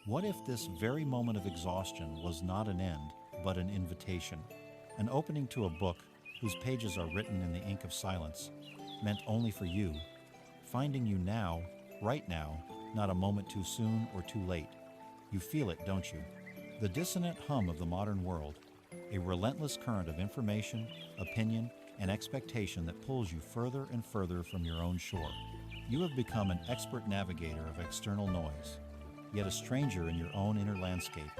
What if this very moment of exhaustion was not an end, but an invitation? An opening to a book whose pages are written in the ink of silence, meant only for you, finding you now, right now, not a moment too soon or too late. You feel it, don't you? The dissonant hum of the modern world, a relentless current of information, opinion, and expectation that pulls you further and further from your own shore. You have become an expert navigator of external noise, yet a stranger in your own inner landscape.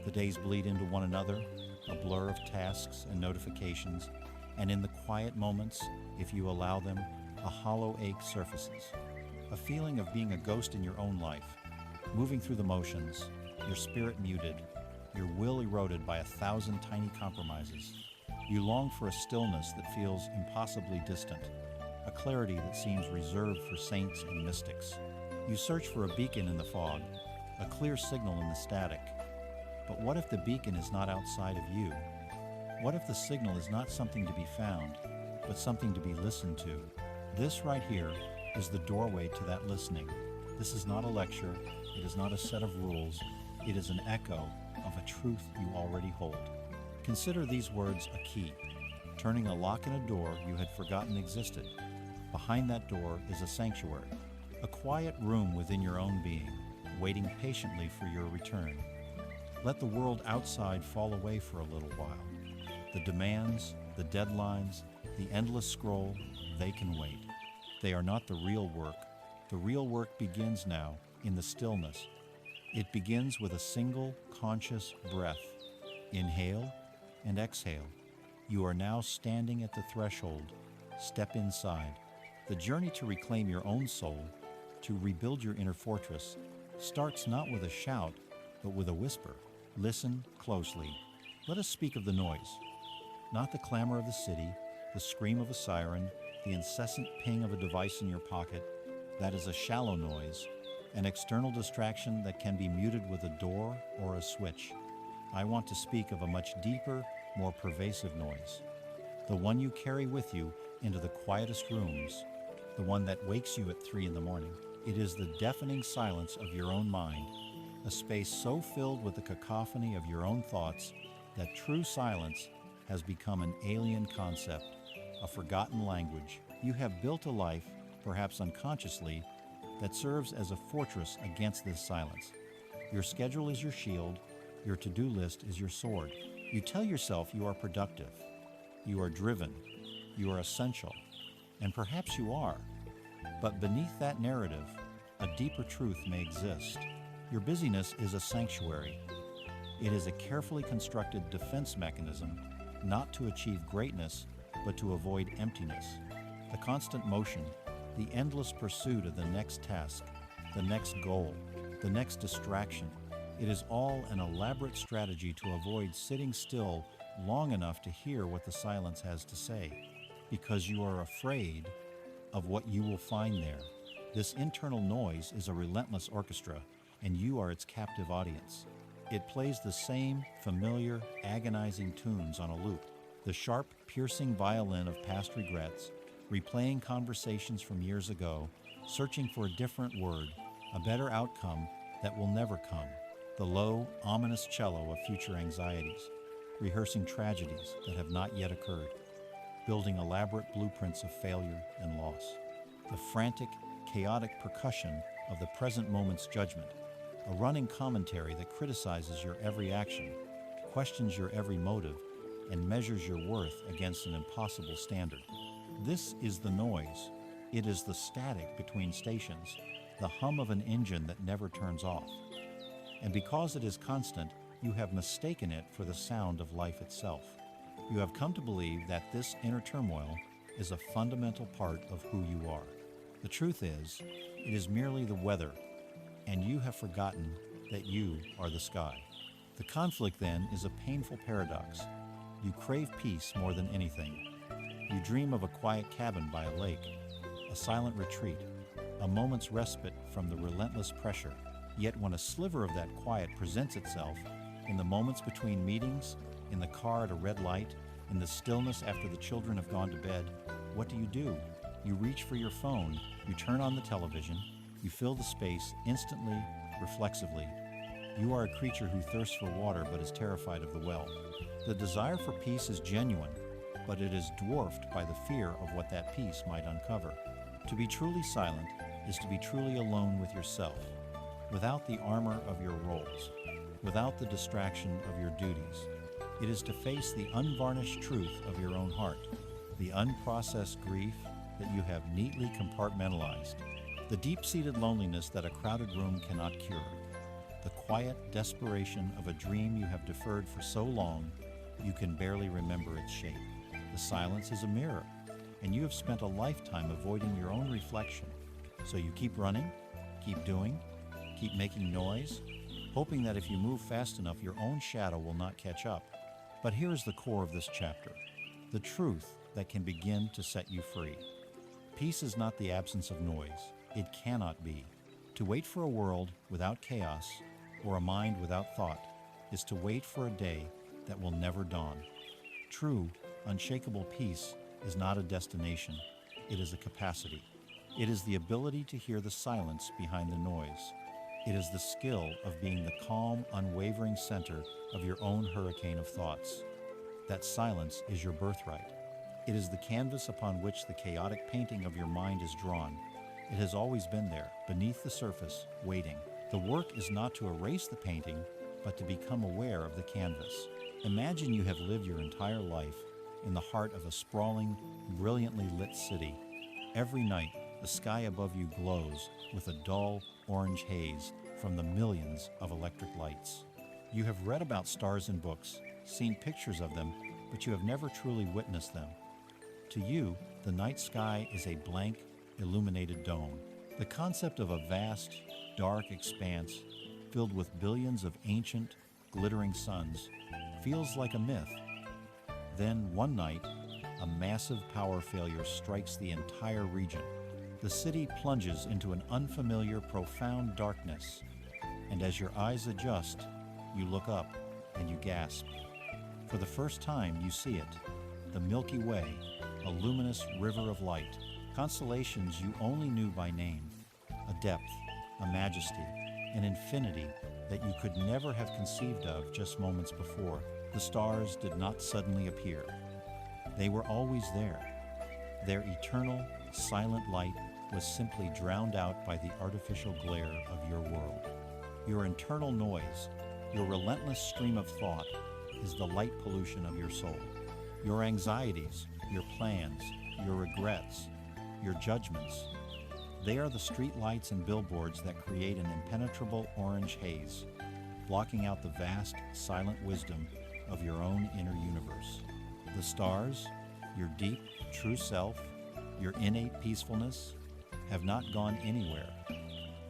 The days bleed into one another, a blur of tasks and notifications, and in the quiet moments, if you allow them, a hollow ache surfaces. A feeling of being a ghost in your own life, moving through the motions, your spirit muted, your will eroded by 1,000 tiny compromises. You long for a stillness that feels impossibly distant, a clarity that seems reserved for saints and mystics. You search for a beacon in the fog, a clear signal in the static. But what if the beacon is not outside of you? What if the signal is not something to be found, but something to be listened to? This right here is the doorway to that listening. This is not a lecture, it is not a set of rules, it is an echo of a truth you already hold. Consider these words a key, turning a lock in a door you had forgotten existed. Behind that door is a sanctuary, a quiet room within your own being, waiting patiently for your return. Let the world outside fall away for a little while. The demands, the deadlines, the endless scroll, they can wait. They are not the real work. The real work begins now, in the stillness. It begins with a single, conscious breath. Inhale and exhale. You are now standing at the threshold. Step inside. The journey to reclaim your own soul, to rebuild your inner fortress, starts not with a shout, but with a whisper. Listen closely. Let us speak of the noise. Not the clamor of the city, the scream of a siren, the incessant ping of a device in your pocket. That is a shallow noise, an external distraction that can be muted with a door or a switch. I want to speak of a much deeper, more pervasive noise. The one you carry with you into the quietest rooms, the one that wakes you at 3 a.m. It is the deafening silence of your own mind, a space so filled with the cacophony of your own thoughts that true silence has become an alien concept, a forgotten language. You have built a life, perhaps unconsciously, that serves as a fortress against this silence. Your schedule is your shield, your to-do list is your sword. You tell yourself you are productive, you are driven, you are essential, and perhaps you are. But beneath that narrative, a deeper truth may exist. Your busyness is a sanctuary. It is a carefully constructed defense mechanism, not to achieve greatness, but to avoid emptiness. The constant motion, the endless pursuit of the next task, the next goal, the next distraction, it is all an elaborate strategy to avoid sitting still long enough to hear what the silence has to say, because you are afraid of what you will find there. This internal noise is a relentless orchestra, and you are its captive audience. It plays the same familiar, agonizing tunes on a loop, the sharp, piercing violin of past regrets, replaying conversations from years ago, searching for a different word, a better outcome that will never come, the low, ominous cello of future anxieties, rehearsing tragedies that have not yet occurred, building elaborate blueprints of failure and loss, the frantic, chaotic percussion of the present moment's judgment, a running commentary that criticizes your every action, questions your every motive, and measures your worth against an impossible standard. This is the noise. It is the static between stations, the hum of an engine that never turns off. And because it is constant, you have mistaken it for the sound of life itself. You have come to believe that this inner turmoil is a fundamental part of who you are. The truth is, it is merely the weather, and you have forgotten that you are the sky. The conflict, then, is a painful paradox. You crave peace more than anything. You dream of a quiet cabin by a lake, a silent retreat, a moment's respite from the relentless pressure. Yet when a sliver of that quiet presents itself, in the moments between meetings, in the car at a red light, in the stillness after the children have gone to bed, what do? You reach for your phone, you turn on the television, you fill the space instantly, reflexively. You are a creature who thirsts for water but is terrified of the well. The desire for peace is genuine, but it is dwarfed by the fear of what that peace might uncover. To be truly silent is to be truly alone with yourself, without the armor of your roles, without the distraction of your duties. It is to face the unvarnished truth of your own heart, the unprocessed grief that you have neatly compartmentalized, the deep-seated loneliness that a crowded room cannot cure, the quiet desperation of a dream you have deferred for so long you can barely remember its shape. The silence is a mirror, and you have spent a lifetime avoiding your own reflection. So you keep running, keep doing, keep making noise, hoping that if you move fast enough, your own shadow will not catch up. But here is the core of this chapter, the truth that can begin to set you free. Peace is not the absence of noise. It cannot be. To wait for a world without chaos or a mind without thought is to wait for a day that will never dawn. True, unshakable peace is not a destination. It is a capacity. It is the ability to hear the silence behind the noise. It is the skill of being the calm, unwavering center of your own hurricane of thoughts. That silence is your birthright. It is the canvas upon which the chaotic painting of your mind is drawn. It has always been there, beneath the surface, waiting. The work is not to erase the painting, but to become aware of the canvas. Imagine you have lived your entire life in the heart of a sprawling, brilliantly lit city. Every night, the sky above you glows with a dull orange haze from the millions of electric lights. You have read about stars in books, seen pictures of them, but you have never truly witnessed them. To you, the night sky is a blank, illuminated dome. The concept of a vast, dark expanse filled with billions of ancient, glittering suns feels like a myth. Then, one night, a massive power failure strikes the entire region. The city plunges into an unfamiliar, profound darkness, and as your eyes adjust, you look up and you gasp. For the first time, you see it, the Milky Way, a luminous river of light, constellations you only knew by name, a depth, a majesty, an infinity that you could never have conceived of just moments before. The stars did not suddenly appear. They were always there. Their eternal, silent light was simply drowned out by the artificial glare of your world. Your internal noise, your relentless stream of thought, is the light pollution of your soul. Your anxieties, your plans, your regrets, your judgments, they are the street lights and billboards that create an impenetrable orange haze, blocking out the vast, silent wisdom of your own inner universe. The stars, your deep, true self, your innate peacefulness, have not gone anywhere.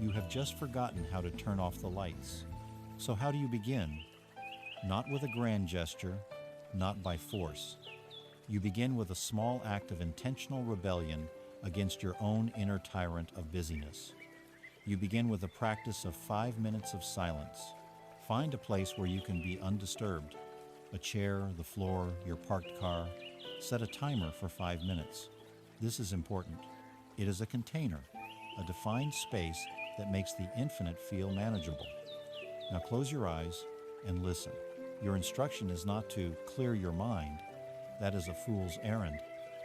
You have just forgotten how to turn off the lights. So how do you begin? Not with a grand gesture, not by force. You begin with a small act of intentional rebellion against your own inner tyrant of busyness. You begin with a practice of 5 minutes of silence. Find a place where you can be undisturbed. A chair, the floor, your parked car. Set a timer for 5 minutes. This is important. It is a container, a defined space that makes the infinite feel manageable. Now close your eyes and listen. Your instruction is not to clear your mind. That is a fool's errand,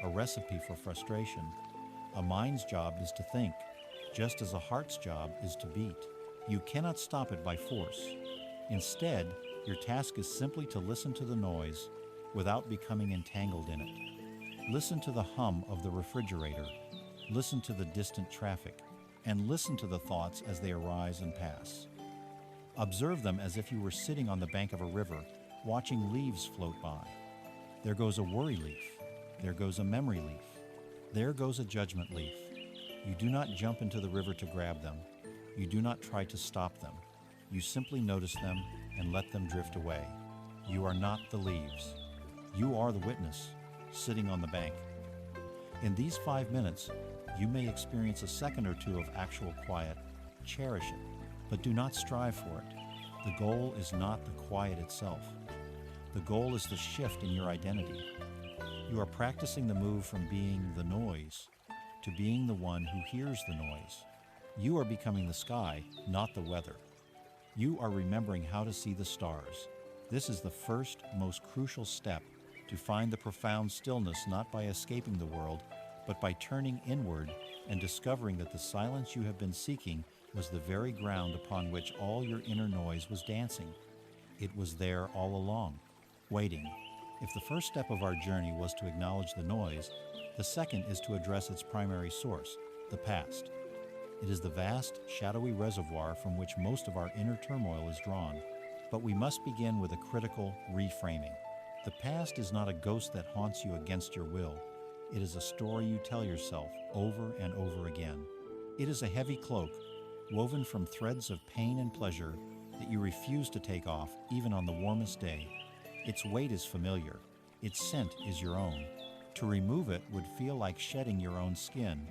a recipe for frustration. A mind's job is to think, just as a heart's job is to beat. You cannot stop it by force. Instead, your task is simply to listen to the noise without becoming entangled in it. Listen to the hum of the refrigerator. Listen to the distant traffic, and listen to the thoughts as they arise and pass. Observe them as if you were sitting on the bank of a river, watching leaves float by. There goes a worry leaf. There goes a memory leaf. There goes a judgment leaf. You do not jump into the river to grab them. You do not try to stop them. You simply notice them and let them drift away. You are not the leaves. You are the witness, sitting on the bank. In these 5 minutes, you may experience a second or two of actual quiet. Cherish it, but do not strive for it. The goal is not the quiet itself. The goal is the shift in your identity. You are practicing the move from being the noise to being the one who hears the noise. You are becoming the sky, not the weather. You are remembering how to see the stars. This is the first, most crucial step to find the profound stillness not by escaping the world, but by turning inward and discovering that the silence you have been seeking was the very ground upon which all your inner noise was dancing. It was there all along, waiting. If the first step of our journey was to acknowledge the noise, the second is to address its primary source, the past. It is the vast, shadowy reservoir from which most of our inner turmoil is drawn. But we must begin with a critical reframing. The past is not a ghost that haunts you against your will. It is a story you tell yourself over and over again. It is a heavy cloak, woven from threads of pain and pleasure that you refuse to take off even on the warmest day. Its weight is familiar. Its scent is your own. To remove it would feel like shedding your own skin.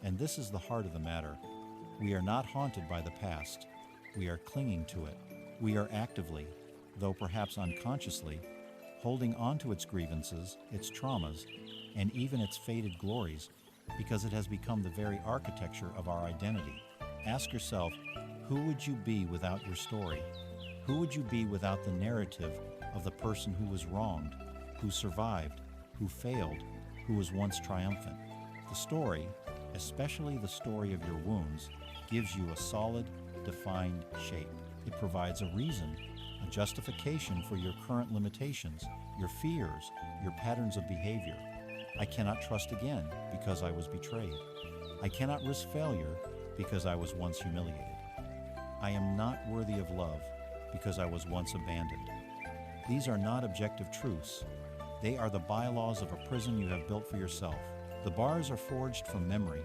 And this is the heart of the matter. We are not haunted by the past. We are clinging to it. We are actively, though perhaps unconsciously, holding on to its grievances, its traumas, and even its faded glories, because it has become the very architecture of our identity. Ask yourself, who would you be without your story? Who would you be without the narrative of the person who was wronged, who survived, who failed, who was once triumphant? The story, especially the story of your wounds, gives you a solid, defined shape. It provides a reason, a justification for your current limitations, your fears, your patterns of behavior. I cannot trust again because I was betrayed. I cannot risk failure because I was once humiliated. I am not worthy of love because I was once abandoned. These are not objective truths. They are the bylaws of a prison you have built for yourself. The bars are forged from memory,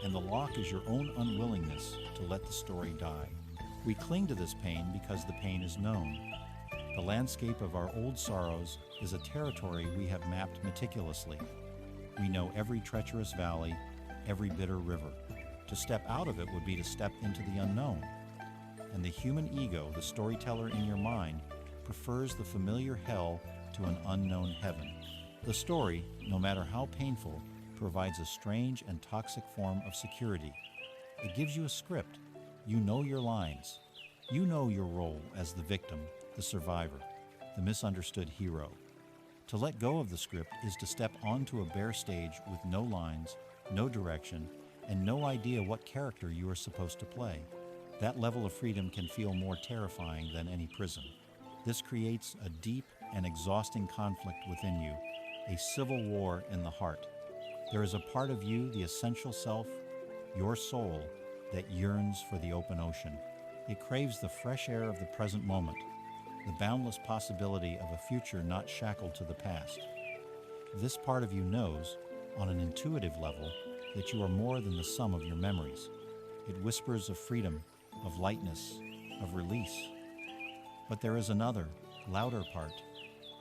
and the lock is your own unwillingness to let the story die. We cling to this pain because the pain is known. The landscape of our old sorrows is a territory we have mapped meticulously. We know every treacherous valley, every bitter river. To step out of it would be to step into the unknown. And the human ego, the storyteller in your mind, prefers the familiar hell to an unknown heaven. The story, no matter how painful, provides a strange and toxic form of security. It gives you a script. You know your lines. You know your role as the victim, the survivor, the misunderstood hero. To let go of the script is to step onto a bare stage with no lines, no direction, and no idea what character you are supposed to play. That level of freedom can feel more terrifying than any prison. This creates a deep and exhausting conflict within you, a civil war in the heart. There is a part of you, the essential self, your soul, that yearns for the open ocean. It craves the fresh air of the present moment, the boundless possibility of a future not shackled to the past. This part of you knows, on an intuitive level, that you are more than the sum of your memories. It whispers of freedom, of lightness, of release. But there is another, louder part,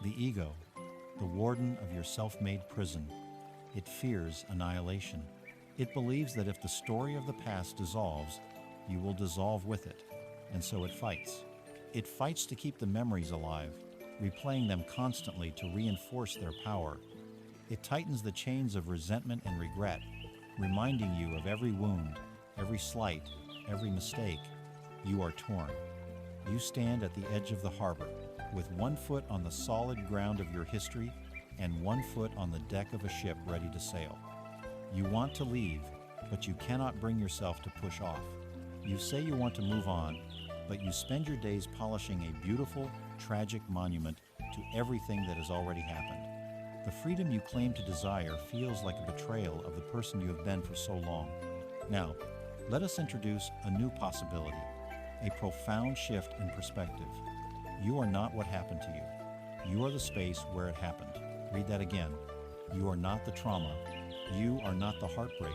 the ego, the warden of your self-made prison. It fears annihilation. It believes that if the story of the past dissolves, you will dissolve with it, and so it fights. It fights to keep the memories alive, replaying them constantly to reinforce their power. It tightens the chains of resentment and regret, reminding you of every wound, every slight, every mistake. You are torn. You stand at the edge of the harbor, with one foot on the solid ground of your history and one foot on the deck of a ship ready to sail. You want to leave, but you cannot bring yourself to push off. You say you want to move on, but you spend your days polishing a beautiful, tragic monument to everything that has already happened. The freedom you claim to desire feels like a betrayal of the person you have been for so long. Now, let us introduce a new possibility, a profound shift in perspective. You are not what happened to you. You are the space where it happened. Read that again. You are not the trauma. You are not the heartbreak.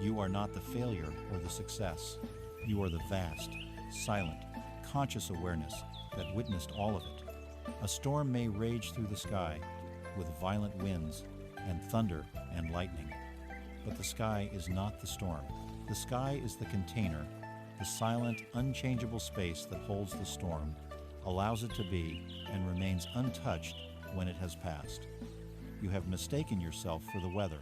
You are not the failure or the success. You are the vast, silent, conscious awareness that witnessed all of it. A storm may rage through the sky with violent winds and thunder and lightning. But the sky is not the storm. The sky is the container, the silent, unchangeable space that holds the storm, allows it to be, and remains untouched when it has passed. You have mistaken yourself for the weather.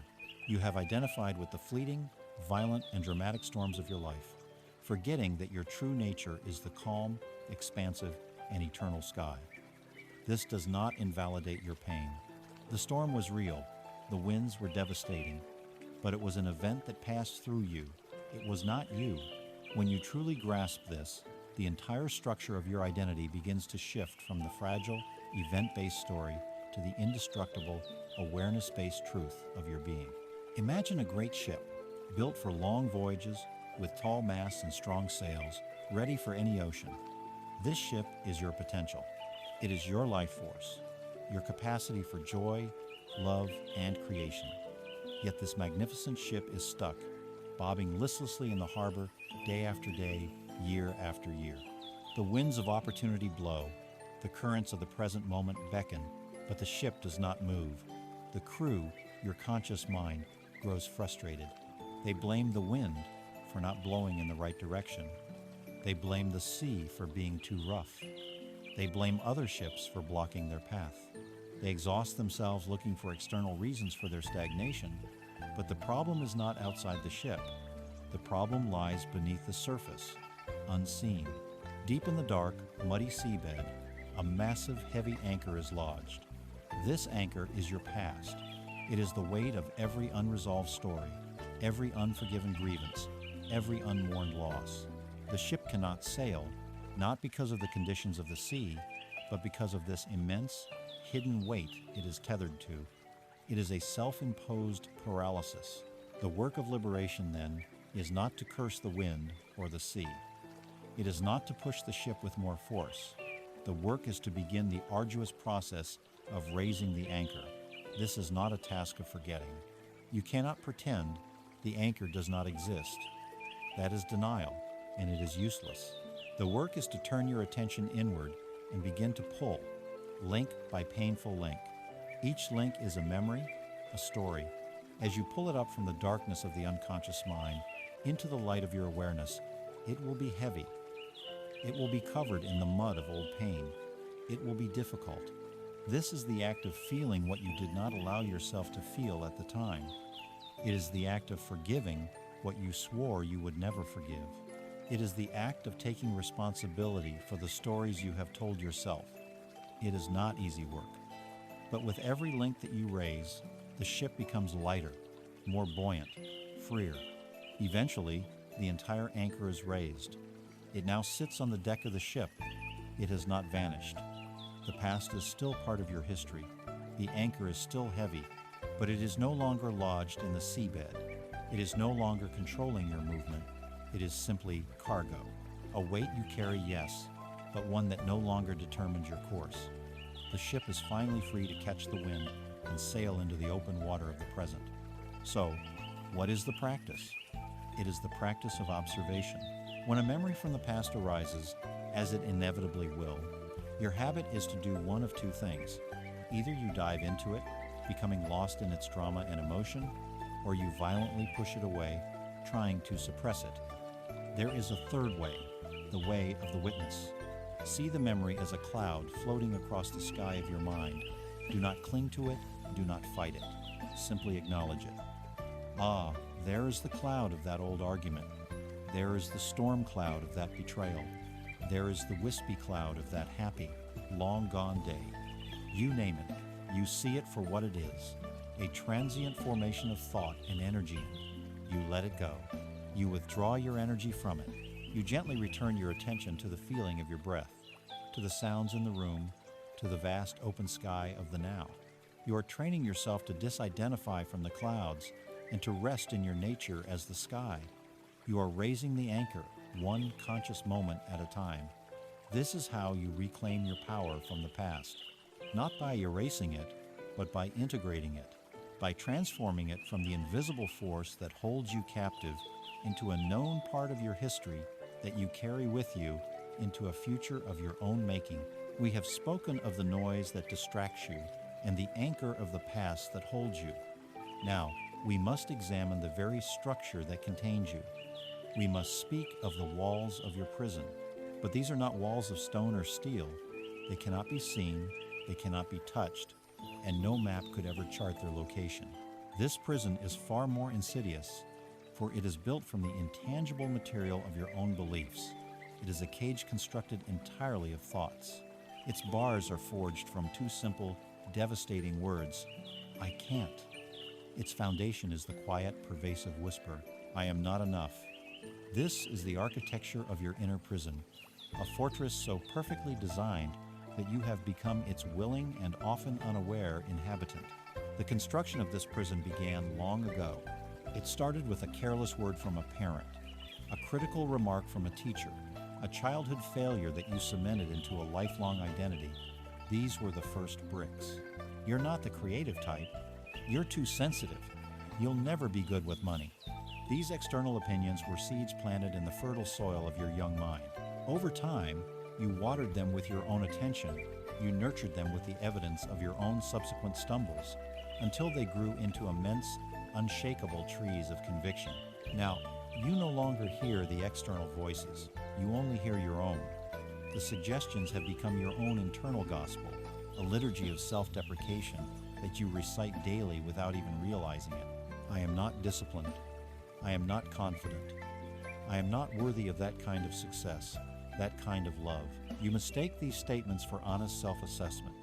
You have identified with the fleeting, violent, and dramatic storms of your life. forgetting that your true nature is the calm, expansive, and eternal sky. This does not invalidate your pain. The storm was real, the winds were devastating, but it was an event that passed through you. It was not you. When you truly grasp this, the entire structure of your identity begins to shift from the fragile, event-based story to the indestructible, awareness-based truth of your being. Imagine a great ship, built for long voyages, with tall masts and strong sails, ready for any ocean. This ship is your potential. It is your life force, your capacity for joy, love, and creation. Yet this magnificent ship is stuck, bobbing listlessly in the harbor day after day, year after year. The winds of opportunity blow, the currents of the present moment beckon, but the ship does not move. The crew, your conscious mind, grows frustrated. They blame the wind for not blowing in the right direction. They blame the sea for being too rough. They blame other ships for blocking their path. They exhaust themselves looking for external reasons for their stagnation, but the problem is not outside the ship. The problem lies beneath the surface, unseen. Deep in the dark, muddy seabed, a massive, heavy anchor is lodged. This anchor is your past. It is the weight of every unresolved story, every unforgiven grievance, every unmourned loss. The ship cannot sail, not because of the conditions of the sea, but because of this immense, hidden weight it is tethered to. It is a self-imposed paralysis. The work of liberation, then, is not to curse the wind or the sea. It is not to push the ship with more force. The work is to begin the arduous process of raising the anchor. This is not a task of forgetting. You cannot pretend the anchor does not exist. That is denial, and it is useless. The work is to turn your attention inward and begin to pull, link by painful link. Each link is a memory, a story. As you pull it up from the darkness of the unconscious mind into the light of your awareness, it will be heavy. It will be covered in the mud of old pain. It will be difficult. This is the act of feeling what you did not allow yourself to feel at the time. It is the act of forgiving what you swore you would never forgive. It is the act of taking responsibility for the stories you have told yourself. It is not easy work. But with every link that you raise, the ship becomes lighter, more buoyant, freer. Eventually, the entire anchor is raised. It now sits on the deck of the ship. It has not vanished. The past is still part of your history. The anchor is still heavy, but it is no longer lodged in the seabed. It is no longer controlling your movement. It is simply cargo. A weight you carry, yes, but one that no longer determines your course. The ship is finally free to catch the wind and sail into the open water of the present. So, what is the practice? It is the practice of observation. When a memory from the past arises, as it inevitably will, your habit is to do one of two things. Either you dive into it, becoming lost in its drama and emotion, or you violently push it away, trying to suppress it. There is a third way, the way of the witness. See the memory as a cloud floating across the sky of your mind. Do not cling to it, do not fight it. Simply acknowledge it. Ah, there is the cloud of that old argument. There is the storm cloud of that betrayal. There is the wispy cloud of that happy, long-gone day. You name it. You see it for what it is, a transient formation of thought and energy. You let it go. You withdraw your energy from it. You gently return your attention to the feeling of your breath, to the sounds in the room, to the vast open sky of the now. You are training yourself to disidentify from the clouds and to rest in your nature as the sky. You are raising the anchor, one conscious moment at a time. This is how you reclaim your power from the past, not by erasing it, but by integrating it, by transforming it from the invisible force that holds you captive into a known part of your history that you carry with you into a future of your own making. We have spoken of the noise that distracts you and the anchor of the past that holds you. Now, we must examine the very structure that contains you. We must speak of the walls of your prison. But these are not walls of stone or steel. They cannot be seen, they cannot be touched, and no map could ever chart their location. This prison is far more insidious, for it is built from the intangible material of your own beliefs. It is a cage constructed entirely of thoughts. Its bars are forged from two simple, devastating words: I can't. Its foundation is the quiet, pervasive whisper, I am not enough. This is the architecture of your inner prison, a fortress so perfectly designed that you have become its willing and often unaware inhabitant. The construction of this prison began long ago. It started with a careless word from a parent, a critical remark from a teacher, a childhood failure that you cemented into a lifelong identity. These were the first bricks. You're not the creative type. You're too sensitive. You'll never be good with money. These external opinions were seeds planted in the fertile soil of your young mind. Over time, you watered them with your own attention. You nurtured them with the evidence of your own subsequent stumbles, until they grew into immense, unshakable trees of conviction. Now, you no longer hear the external voices. You only hear your own. The suggestions have become your own internal gospel, a liturgy of self-deprecation that you recite daily without even realizing it. I am not disciplined. I am not confident. I am not worthy of that kind of success, that kind of love. You mistake these statements for honest self-assessment.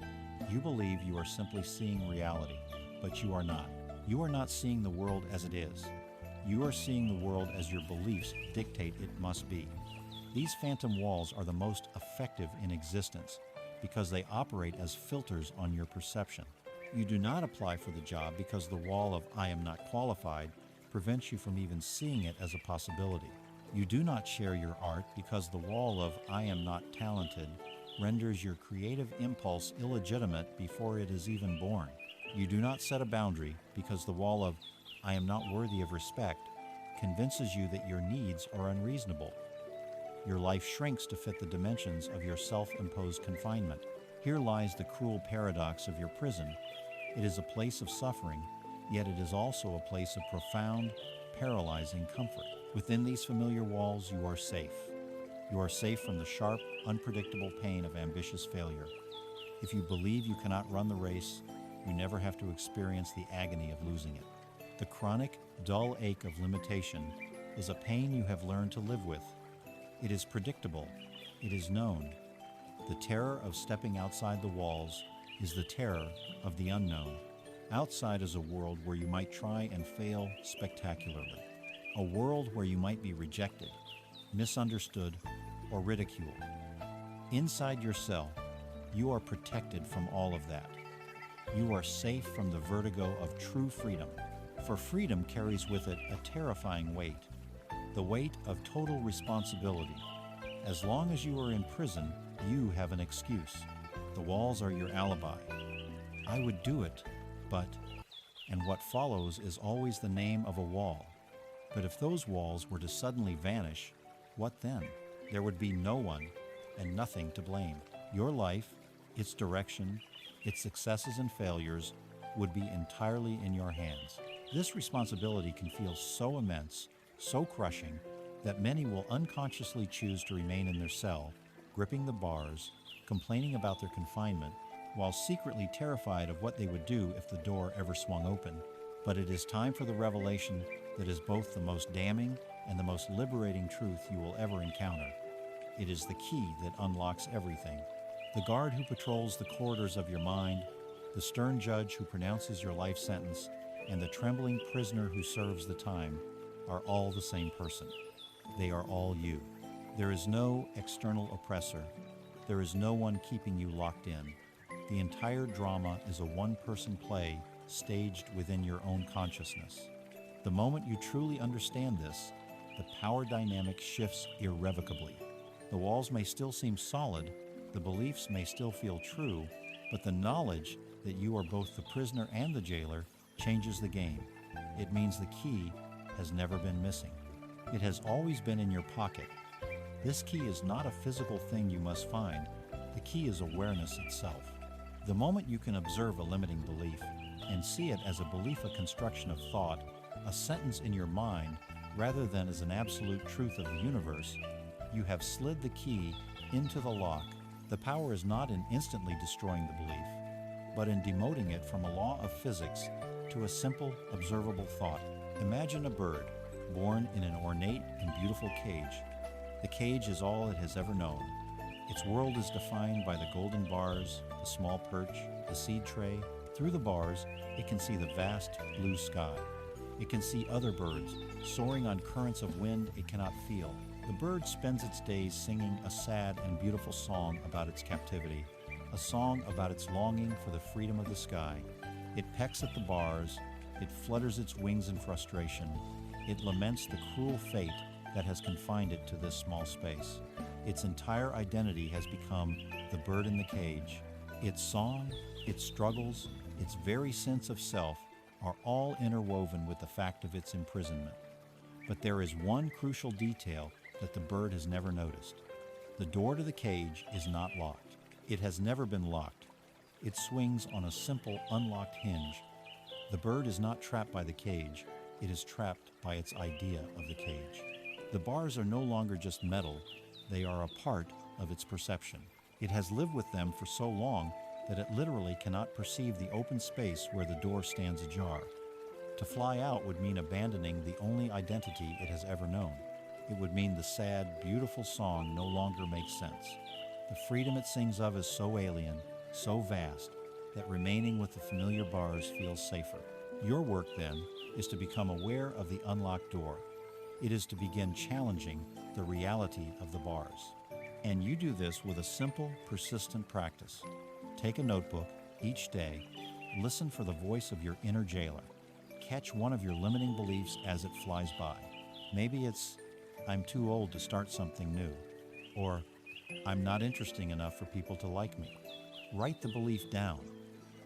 You believe you are simply seeing reality, but you are not. You are not seeing the world as it is. You are seeing the world as your beliefs dictate it must be. These phantom walls are the most effective in existence because they operate as filters on your perception. You do not apply for the job because the wall of I am not qualified prevents you from even seeing it as a possibility. You do not share your art because the wall of I am not talented renders your creative impulse illegitimate before it is even born. You do not set a boundary because the wall of I am not worthy of respect convinces you that your needs are unreasonable. Your life shrinks to fit the dimensions of your self-imposed confinement. Here lies the cruel paradox of your prison. It is a place of suffering, yet it is also a place of profound, paralyzing comfort. Within these familiar walls, you are safe. You are safe from the sharp, unpredictable pain of ambitious failure. If you believe you cannot run the race, you never have to experience the agony of losing it. The chronic, dull ache of limitation is a pain you have learned to live with. It is predictable. It is known. The terror of stepping outside the walls is the terror of the unknown. Outside is a world where you might try and fail spectacularly. A world where you might be rejected, misunderstood, or ridiculed. Inside your cell, you are protected from all of that. You are safe from the vertigo of true freedom, for freedom carries with it a terrifying weight, the weight of total responsibility. As long as you are in prison, you have an excuse. The walls are your alibi. I would do it, but, and what follows is always the name of a wall. But if those walls were to suddenly vanish, what then? There would be no one and nothing to blame. Your life, its direction, its successes and failures would be entirely in your hands. This responsibility can feel so immense, so crushing, that many will unconsciously choose to remain in their cell, gripping the bars, complaining about their confinement, while secretly terrified of what they would do if the door ever swung open. But it is time for the revelation that is both the most damning and the most liberating truth you will ever encounter. It is the key that unlocks everything. The guard who patrols the corridors of your mind, the stern judge who pronounces your life sentence, and the trembling prisoner who serves the time are all the same person. They are all you. There is no external oppressor. There is no one keeping you locked in. The entire drama is a one-person play staged within your own consciousness. The moment you truly understand this, the power dynamic shifts irrevocably. The walls may still seem solid, the beliefs may still feel true, but the knowledge that you are both the prisoner and the jailer changes the game. It means the key has never been missing. It has always been in your pocket. This key is not a physical thing you must find. The key is awareness itself. The moment you can observe a limiting belief and see it as a belief, a construction of thought, a sentence in your mind, rather than as an absolute truth of the universe, you have slid the key into the lock. The power is not in instantly destroying the belief, but in demoting it from a law of physics to a simple, observable thought. Imagine a bird. born in an ornate and beautiful cage. The cage is all it has ever known. Its world is defined by the golden bars, the small perch, the seed tray. Through the bars, it can see the vast blue sky. It can see other birds soaring on currents of wind it cannot feel. The bird spends its days singing a sad and beautiful song about its captivity, a song about its longing for the freedom of the sky. It pecks at the bars, it flutters its wings in frustration, it laments the cruel fate that has confined it to this small space. Its entire identity has become the bird in the cage. Its song, its struggles, its very sense of self are all interwoven with the fact of its imprisonment. But there is one crucial detail that the bird has never noticed. The door to the cage is not locked. It has never been locked. It swings on a simple unlocked hinge. The bird is not trapped by the cage. It is trapped by its idea of the cage. The bars are no longer just metal. They are a part of its perception. It has lived with them for so long that it literally cannot perceive the open space where the door stands ajar. To fly out would mean abandoning the only identity it has ever known. It would mean the sad, beautiful song no longer makes sense. The freedom it sings of is so alien, so vast, that remaining with the familiar bars feels safer. Your work, then, is to become aware of the unlocked door. It is to begin challenging the reality of the bars. And you do this with a simple, persistent practice. Take a notebook each day, listen for the voice of your inner jailer. Catch one of your limiting beliefs as it flies by. Maybe it's, I'm too old to start something new, or I'm not interesting enough for people to like me. Write the belief down.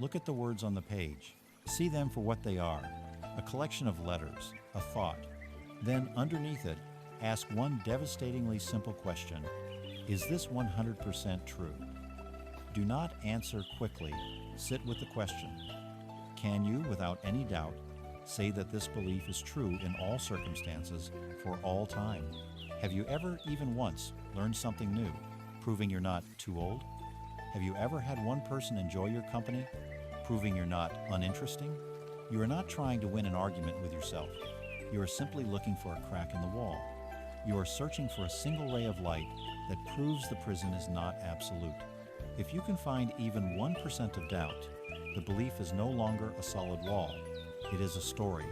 Look at the words on the page. See them for what they are, a collection of letters, a thought. Then underneath it, ask one devastatingly simple question. Is this 100% true? Do not answer quickly. Sit with the question. Can you, without any doubt, say that this belief is true in all circumstances for all time? Have you ever, even once, learned something new, proving you're not too old? Have you ever had one person enjoy your company, proving you're not uninteresting? You are not trying to win an argument with yourself. You are simply looking for a crack in the wall. You are searching for a single ray of light that proves the prison is not absolute. If you can find even 1% of doubt, the belief is no longer a solid wall. It is a story,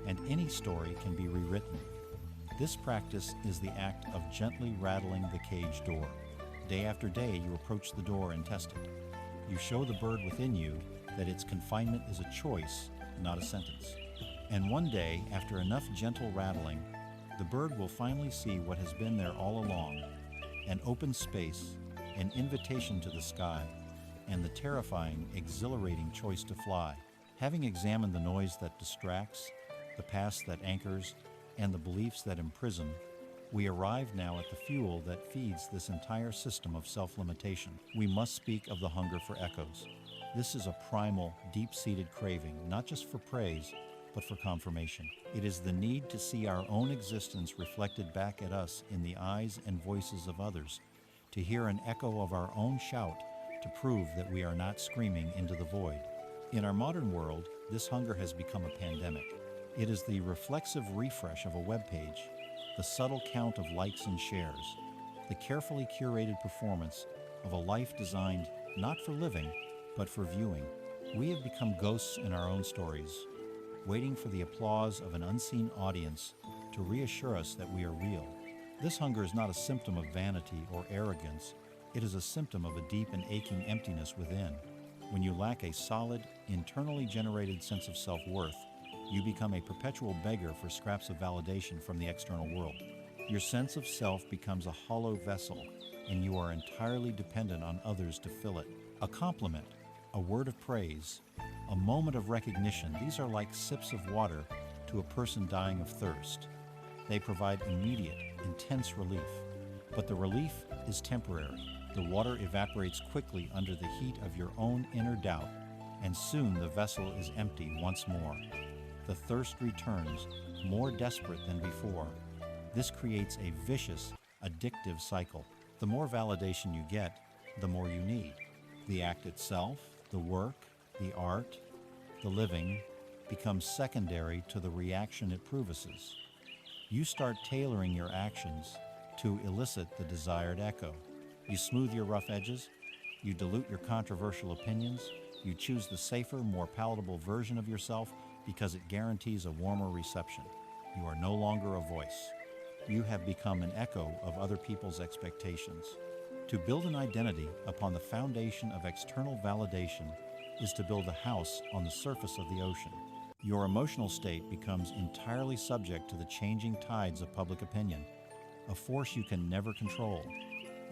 and any story can be rewritten. This practice is the act of gently rattling the cage door. Day after day, you approach the door and test it. You show the bird within you that its confinement is a choice, not a sentence. And one day, after enough gentle rattling, the bird will finally see what has been there all along, an open space, an invitation to the sky, and the terrifying, exhilarating choice to fly. Having examined the noise that distracts, the past that anchors, and the beliefs that imprison, we arrive now at the fuel that feeds this entire system of self-limitation. We must speak of the hunger for echoes. This is a primal, deep-seated craving, not just for praise, but for confirmation. It is the need to see our own existence reflected back at us in the eyes and voices of others, to hear an echo of our own shout to prove that we are not screaming into the void. In our modern world, this hunger has become a pandemic. It is the reflexive refresh of a web page, the subtle count of likes and shares, the carefully curated performance of a life designed not for living, but for viewing. We have become ghosts in our own stories, waiting for the applause of an unseen audience to reassure us that we are real. This hunger is not a symptom of vanity or arrogance. It is a symptom of a deep and aching emptiness within. When you lack a solid, internally generated sense of self-worth, you become a perpetual beggar for scraps of validation from the external world. Your sense of self becomes a hollow vessel, and you are entirely dependent on others to fill it. A compliment, a word of praise, a moment of recognition, these are like sips of water to a person dying of thirst. They provide immediate, intense relief. But the relief is temporary. The water evaporates quickly under the heat of your own inner doubt, and soon the vessel is empty once more. The thirst returns, more desperate than before. This creates a vicious, addictive cycle. The more validation you get, the more you need. The act itself, the work, the art, the living, becomes secondary to the reaction it provoces. You start tailoring your actions to elicit the desired echo. You smooth your rough edges, you dilute your controversial opinions, you choose the safer, more palatable version of yourself because it guarantees a warmer reception. You are no longer a voice. You have become an echo of other people's expectations. To build an identity upon the foundation of external validation is to build a house on the surface of the ocean. Your emotional state becomes entirely subject to the changing tides of public opinion, a force you can never control.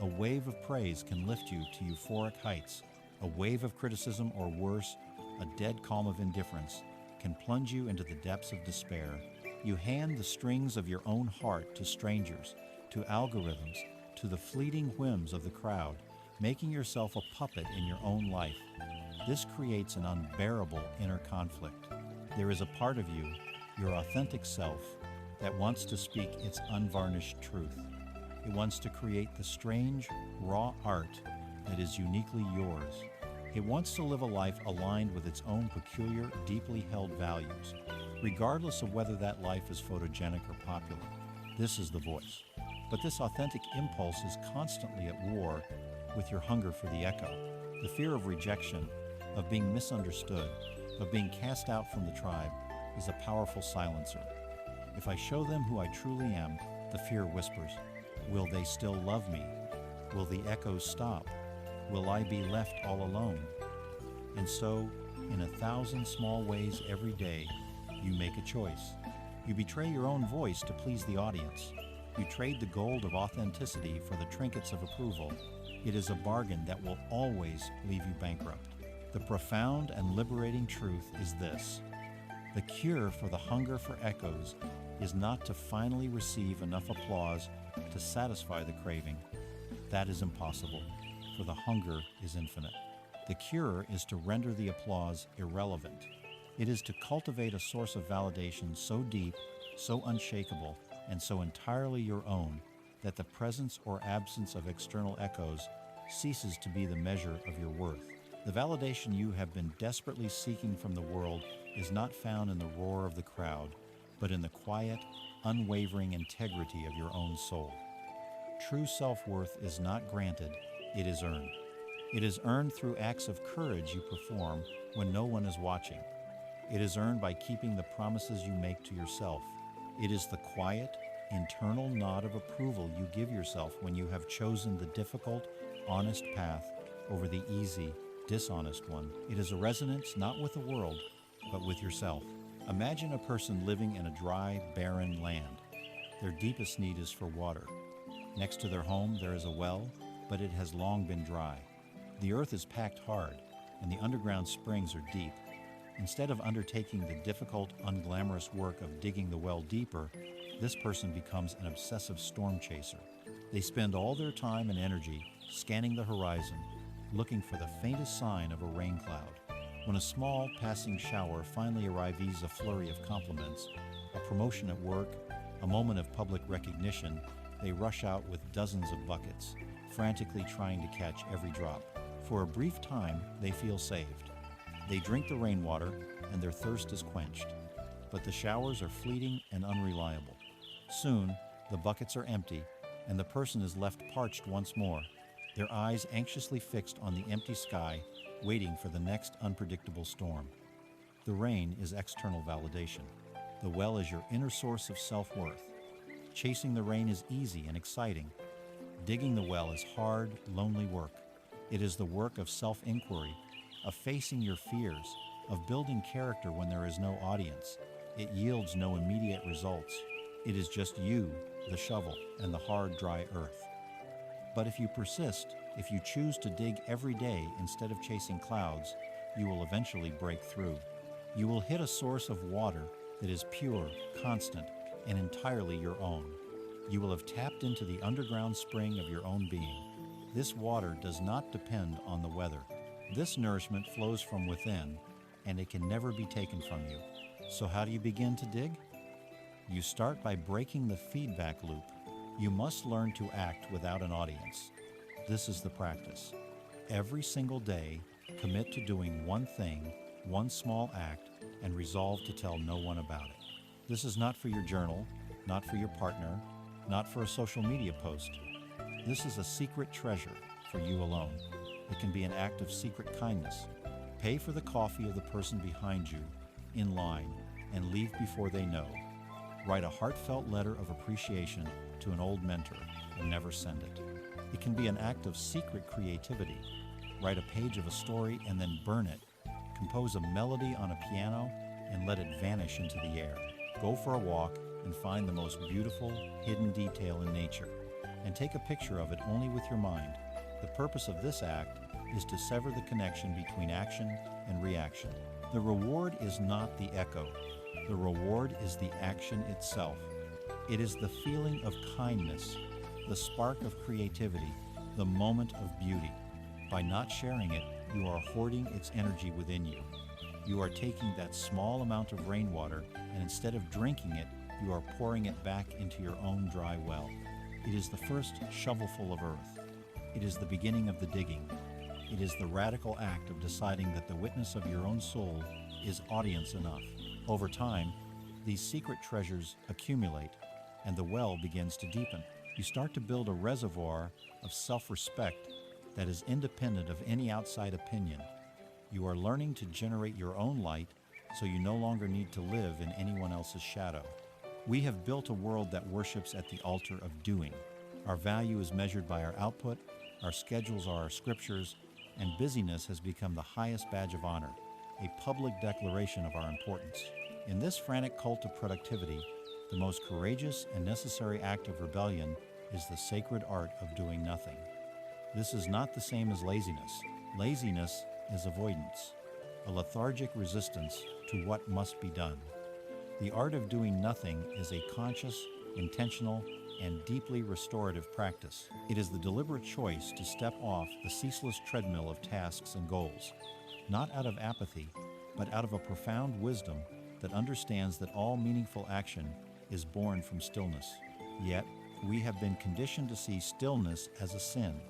A wave of praise can lift you to euphoric heights. A wave of criticism, or worse, a dead calm of indifference, can plunge you into the depths of despair. You hand the strings of your own heart to strangers, to algorithms, to the fleeting whims of the crowd, making yourself a puppet in your own life. This creates an unbearable inner conflict. There is a part of you, your authentic self, that wants to speak its unvarnished truth. It wants to create the strange, raw art that is uniquely yours. It wants to live a life aligned with its own peculiar, deeply held values, regardless of whether that life is photogenic or popular. This is the voice. But this authentic impulse is constantly at war with your hunger for the echo, the fear of rejection, of being misunderstood, of being cast out from the tribe, is a powerful silencer. If I show them who I truly am, the fear whispers, will they still love me? Will the echoes stop? Will I be left all alone? And so, in 1,000 small ways every day, you make a choice. You betray your own voice to please the audience. You trade the gold of authenticity for the trinkets of approval. It is a bargain that will always leave you bankrupt. The profound and liberating truth is this: the cure for the hunger for echoes is not to finally receive enough applause to satisfy the craving. That is impossible, for the hunger is infinite. The cure is to render the applause irrelevant. It is to cultivate a source of validation so deep, so unshakable, and so entirely your own that the presence or absence of external echoes ceases to be the measure of your worth. The validation you have been desperately seeking from the world is not found in the roar of the crowd, but in the quiet, unwavering integrity of your own soul. True self-worth is not granted, it is earned. It is earned through acts of courage you perform when no one is watching. It is earned by keeping the promises you make to yourself. It is the quiet, internal nod of approval you give yourself when you have chosen the difficult, honest path over the easy, dishonest one. It is a resonance not with the world, but with yourself. Imagine a person living in a dry, barren land. Their deepest need is for water. Next to their home there is a well, but it has long been dry. The earth is packed hard, and the underground springs are deep. Instead of undertaking the difficult, unglamorous work of digging the well deeper, this person becomes an obsessive storm chaser. They spend all their time and energy scanning the horizon, looking for the faintest sign of a rain cloud. When a small passing shower finally arrives, a flurry of compliments, a promotion at work, a moment of public recognition, they rush out with dozens of buckets, frantically trying to catch every drop. For a brief time, they feel saved. They drink the rainwater, and their thirst is quenched. But the showers are fleeting and unreliable. Soon, the buckets are empty, and the person is left parched once more, their eyes anxiously fixed on the empty sky, waiting for the next unpredictable storm. The rain is external validation. The well is your inner source of self-worth. Chasing the rain is easy and exciting. Digging the well is hard, lonely work. It is the work of self-inquiry, of facing your fears, of building character when there is no audience. It yields no immediate results. It is just you, the shovel, and the hard, dry earth. But if you persist, if you choose to dig every day instead of chasing clouds, you will eventually break through. You will hit a source of water that is pure, constant, and entirely your own. You will have tapped into the underground spring of your own being. This water does not depend on the weather. This nourishment flows from within, and it can never be taken from you. So how do you begin to dig? You start by breaking the feedback loop. You must learn to act without an audience. This is the practice. Every single day, commit to doing one thing, one small act, and resolve to tell no one about it. This is not for your journal, not for your partner, not for a social media post. This is a secret treasure for you alone. It can be an act of secret kindness. Pay for the coffee of the person behind you in line and leave before they know. Write a heartfelt letter of appreciation to an old mentor and never send it. It can be an act of secret creativity. Write a page of a story and then burn it. Compose a melody on a piano and let it vanish into the air. Go for a walk and find the most beautiful, hidden detail in nature, and take a picture of it only with your mind. The purpose of this act is to sever the connection between action and reaction. The reward is not the echo. The reward is the action itself. It is the feeling of kindness, the spark of creativity, the moment of beauty. By not sharing it, you are hoarding its energy within you. You are taking that small amount of rainwater, and instead of drinking it, you are pouring it back into your own dry well. It is the first shovelful of earth. It is the beginning of the digging. It is the radical act of deciding that the witness of your own soul is audience enough. Over time, these secret treasures accumulate, and the well begins to deepen. You start to build a reservoir of self-respect that is independent of any outside opinion. You are learning to generate your own light, so you no longer need to live in anyone else's shadow. We have built a world that worships at the altar of doing. Our value is measured by our output, our schedules are our scriptures, and busyness has become the highest badge of honor, a public declaration of our importance. In this frantic cult of productivity, the most courageous and necessary act of rebellion is the sacred art of doing nothing. This is not the same as laziness. Laziness is avoidance, a lethargic resistance to what must be done. The art of doing nothing is a conscious, intentional, and deeply restorative practice. It is the deliberate choice to step off the ceaseless treadmill of tasks and goals, not out of apathy, but out of a profound wisdom that understands that all meaningful action is born from stillness. Yet, we have been conditioned to see stillness as a sin.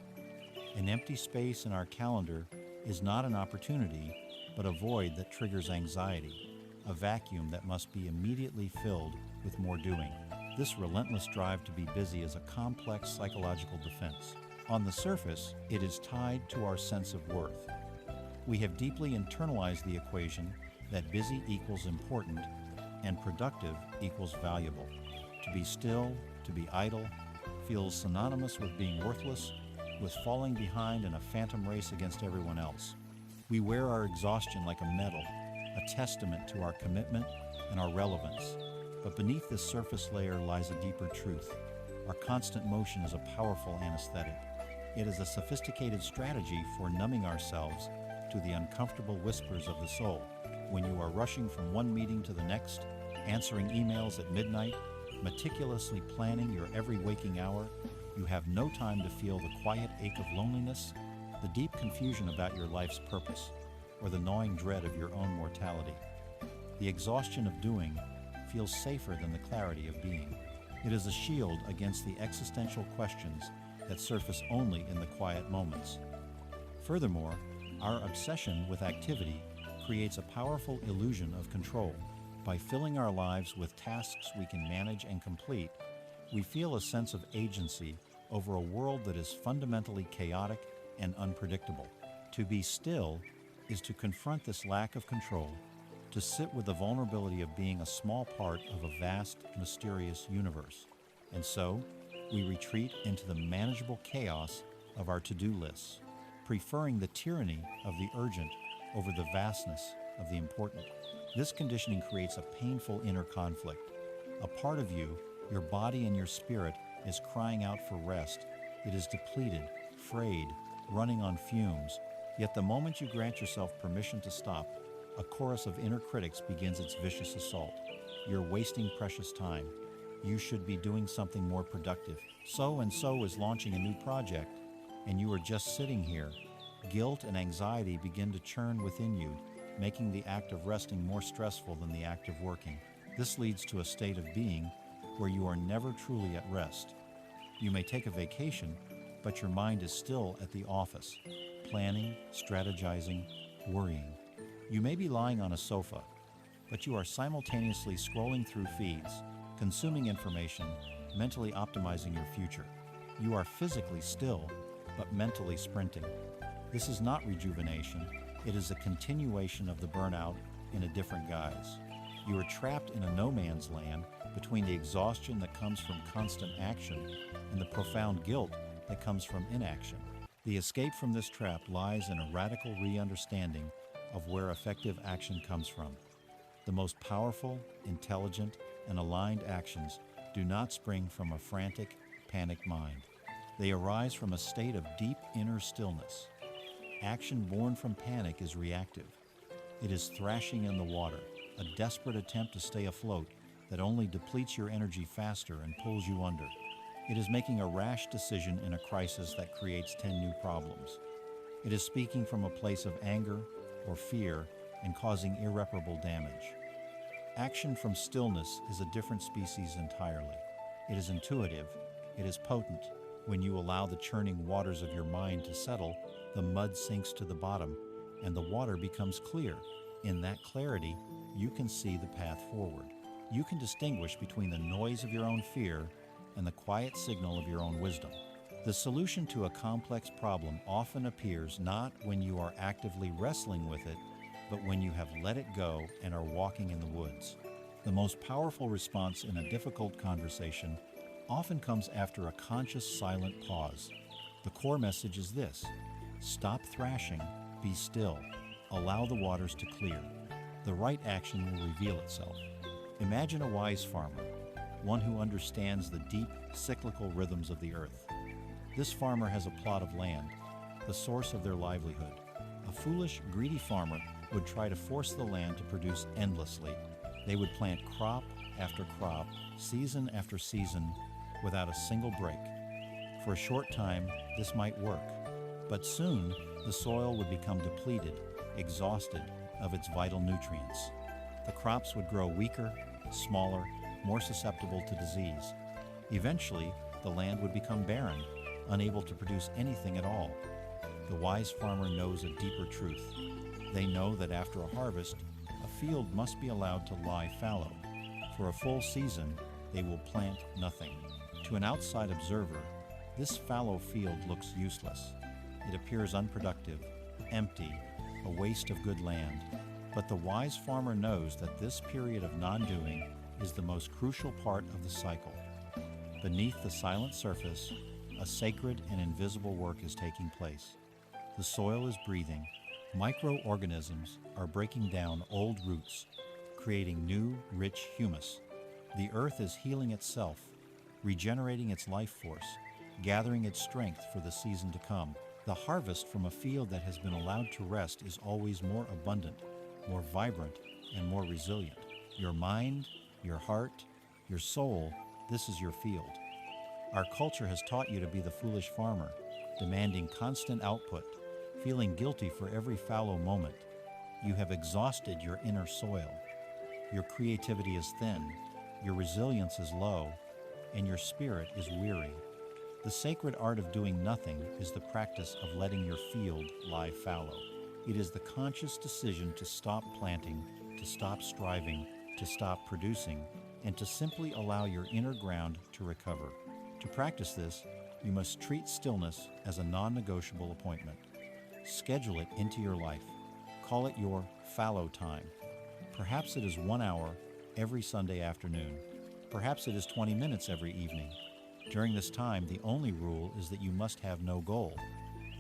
An empty space in our calendar is not an opportunity, but a void that triggers anxiety, a vacuum that must be immediately filled with more doing. This relentless drive to be busy is a complex psychological defense. On the surface, it is tied to our sense of worth. We have deeply internalized the equation that busy equals important and productive equals valuable. To be still, to be idle, feels synonymous with being worthless, with falling behind in a phantom race against everyone else. We wear our exhaustion like a medal, a testament to our commitment and our relevance. But beneath this surface layer lies a deeper truth. Our constant motion is a powerful anesthetic. It is a sophisticated strategy for numbing ourselves to the uncomfortable whispers of the soul. When you are rushing from one meeting to the next, answering emails at midnight, meticulously planning your every waking hour, you have no time to feel the quiet ache of loneliness, the deep confusion about your life's purpose, or the gnawing dread of your own mortality. The exhaustion of doing feels safer than the clarity of being. It is a shield against the existential questions that surface only in the quiet moments. Furthermore, our obsession with activity creates a powerful illusion of control. By filling our lives with tasks we can manage and complete, we feel a sense of agency over a world that is fundamentally chaotic and unpredictable. To be still is to confront this lack of control, to sit with the vulnerability of being a small part of a vast, mysterious universe. And so, we retreat into the manageable chaos of our to-do lists, preferring the tyranny of the urgent over the vastness of the important. This conditioning creates a painful inner conflict. A part of you, your body and your spirit, is crying out for rest. It is depleted, frayed, running on fumes. Yet the moment you grant yourself permission to stop, a chorus of inner critics begins its vicious assault. You're wasting precious time. You should be doing something more productive. So-and-so is launching a new project, and you are just sitting here. Guilt and anxiety begin to churn within you, making the act of resting more stressful than the act of working. This leads to a state of being where you are never truly at rest. You may take a vacation, but your mind is still at the office, planning, strategizing, worrying. You may be lying on a sofa, but you are simultaneously scrolling through feeds, consuming information, mentally optimizing your future. You are physically still, but mentally sprinting. This is not rejuvenation. It is a continuation of the burnout in a different guise. You are trapped in a no man's land between the exhaustion that comes from constant action and the profound guilt that comes from inaction. The escape from this trap lies in a radical re-understanding of where effective action comes from. The most powerful, intelligent, and aligned actions do not spring from a frantic, panicked mind. They arise from a state of deep inner stillness. Action born from panic is reactive. It is thrashing in the water, a desperate attempt to stay afloat that only depletes your energy faster and pulls you under. It is making a rash decision in a crisis that creates 10 new problems. It is speaking from a place of anger or fear and causing irreparable damage. Action from stillness is a different species entirely. It is intuitive. It is potent. When you allow the churning waters of your mind to settle, the mud sinks to the bottom and the water becomes clear. In that clarity, you can see the path forward. You can distinguish between the noise of your own fear and the quiet signal of your own wisdom. The solution to a complex problem often appears not when you are actively wrestling with it, but when you have let it go and are walking in the woods. The most powerful response in a difficult conversation often comes after a conscious silent pause. The core message is this: stop thrashing, be still, allow the waters to clear. The right action will reveal itself. Imagine a wise farmer, one who understands the deep, cyclical rhythms of the earth. This farmer has a plot of land, the source of their livelihood. A foolish, greedy farmer would try to force the land to produce endlessly. They would plant crop after crop, season after season, without a single break. For a short time, this might work, but soon the soil would become depleted, exhausted of its vital nutrients. The crops would grow weaker, smaller, more susceptible to disease. Eventually, the land would become barren, unable to produce anything at all. The wise farmer knows a deeper truth. They know that after a harvest, a field must be allowed to lie fallow. For a full season, they will plant nothing. To an outside observer, this fallow field looks useless. It appears unproductive, empty, a waste of good land. But the wise farmer knows that this period of non-doing is the most crucial part of the cycle. Beneath the silent surface, a sacred and invisible work is taking place. The soil is breathing. Microorganisms are breaking down old roots, creating new, rich humus. The earth is healing itself, regenerating its life force, gathering its strength for the season to come. The harvest from a field that has been allowed to rest is always more abundant, more vibrant, and more resilient. Your mind, your heart, your soul, this is your field. Our culture has taught you to be the foolish farmer, demanding constant output, feeling guilty for every fallow moment. You have exhausted your inner soil. Your creativity is thin, your resilience is low, and your spirit is weary. The sacred art of doing nothing is the practice of letting your field lie fallow. It is the conscious decision to stop planting, to stop striving, to stop producing, and to simply allow your inner ground to recover. To practice this, you must treat stillness as a non-negotiable appointment. Schedule it into your life. Call it your fallow time. Perhaps it is 1 hour every Sunday afternoon. Perhaps it is 20 minutes every evening. During this time, the only rule is that you must have no goal.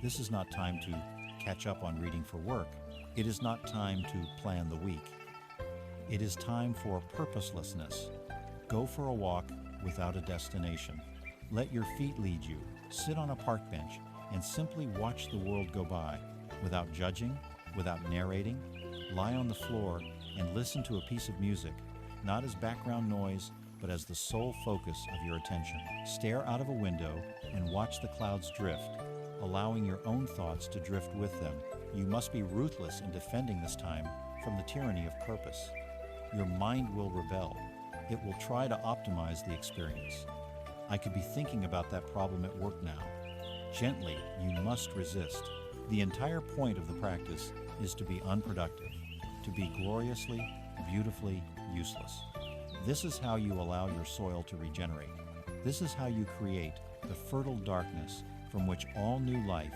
This is not time to catch up on reading for work. It is not time to plan the week. It is time for purposelessness. Go for a walk without a destination. Let your feet lead you. Sit on a park bench and simply watch the world go by, without judging, without narrating. Lie on the floor and listen to a piece of music, not as background noise, but as the sole focus of your attention. Stare out of a window and watch the clouds drift, allowing your own thoughts to drift with them. You must be ruthless in defending this time from the tyranny of purpose. Your mind will rebel. It will try to optimize the experience. I could be thinking about that problem at work now. Gently, you must resist. The entire point of the practice is to be unproductive, to be gloriously, beautifully useless. This is how you allow your soil to regenerate. This is how you create the fertile darkness from which all new life,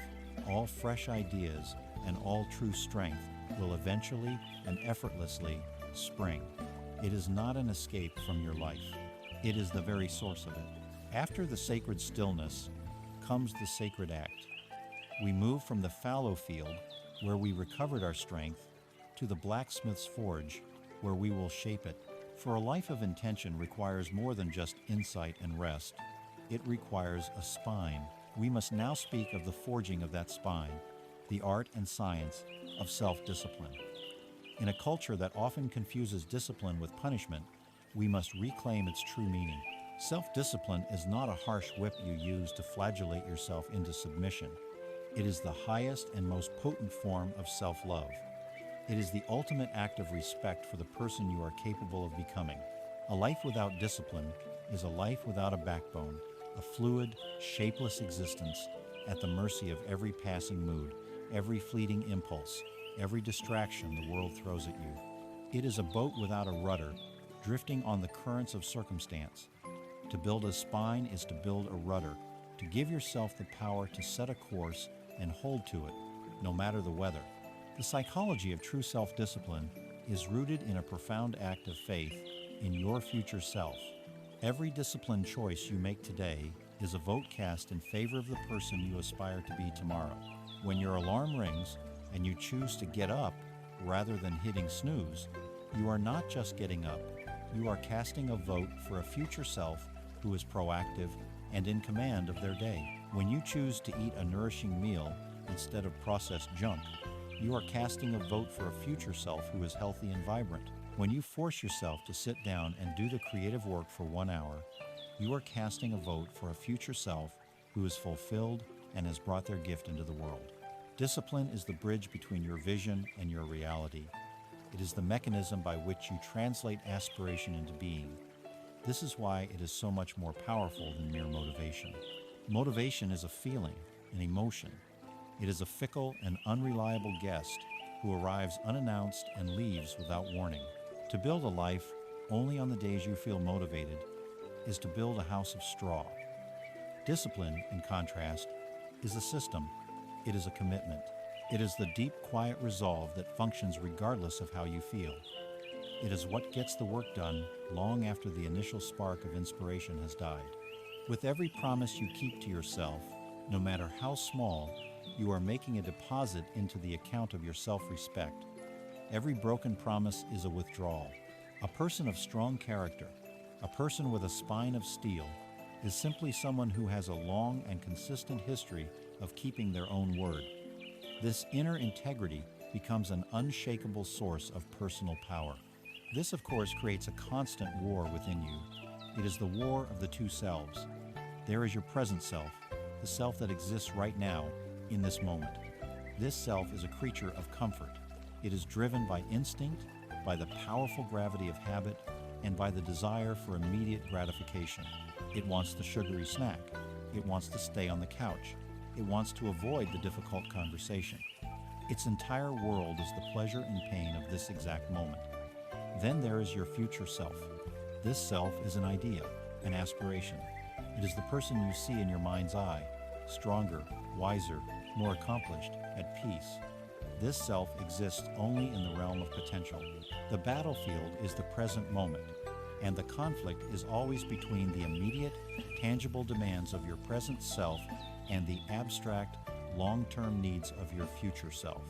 all fresh ideas, and all true strength will eventually and effortlessly spring. It is not an escape from your life. It is the very source of it. After the sacred stillness comes the sacred act. We move from the fallow field, where we recovered our strength, to the blacksmith's forge, where we will shape it. For a life of intention requires more than just insight and rest. It requires a spine. We must now speak of the forging of that spine, the art and science of self-discipline. In a culture that often confuses discipline with punishment, we must reclaim its true meaning. Self-discipline is not a harsh whip you use to flagellate yourself into submission. It is the highest and most potent form of self-love. It is the ultimate act of respect for the person you are capable of becoming. A life without discipline is a life without a backbone, a fluid, shapeless existence at the mercy of every passing mood, every fleeting impulse, every distraction the world throws at you. It is a boat without a rudder, drifting on the currents of circumstance. To build a spine is to build a rudder, to give yourself the power to set a course and hold to it, no matter the weather. The psychology of true self-discipline is rooted in a profound act of faith in your future self. Every disciplined choice you make today is a vote cast in favor of the person you aspire to be tomorrow. When your alarm rings and you choose to get up rather than hitting snooze, you are not just getting up, you are casting a vote for a future self who is proactive and in command of their day. When you choose to eat a nourishing meal instead of processed junk, you are casting a vote for a future self who is healthy and vibrant. When you force yourself to sit down and do the creative work for 1 hour, you are casting a vote for a future self who is fulfilled and has brought their gift into the world. Discipline is the bridge between your vision and your reality. It is the mechanism by which you translate aspiration into being. This is why it is so much more powerful than mere motivation. Motivation is a feeling, an emotion. It is a fickle and unreliable guest who arrives unannounced and leaves without warning. To build a life only on the days you feel motivated is to build a house of straw. Discipline, in contrast, is a system. It is a commitment. It is the deep, quiet resolve that functions regardless of how you feel. It is what gets the work done long after the initial spark of inspiration has died. With every promise you keep to yourself, no matter how small, you are making a deposit into the account of your self-respect. Every broken promise is a withdrawal. A person of strong character, a person with a spine of steel, is simply someone who has a long and consistent history of keeping their own word. This inner integrity becomes an unshakable source of personal power. This, of course, creates a constant war within you. It is the war of the two selves. There is your present self, the self that exists right now, in this moment. This self is a creature of comfort. It is driven by instinct, by the powerful gravity of habit, and by the desire for immediate gratification. It wants the sugary snack. It wants to stay on the couch. It wants to avoid the difficult conversation. Its entire world is the pleasure and pain of this exact moment. Then there is your future self. This self is an idea, an aspiration. It is the person you see in your mind's eye, stronger, wiser, more accomplished, at peace. This self exists only in the realm of potential. The battlefield is the present moment, and the conflict is always between the immediate, tangible demands of your present self and the abstract, long-term needs of your future self.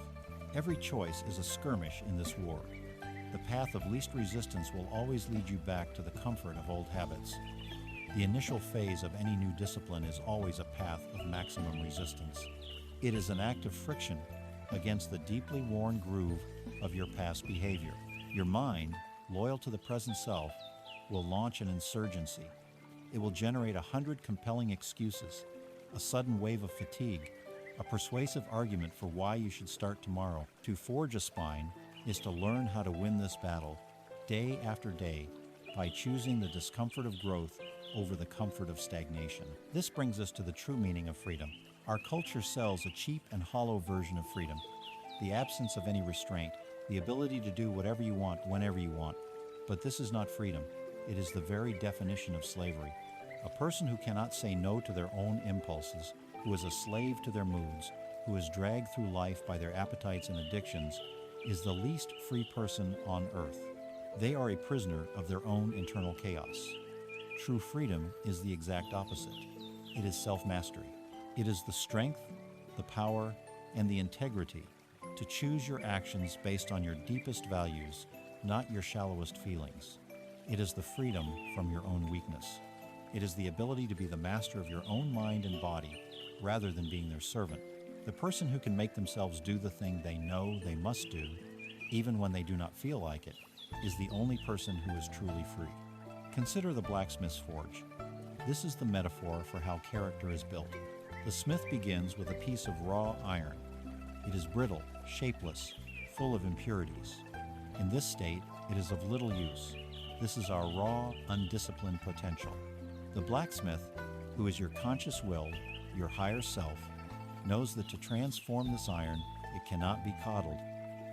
Every choice is a skirmish in this war. The path of least resistance will always lead you back to the comfort of old habits. The initial phase of any new discipline is always a path of maximum resistance. It is an act of friction against the deeply worn groove of your past behavior. Your mind, loyal to the present self, will launch an insurgency. It will generate 100 compelling excuses, a sudden wave of fatigue, a persuasive argument for why you should start tomorrow. To forge a spine is to learn how to win this battle day after day by choosing the discomfort of growth over the comfort of stagnation. This brings us to the true meaning of freedom. Our culture sells a cheap and hollow version of freedom, the absence of any restraint, the ability to do whatever you want whenever you want. But this is not freedom. It is the very definition of slavery. A person who cannot say no to their own impulses, who is a slave to their moods, who is dragged through life by their appetites and addictions, is the least free person on earth. They are a prisoner of their own internal chaos. True freedom is the exact opposite. It is self-mastery. It is the strength, the power, and the integrity to choose your actions based on your deepest values, not your shallowest feelings. It is the freedom from your own weakness. It is the ability to be the master of your own mind and body rather than being their servant. The person who can make themselves do the thing they know they must do, even when they do not feel like it, is the only person who is truly free. Consider the blacksmith's forge. This is the metaphor for how character is built. The smith begins with a piece of raw iron. It is brittle, shapeless, full of impurities. In this state, it is of little use. This is our raw, undisciplined potential. The blacksmith, who is your conscious will, your higher self, knows that to transform this iron, it cannot be coddled.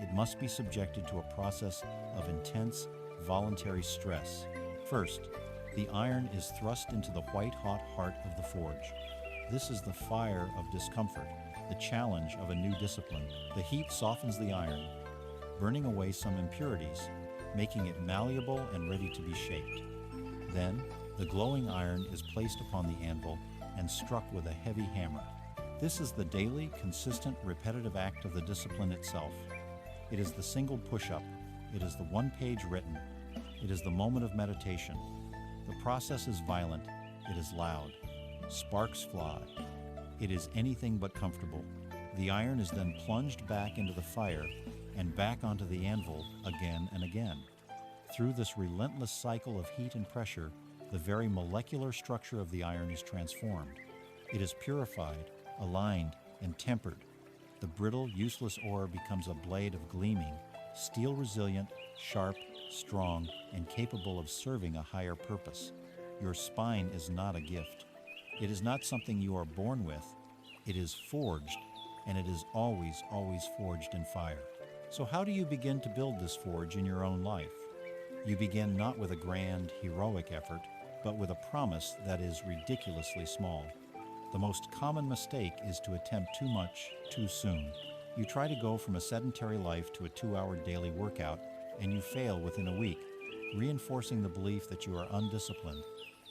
It must be subjected to a process of intense, voluntary stress. First, the iron is thrust into the white-hot heart of the forge. This is the fire of discomfort, the challenge of a new discipline. The heat softens the iron, burning away some impurities, making it malleable and ready to be shaped. Then, the glowing iron is placed upon the anvil and struck with a heavy hammer. This is the daily, consistent, repetitive act of the discipline itself. It is the single push-up. It is the one page written. It is the moment of meditation. The process is violent. It is loud. Sparks fly. It is anything but comfortable. The iron is then plunged back into the fire and back onto the anvil again and again. Through this relentless cycle of heat and pressure, the very molecular structure of the iron is transformed. It is purified, aligned, and tempered. The brittle, useless ore becomes a blade of gleaming, steel-resilient, sharp, strong, and capable of serving a higher purpose. Your spine is not a gift. It is not something you are born with. It is forged, and it is always, always forged in fire. So how do you begin to build this forge in your own life? You begin not with a grand, heroic effort, but with a promise that is ridiculously small. The most common mistake is to attempt too much, too soon. You try to go from a sedentary life to a 2-hour daily workout, and you fail within a week, reinforcing the belief that you are undisciplined.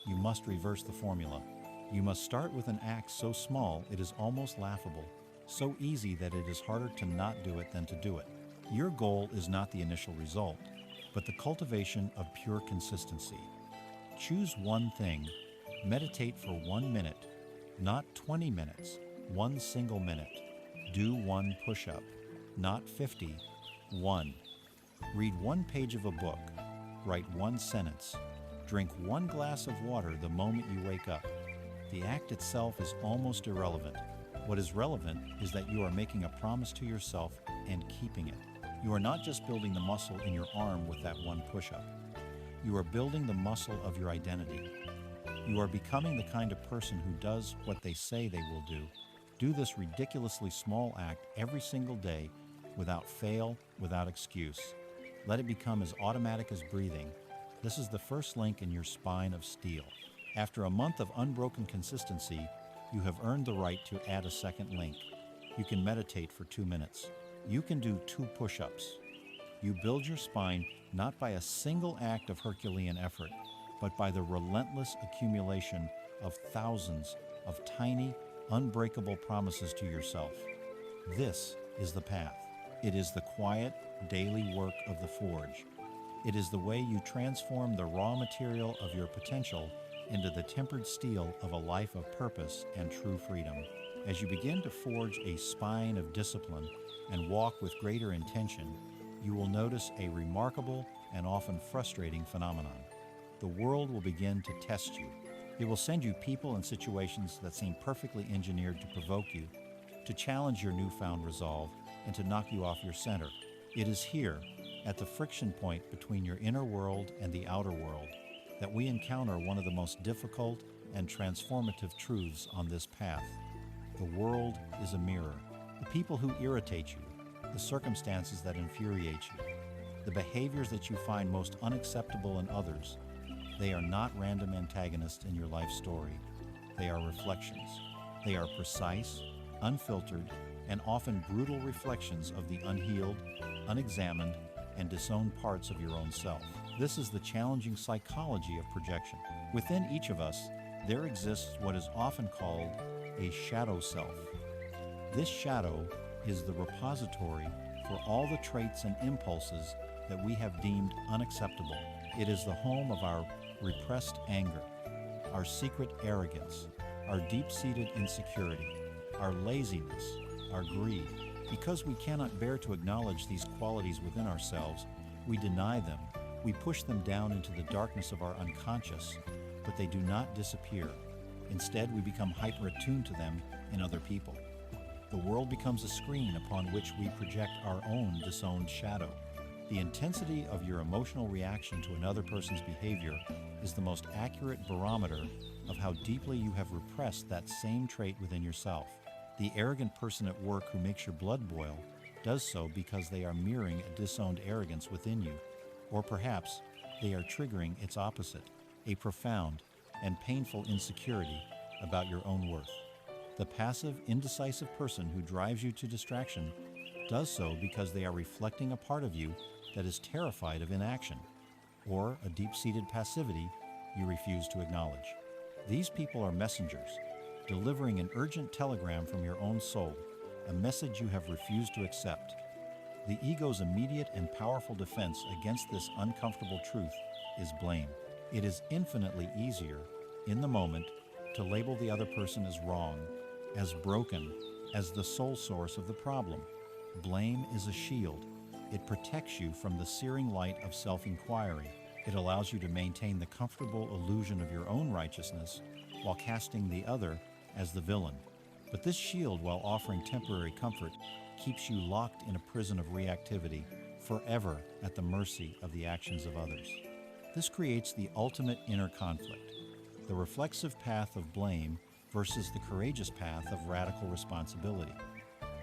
You must reverse the formula. You must start with an act so small it is almost laughable, so easy that it is harder to not do it than to do it. Your goal is not the initial result, but the cultivation of pure consistency. Choose one thing. Meditate for 1 minute, not 20 minutes, 1 single minute. Do 1 push-up, not 50, 1. Read 1 page of a book. Write 1 sentence. Drink 1 glass of water the moment you wake up. The act itself is almost irrelevant. What is relevant is that you are making a promise to yourself and keeping it. You are not just building the muscle in your arm with that 1 push-up. You are building the muscle of your identity. You are becoming the kind of person who does what they say they will do. Do this ridiculously small act every single day without fail, without excuse. Let it become as automatic as breathing. This is the first link in your spine of steel. After a month of unbroken consistency, you have earned the right to add a second link. You can meditate for 2 minutes. You can do 2 push-ups. You build your spine not by a single act of Herculean effort, but by the relentless accumulation of thousands of tiny, unbreakable promises to yourself. This is the path. It is the quiet, daily work of the forge. It is the way you transform the raw material of your potential into the tempered steel of a life of purpose and true freedom. As you begin to forge a spine of discipline and walk with greater intention, you will notice a remarkable and often frustrating phenomenon. The world will begin to test you. It will send you people and situations that seem perfectly engineered to provoke you, to challenge your newfound resolve, and to knock you off your center. It is here, at the friction point between your inner world and the outer world, that we encounter one of the most difficult and transformative truths on this path. The world is a mirror. The people who irritate you, the circumstances that infuriate you, the behaviors that you find most unacceptable in others, They are not random antagonists in your life story. They are reflections. They are precise, unfiltered, and often brutal reflections of the unhealed, unexamined, and disowned parts of your own self. This is the challenging psychology of projection. Within each of us, there exists what is often called a shadow self. This shadow is the repository for all the traits and impulses that we have deemed unacceptable. It is the home of our repressed anger, our secret arrogance, our deep-seated insecurity, our laziness, our greed. Because we cannot bear to acknowledge these qualities within ourselves, we deny them. We push them down into the darkness of our unconscious, but they do not disappear. Instead, we become hyper-attuned to them in other people. The world becomes a screen upon which we project our own disowned shadow. The intensity of your emotional reaction to another person's behavior is the most accurate barometer of how deeply you have repressed that same trait within yourself. The arrogant person at work who makes your blood boil does so because they are mirroring a disowned arrogance within you, or perhaps they are triggering its opposite, a profound and painful insecurity about your own worth. The passive, indecisive person who drives you to distraction does so because they are reflecting a part of you that is terrified of inaction, or a deep-seated passivity you refuse to acknowledge. These people are messengers, delivering an urgent telegram from your own soul, a message you have refused to accept. The ego's immediate and powerful defense against this uncomfortable truth is blame. It is infinitely easier, in the moment, to label the other person as wrong, as broken, as the sole source of the problem. Blame is a shield. It protects you from the searing light of self-inquiry. It allows you to maintain the comfortable illusion of your own righteousness while casting the other as the villain. But this shield, while offering temporary comfort, keeps you locked in a prison of reactivity, forever at the mercy of the actions of others. This creates the ultimate inner conflict, the reflexive path of blame versus the courageous path of radical responsibility.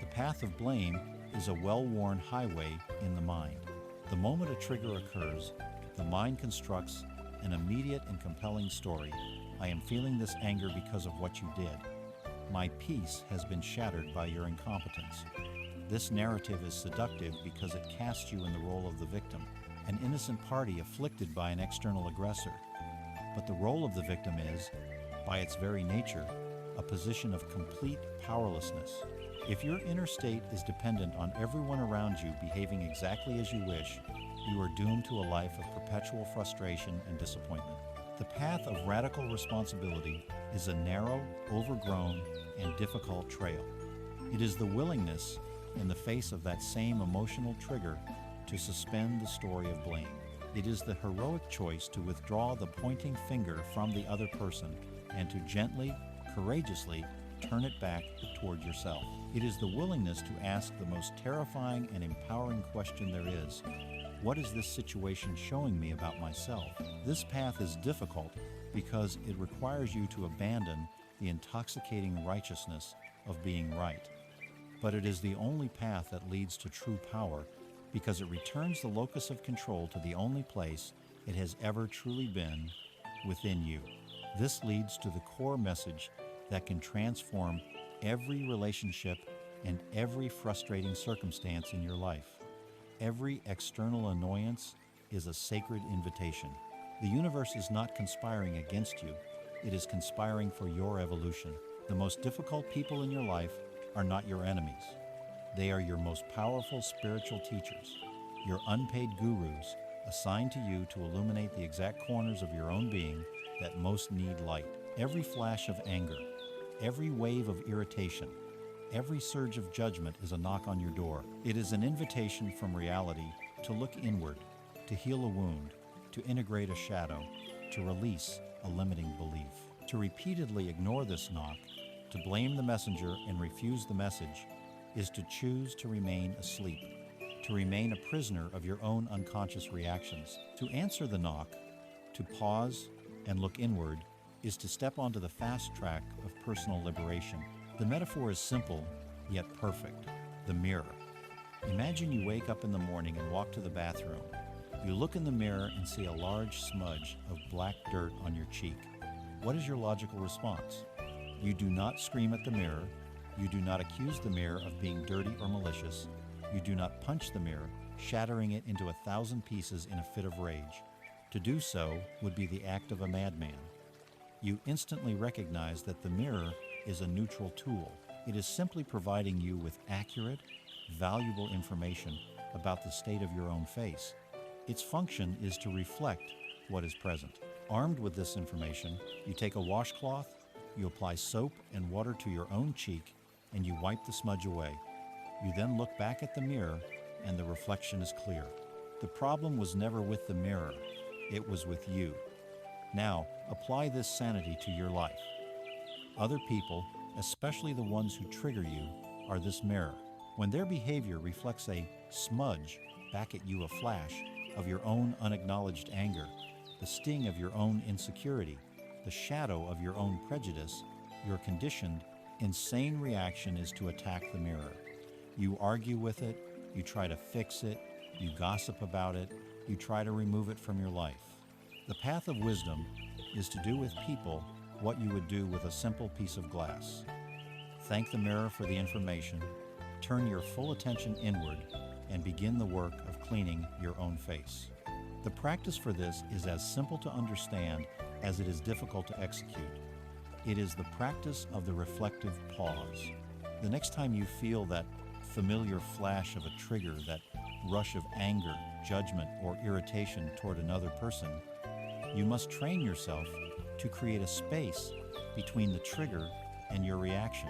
The path of blame is a well-worn highway in the mind. The moment a trigger occurs, the mind constructs an immediate and compelling story. I am feeling this anger because of what you did. My peace has been shattered by your incompetence. This narrative is seductive because it casts you in the role of the victim, an innocent party afflicted by an external aggressor. But the role of the victim is, by its very nature, a position of complete powerlessness. If your inner state is dependent on everyone around you behaving exactly as you wish, you are doomed to a life of perpetual frustration and disappointment. The path of radical responsibility is a narrow, overgrown, and difficult trail. It is the willingness, in the face of that same emotional trigger, to suspend the story of blame. It is the heroic choice to withdraw the pointing finger from the other person and to gently, courageously turn it back toward yourself. It is the willingness to ask the most terrifying and empowering question there is: what is this situation showing me about myself? This path is difficult because it requires you to abandon the intoxicating righteousness of being right. But it is the only path that leads to true power because it returns the locus of control to the only place it has ever truly been, within you. This leads to the core message that can transform every relationship and every frustrating circumstance in your life. Every external annoyance is a sacred invitation. The universe is not conspiring against you. It is conspiring for your evolution. The most difficult people in your life are not your enemies. They are your most powerful spiritual teachers, your unpaid gurus assigned to you to illuminate the exact corners of your own being that most need light. Every flash of anger, every wave of irritation, every surge of judgment is a knock on your door. It is an invitation from reality to look inward, to heal a wound, to integrate a shadow, to release a limiting belief. To repeatedly ignore this knock, to blame the messenger and refuse the message, is to choose to remain asleep, to remain a prisoner of your own unconscious reactions. To answer the knock, to pause and look inward, is to step onto the fast track of personal liberation. The metaphor is simple, yet perfect: the mirror. Imagine you wake up in the morning and walk to the bathroom. You look in the mirror and see a large smudge of black dirt on your cheek. What is your logical response? You do not scream at the mirror. You do not accuse the mirror of being dirty or malicious. You do not punch the mirror, shattering it into 1,000 pieces in a fit of rage. To do so would be the act of a madman. You instantly recognize that the mirror is a neutral tool. It is simply providing you with accurate, valuable information about the state of your own face. Its function is to reflect what is present. Armed with this information, you take a washcloth, you apply soap and water to your own cheek, and you wipe the smudge away. You then look back at the mirror, and the reflection is clear. The problem was never with the mirror, it was with you. Now, apply this sanity to your life. Other people, especially the ones who trigger you, are this mirror. When their behavior reflects a smudge back at you, a flash of your own unacknowledged anger, the sting of your own insecurity, the shadow of your own prejudice, your conditioned, insane reaction is to attack the mirror. You argue with it, you try to fix it, you gossip about it, you try to remove it from your life. The path of wisdom is to do with people what you would do with a simple piece of glass. Thank the mirror for the information, turn your full attention inward, and begin the work of cleaning your own face. The practice for this is as simple to understand as it is difficult to execute. It is the practice of the reflective pause. The next time you feel that familiar flash of a trigger, that rush of anger, judgment, or irritation toward another person, you must train yourself to create a space between the trigger and your reaction.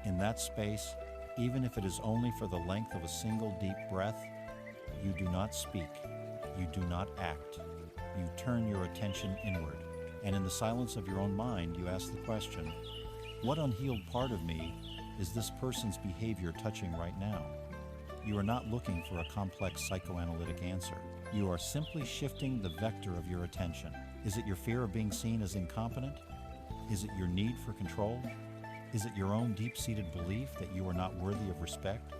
In that space, even if it is only for the length of a single deep breath, you do not speak, you do not act, you turn your attention inward, and in the silence of your own mind, you ask the question, what unhealed part of me is this person's behavior touching right now? You are not looking for a complex psychoanalytic answer. You are simply shifting the vector of your attention. Is it your fear of being seen as incompetent? Is it your need for control? Is it your own deep-seated belief that you are not worthy of respect?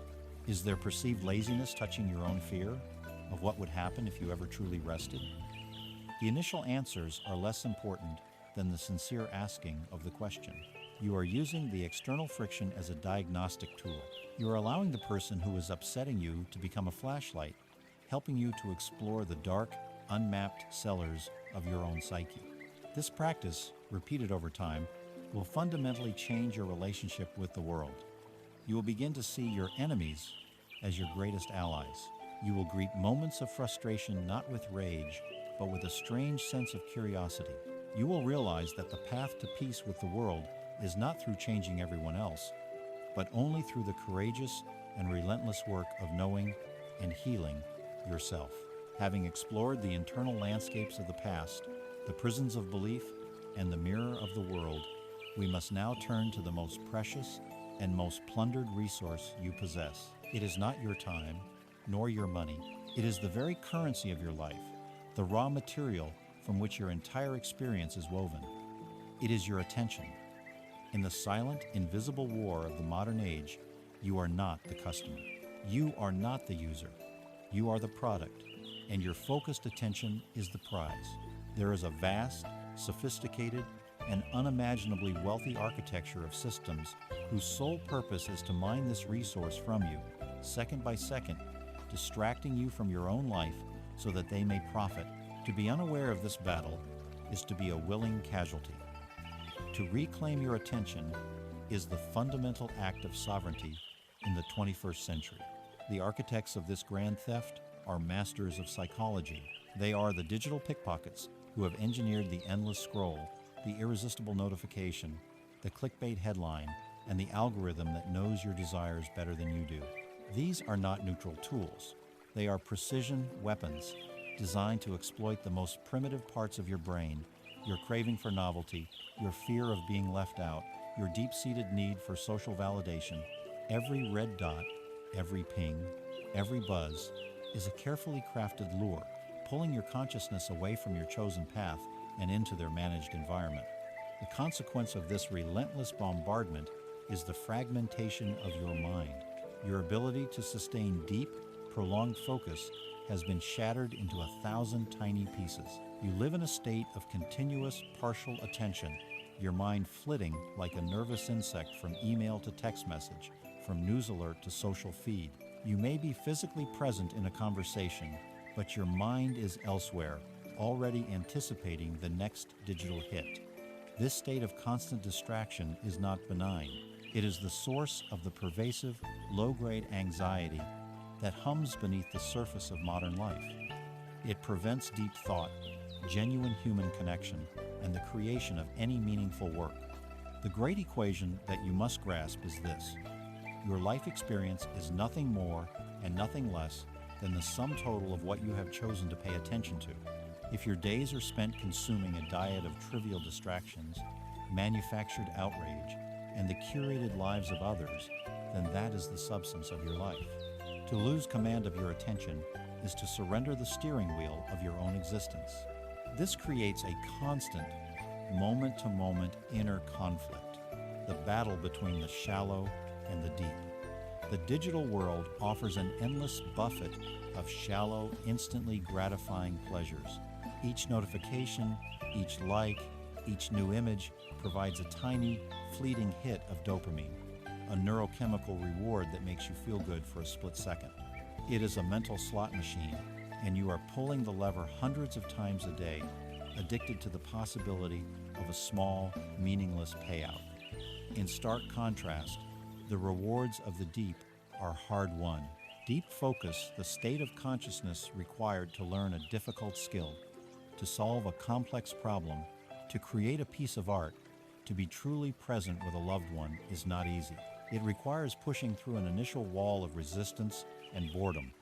Is there perceived laziness touching your own fear of what would happen if you ever truly rested? The initial answers are less important than the sincere asking of the question. You are using the external friction as a diagnostic tool. You are allowing the person who is upsetting you to become a flashlight, helping you to explore the dark, unmapped cellars of your own psyche. This practice, repeated over time, will fundamentally change your relationship with the world. You will begin to see your enemies as your greatest allies. You will greet moments of frustration not with rage, but with a strange sense of curiosity. You will realize that the path to peace with the world is not through changing everyone else, but only through the courageous and relentless work of knowing and healing yourself. Having explored the internal landscapes of the past, the prisons of belief, and the mirror of the world, we must now turn to the most precious and most plundered resource you possess. It is not your time, nor your money. It is the very currency of your life, the raw material from which your entire experience is woven. It is your attention. In the silent, invisible war of the modern age, you are not the customer. You are not the user. You are the product, and your focused attention is the prize. There is a vast, sophisticated, and unimaginably wealthy architecture of systems whose sole purpose is to mine this resource from you, second by second, distracting you from your own life so that they may profit. To be unaware of this battle is to be a willing casualty. To reclaim your attention is the fundamental act of sovereignty in the 21st century. The architects of this grand theft are masters of psychology. They are the digital pickpockets who have engineered the endless scroll, the irresistible notification, the clickbait headline, and the algorithm that knows your desires better than you do. These are not neutral tools. They are precision weapons designed to exploit the most primitive parts of your brain, your craving for novelty, your fear of being left out, your deep-seated need for social validation. Every red dot, every ping, every buzz is a carefully crafted lure, pulling your consciousness away from your chosen path and into their managed environment. The consequence of this relentless bombardment is the fragmentation of your mind. Your ability to sustain deep, prolonged focus has been shattered into 1,000 tiny pieces. You live in a state of continuous partial attention, your mind flitting like a nervous insect from email to text message, from news alert to social feed. You may be physically present in a conversation, but your mind is elsewhere, already anticipating the next digital hit. This state of constant distraction is not benign. It is the source of the pervasive, low-grade anxiety that hums beneath the surface of modern life. It prevents deep thought, genuine human connection, and the creation of any meaningful work. The great equation that you must grasp is this: your life experience is nothing more and nothing less than the sum total of what you have chosen to pay attention to. If your days are spent consuming a diet of trivial distractions, manufactured outrage, and the curated lives of others, then that is the substance of your life. To lose command of your attention is to surrender the steering wheel of your own existence. This creates a constant, moment-to-moment inner conflict, the battle between the shallow and the deep. The digital world offers an endless buffet of shallow, instantly gratifying pleasures. Each notification, each like, each new image provides a tiny, fleeting hit of dopamine, a neurochemical reward that makes you feel good for a split second. It is a mental slot machine, and you are pulling the lever hundreds of times a day, addicted to the possibility of a small, meaningless payout. In stark contrast, the rewards of the deep are hard-won. Deep focus, the state of consciousness required to learn a difficult skill, to solve a complex problem, to create a piece of art, to be truly present with a loved one, is not easy. It requires pushing through an initial wall of resistance and boredom.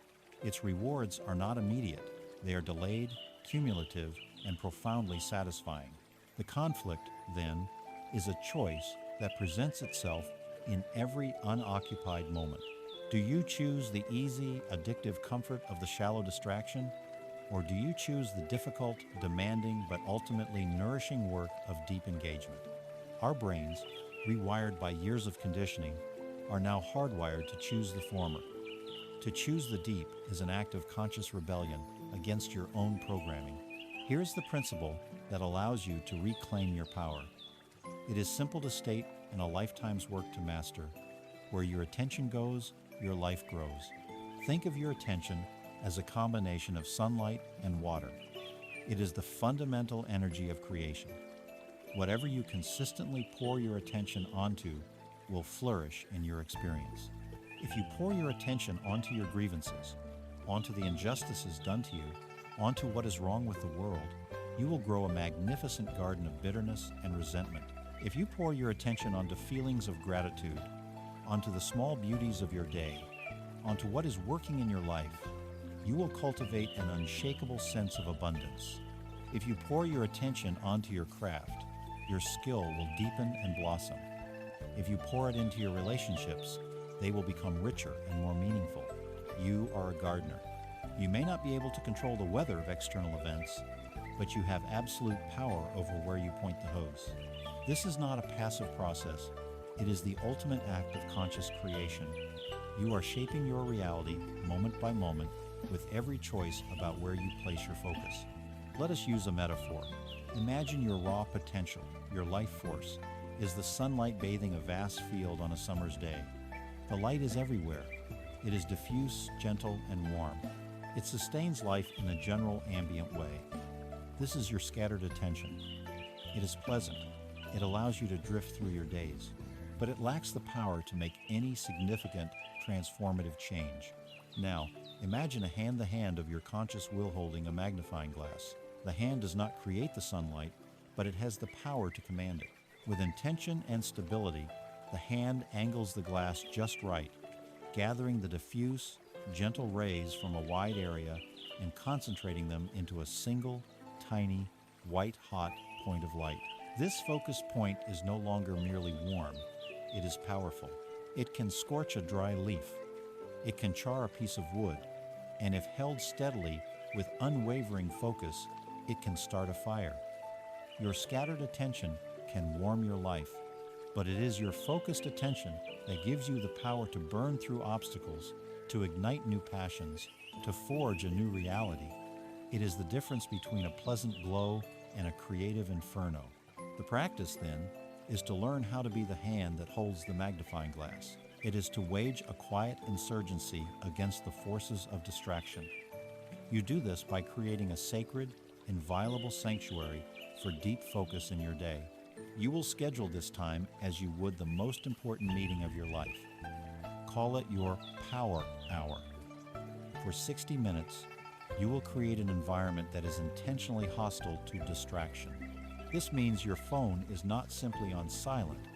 Its rewards are not immediate. They are delayed, cumulative, and profoundly satisfying. The conflict, then, is a choice that presents itself in every unoccupied moment. Do you choose the easy, addictive comfort of the shallow distraction? Or do you choose the difficult, demanding, but ultimately nourishing work of deep engagement? Our brains, rewired by years of conditioning, are now hardwired to choose the former. To choose the deep is an act of conscious rebellion against your own programming. Here's the principle that allows you to reclaim your power. It is simple to state and a lifetime's work to master. Where your attention goes, your life grows. Think of your attention as a combination of sunlight and water. It is the fundamental energy of creation. Whatever you consistently pour your attention onto will flourish in your experience. If you pour your attention onto your grievances, onto the injustices done to you, onto what is wrong with the world, you will grow a magnificent garden of bitterness and resentment. If you pour your attention onto feelings of gratitude, onto the small beauties of your day, onto what is working in your life, you will cultivate an unshakable sense of abundance. If you pour your attention onto your craft, your skill will deepen and blossom. If you pour it into your relationships, they will become richer and more meaningful. You are a gardener. You may not be able to control the weather of external events, but you have absolute power over where you point the hose. This is not a passive process. It is the ultimate act of conscious creation. You are shaping your reality moment by moment with every choice about where you place your focus. Let us use a metaphor. Imagine your raw potential, your life force, is the sunlight bathing a vast field on a summer's day. The light is everywhere. It is diffuse, gentle, and warm. It sustains life in a general ambient way. This is your scattered attention. It is pleasant. It allows you to drift through your days, but it lacks the power to make any significant transformative change. Now, imagine the hand of your conscious will holding a magnifying glass. The hand does not create the sunlight, but it has the power to command it. With intention and stability, the hand angles the glass just right, gathering the diffuse, gentle rays from a wide area and concentrating them into a single, tiny, white-hot point of light. This focused point is no longer merely warm. It is powerful. It can scorch a dry leaf. It can char a piece of wood. And if held steadily with unwavering focus, it can start a fire. Your scattered attention can warm your life, but it is your focused attention that gives you the power to burn through obstacles, to ignite new passions, to forge a new reality. It is the difference between a pleasant glow and a creative inferno. The practice, then, is to learn how to be the hand that holds the magnifying glass. It is to wage a quiet insurgency against the forces of distraction. You do this by creating a sacred, inviolable sanctuary for deep focus in your day. You will schedule this time as you would the most important meeting of your life. Call it your power hour. For 60 minutes, you will create an environment that is intentionally hostile to distraction. This means your phone is not simply on silent.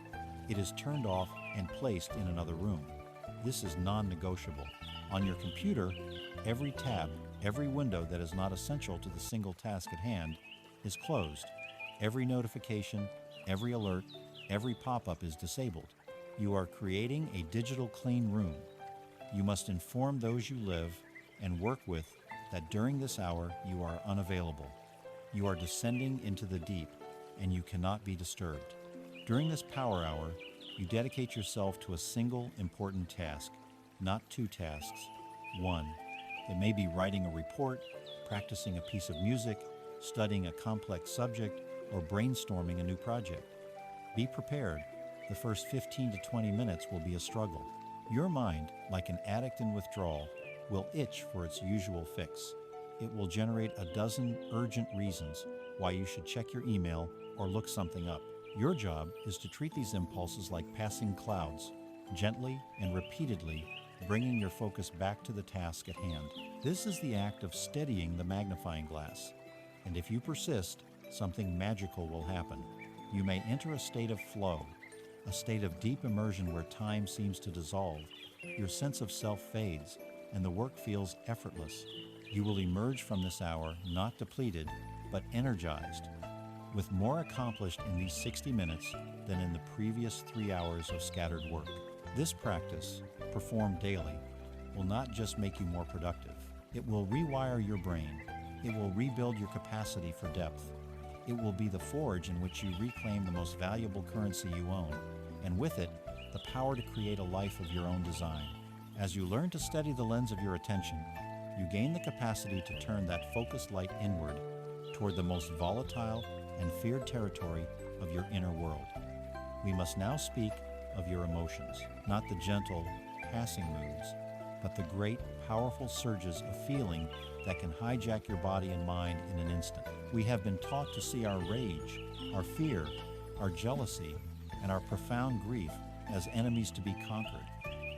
It is turned off and placed in another room. This is non-negotiable. On your computer, every tab, every window that is not essential to the single task at hand is closed. Every notification, every alert, every pop-up is disabled. You are creating a digital clean room. You must inform those you live and work with that during this hour you are unavailable. You are descending into the deep, and you cannot be disturbed. During this power hour, you dedicate yourself to a single important task, not two tasks, one. It may be writing a report, practicing a piece of music, studying a complex subject, or brainstorming a new project. Be prepared. The first 15 to 20 minutes will be a struggle. Your mind, like an addict in withdrawal, will itch for its usual fix. It will generate a dozen urgent reasons why you should check your email or look something up. Your job is to treat these impulses like passing clouds, gently and repeatedly bringing your focus back to the task at hand. This is the act of steadying the magnifying glass, and if you persist, something magical will happen. You may enter a state of flow, a state of deep immersion where time seems to dissolve. Your sense of self fades, and the work feels effortless. You will emerge from this hour not depleted, but energized, with more accomplished in these 60 minutes than in the previous 3 hours of scattered work. This practice, performed daily, will not just make you more productive. It will rewire your brain. It will rebuild your capacity for depth. It will be the forge in which you reclaim the most valuable currency you own, and with it, the power to create a life of your own design. As you learn to steady the lens of your attention, you gain the capacity to turn that focused light inward toward the most volatile and feared territory of your inner world. We must now speak of your emotions, not the gentle, passing moods, but the great, powerful surges of feeling that can hijack your body and mind in an instant. We have been taught to see our rage, our fear, our jealousy, and our profound grief as enemies to be conquered,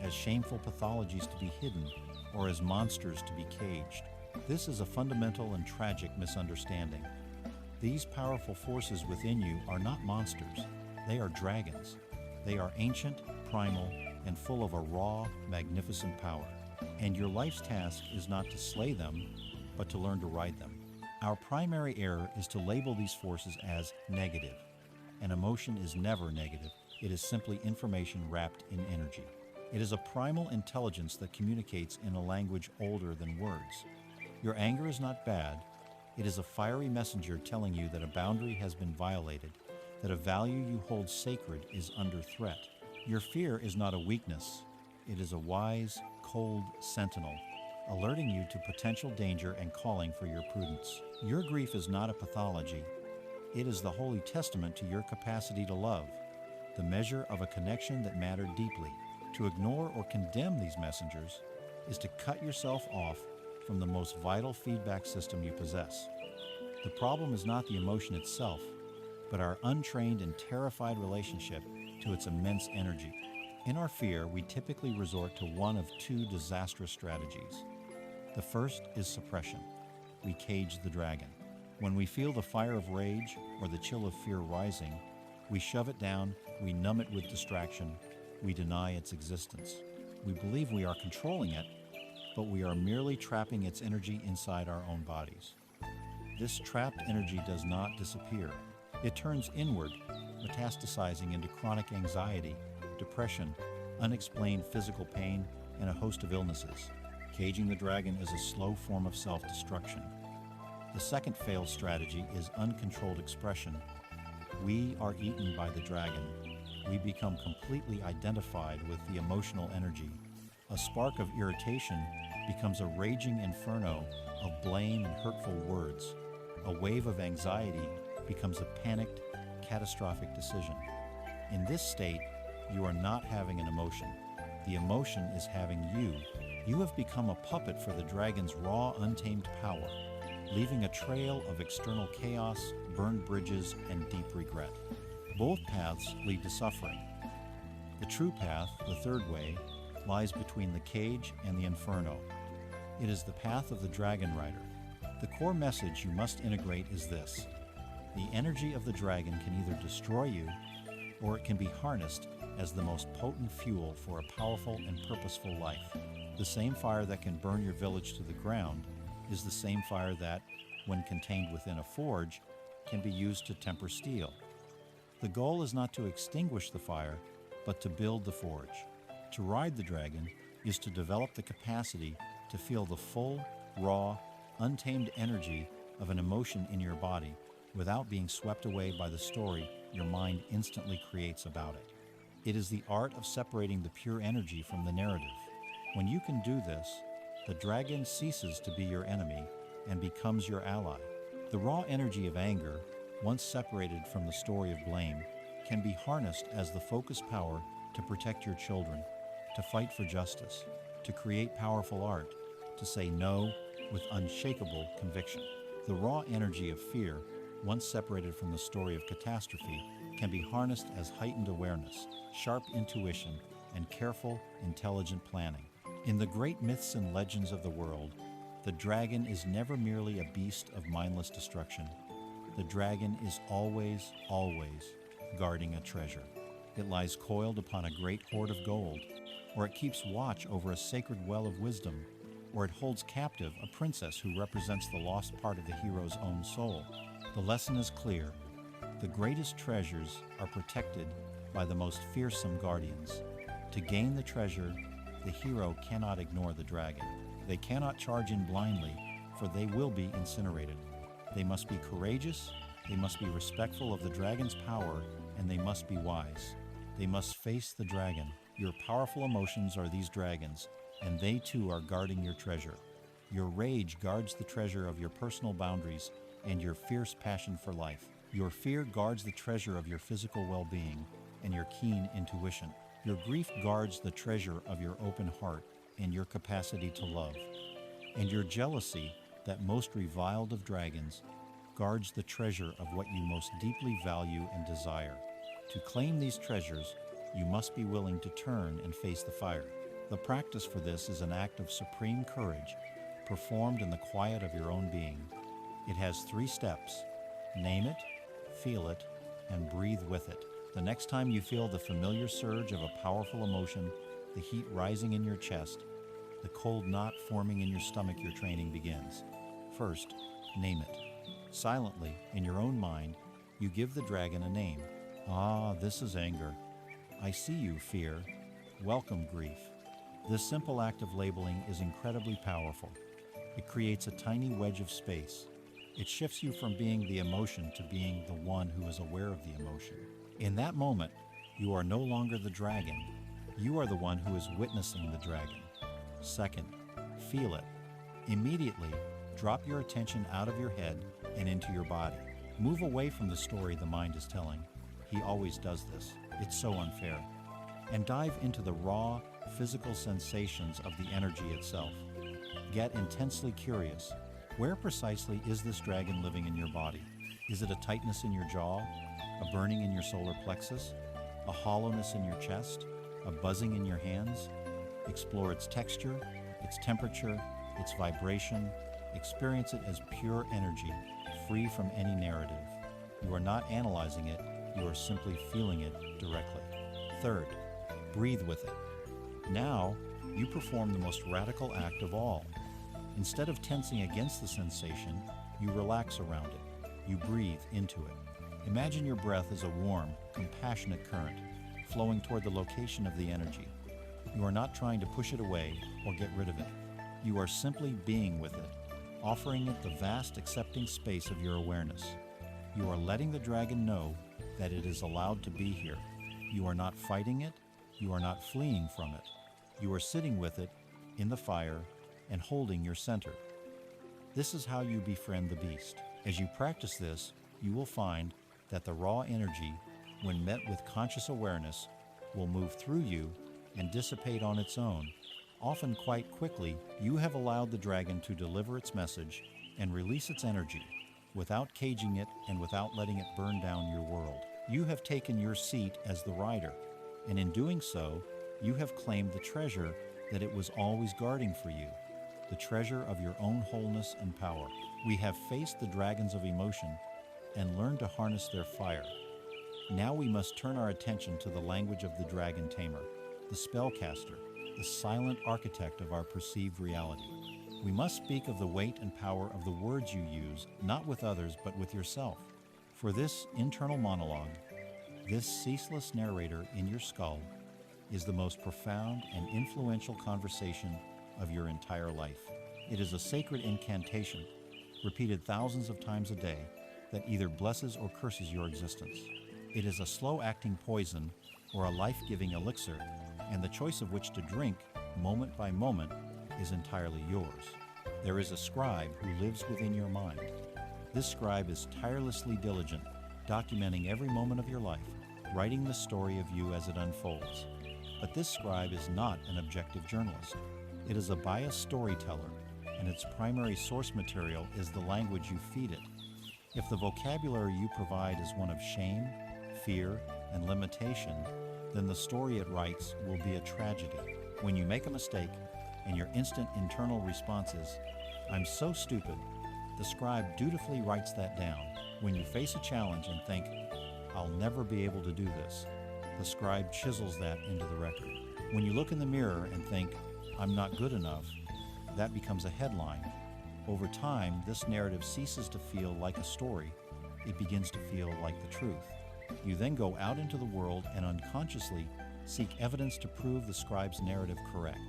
as shameful pathologies to be hidden, or as monsters to be caged. This is a fundamental and tragic misunderstanding. These powerful forces within you are not monsters. They are dragons. They are ancient, primal, and full of a raw, magnificent power. And your life's task is not to slay them, but to learn to ride them. Our primary error is to label these forces as negative. An emotion is never negative. It is simply information wrapped in energy. It is a primal intelligence that communicates in a language older than words. Your anger is not bad. It is a fiery messenger telling you that a boundary has been violated, that a value you hold sacred is under threat. Your fear is not a weakness. It is a wise, cold sentinel, alerting you to potential danger and calling for your prudence. Your grief is not a pathology. It is the holy testament to your capacity to love, the measure of a connection that mattered deeply. To ignore or condemn these messengers is to cut yourself off from the most vital feedback system you possess. The problem is not the emotion itself, but our untrained and terrified relationship to its immense energy. In our fear, we typically resort to one of two disastrous strategies. The first is suppression. We cage the dragon. When we feel the fire of rage or the chill of fear rising, we shove it down, we numb it with distraction, we deny its existence. We believe we are controlling it, but we are merely trapping its energy inside our own bodies. This trapped energy does not disappear. It turns inward, metastasizing into chronic anxiety, depression, unexplained physical pain, and a host of illnesses. Caging the dragon is a slow form of self-destruction. The second failed strategy is uncontrolled expression. We are eaten by the dragon. We become completely identified with the emotional energy. A spark of irritation becomes a raging inferno of blame and hurtful words. A wave of anxiety becomes a panicked, catastrophic decision. In this state, you are not having an emotion. The emotion is having you. You have become a puppet for the dragon's raw, untamed power, leaving a trail of external chaos, burned bridges, and deep regret. Both paths lead to suffering. The true path, the third way, lies between the cage and the inferno. It is the path of the dragon rider. The core message you must integrate is this: the energy of the dragon can either destroy you, or it can be harnessed as the most potent fuel for a powerful and purposeful life. The same fire that can burn your village to the ground is the same fire that, when contained within a forge, can be used to temper steel. The goal is not to extinguish the fire, but to build the forge. To ride the dragon is to develop the capacity to feel the full, raw, untamed energy of an emotion in your body without being swept away by the story your mind instantly creates about it. It is the art of separating the pure energy from the narrative. When you can do this, the dragon ceases to be your enemy and becomes your ally. The raw energy of anger, once separated from the story of blame, can be harnessed as the focused power to protect your children, to fight for justice, to create powerful art, to say no with unshakable conviction. The raw energy of fear, once separated from the story of catastrophe, can be harnessed as heightened awareness, sharp intuition, and careful, intelligent planning. In the great myths and legends of the world, the dragon is never merely a beast of mindless destruction. The dragon is always, always guarding a treasure. It lies coiled upon a great hoard of gold, or it keeps watch over a sacred well of wisdom, or it holds captive a princess who represents the lost part of the hero's own soul. The lesson is clear. The greatest treasures are protected by the most fearsome guardians. To gain the treasure, the hero cannot ignore the dragon. They cannot charge in blindly, for they will be incinerated. They must be courageous, they must be respectful of the dragon's power, and they must be wise. They must face the dragon. Your powerful emotions are these dragons, and they too are guarding your treasure. Your rage guards the treasure of your personal boundaries and your fierce passion for life. Your fear guards the treasure of your physical well-being and your keen intuition. Your grief guards the treasure of your open heart and your capacity to love. And your jealousy, that most reviled of dragons, guards the treasure of what you most deeply value and desire. To claim these treasures, you must be willing to turn and face the fire. The practice for this is an act of supreme courage, performed in the quiet of your own being. It has 3 steps: name it, feel it, and breathe with it. The next time you feel the familiar surge of a powerful emotion, the heat rising in your chest, the cold knot forming in your stomach, your training begins. First, name it. Silently, in your own mind, you give the dragon a name. Ah, this is anger. I see you, fear. Welcome, grief. This simple act of labeling is incredibly powerful. It creates a tiny wedge of space. It shifts you from being the emotion to being the one who is aware of the emotion. In that moment, you are no longer the dragon. You are the one who is witnessing the dragon. Second, feel it. Immediately, drop your attention out of your head and into your body. Move away from the story the mind is telling. He always does this. It's so unfair. And dive into the raw, physical sensations of the energy itself. Get intensely curious. Where precisely is this dragon living in your body? Is it a tightness in your jaw? A burning in your solar plexus? A hollowness in your chest? A buzzing in your hands? Explore its texture, its temperature, its vibration. Experience it as pure energy, free from any narrative. You are not analyzing it, you are simply feeling it directly. Third, breathe with it. Now, you perform the most radical act of all. Instead of tensing against the sensation, you relax around it. You breathe into it. Imagine your breath as a warm, compassionate current, flowing toward the location of the energy. You are not trying to push it away or get rid of it. You are simply being with it, offering it the vast accepting space of your awareness. You are letting the dragon know that it is allowed to be here. You are not fighting it. You are not fleeing from it. You are sitting with it in the fire and holding your center. This is how you befriend the beast. As you practice this, you will find that the raw energy, when met with conscious awareness, will move through you and dissipate on its own. Often quite quickly, you have allowed the dragon to deliver its message and release its energy, without caging it and without letting it burn down your world. You have taken your seat as the rider, and in doing so, you have claimed the treasure that it was always guarding for you, the treasure of your own wholeness and power. We have faced the dragons of emotion and learned to harness their fire. Now we must turn our attention to the language of the dragon tamer, the spellcaster, the silent architect of our perceived reality. We must speak of the weight and power of the words you use, not with others, but with yourself. For this internal monologue, this ceaseless narrator in your skull, is the most profound and influential conversation of your entire life. It is a sacred incantation, repeated thousands of times a day, that either blesses or curses your existence. It is a slow-acting poison or a life-giving elixir, and the choice of which to drink, moment by moment, is entirely yours. There is a scribe who lives within your mind. This scribe is tirelessly diligent, documenting every moment of your life, writing the story of you as it unfolds. But this scribe is not an objective journalist. It is a biased storyteller, and its primary source material is the language you feed it. If the vocabulary you provide is one of shame, fear, and limitation, then the story it writes will be a tragedy. When you make a mistake, and your instant internal response is, "I'm so stupid," the scribe dutifully writes that down. When you face a challenge and think, "I'll never be able to do this," the scribe chisels that into the record. When you look in the mirror and think, "I'm not good enough," that becomes a headline. Over time, this narrative ceases to feel like a story. It begins to feel like the truth. You then go out into the world and unconsciously seek evidence to prove the scribe's narrative correct.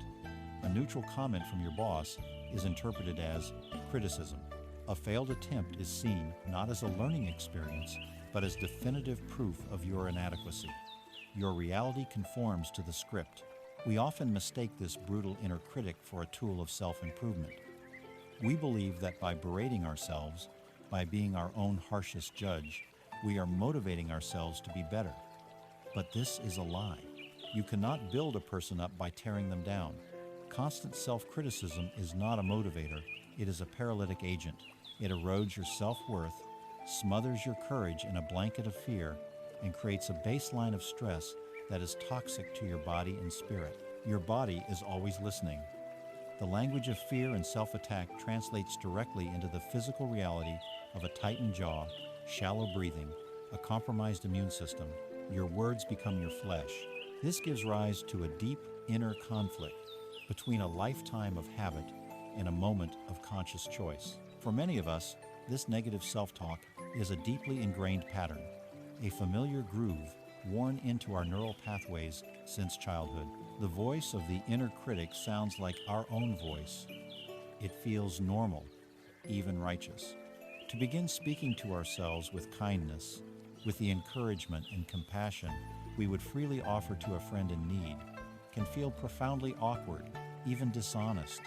A neutral comment from your boss is interpreted as criticism. A failed attempt is seen not as a learning experience, but as definitive proof of your inadequacy. Your reality conforms to the script. We often mistake this brutal inner critic for a tool of self-improvement. We believe that by berating ourselves, by being our own harshest judge, we are motivating ourselves to be better. But this is a lie. You cannot build a person up by tearing them down. Constant self-criticism is not a motivator, it is a paralytic agent. It erodes your self-worth, smothers your courage in a blanket of fear, and creates a baseline of stress that is toxic to your body and spirit. Your body is always listening. The language of fear and self-attack translates directly into the physical reality of a tightened jaw, shallow breathing, a compromised immune system. Your words become your flesh. This gives rise to a deep inner conflict between a lifetime of habit and a moment of conscious choice. For many of us, this negative self-talk is a deeply ingrained pattern, a familiar groove worn into our neural pathways since childhood. The voice of the inner critic sounds like our own voice. It feels normal, even righteous. To begin speaking to ourselves with kindness, with the encouragement and compassion we would freely offer to a friend in need, can feel profoundly awkward, even dishonest.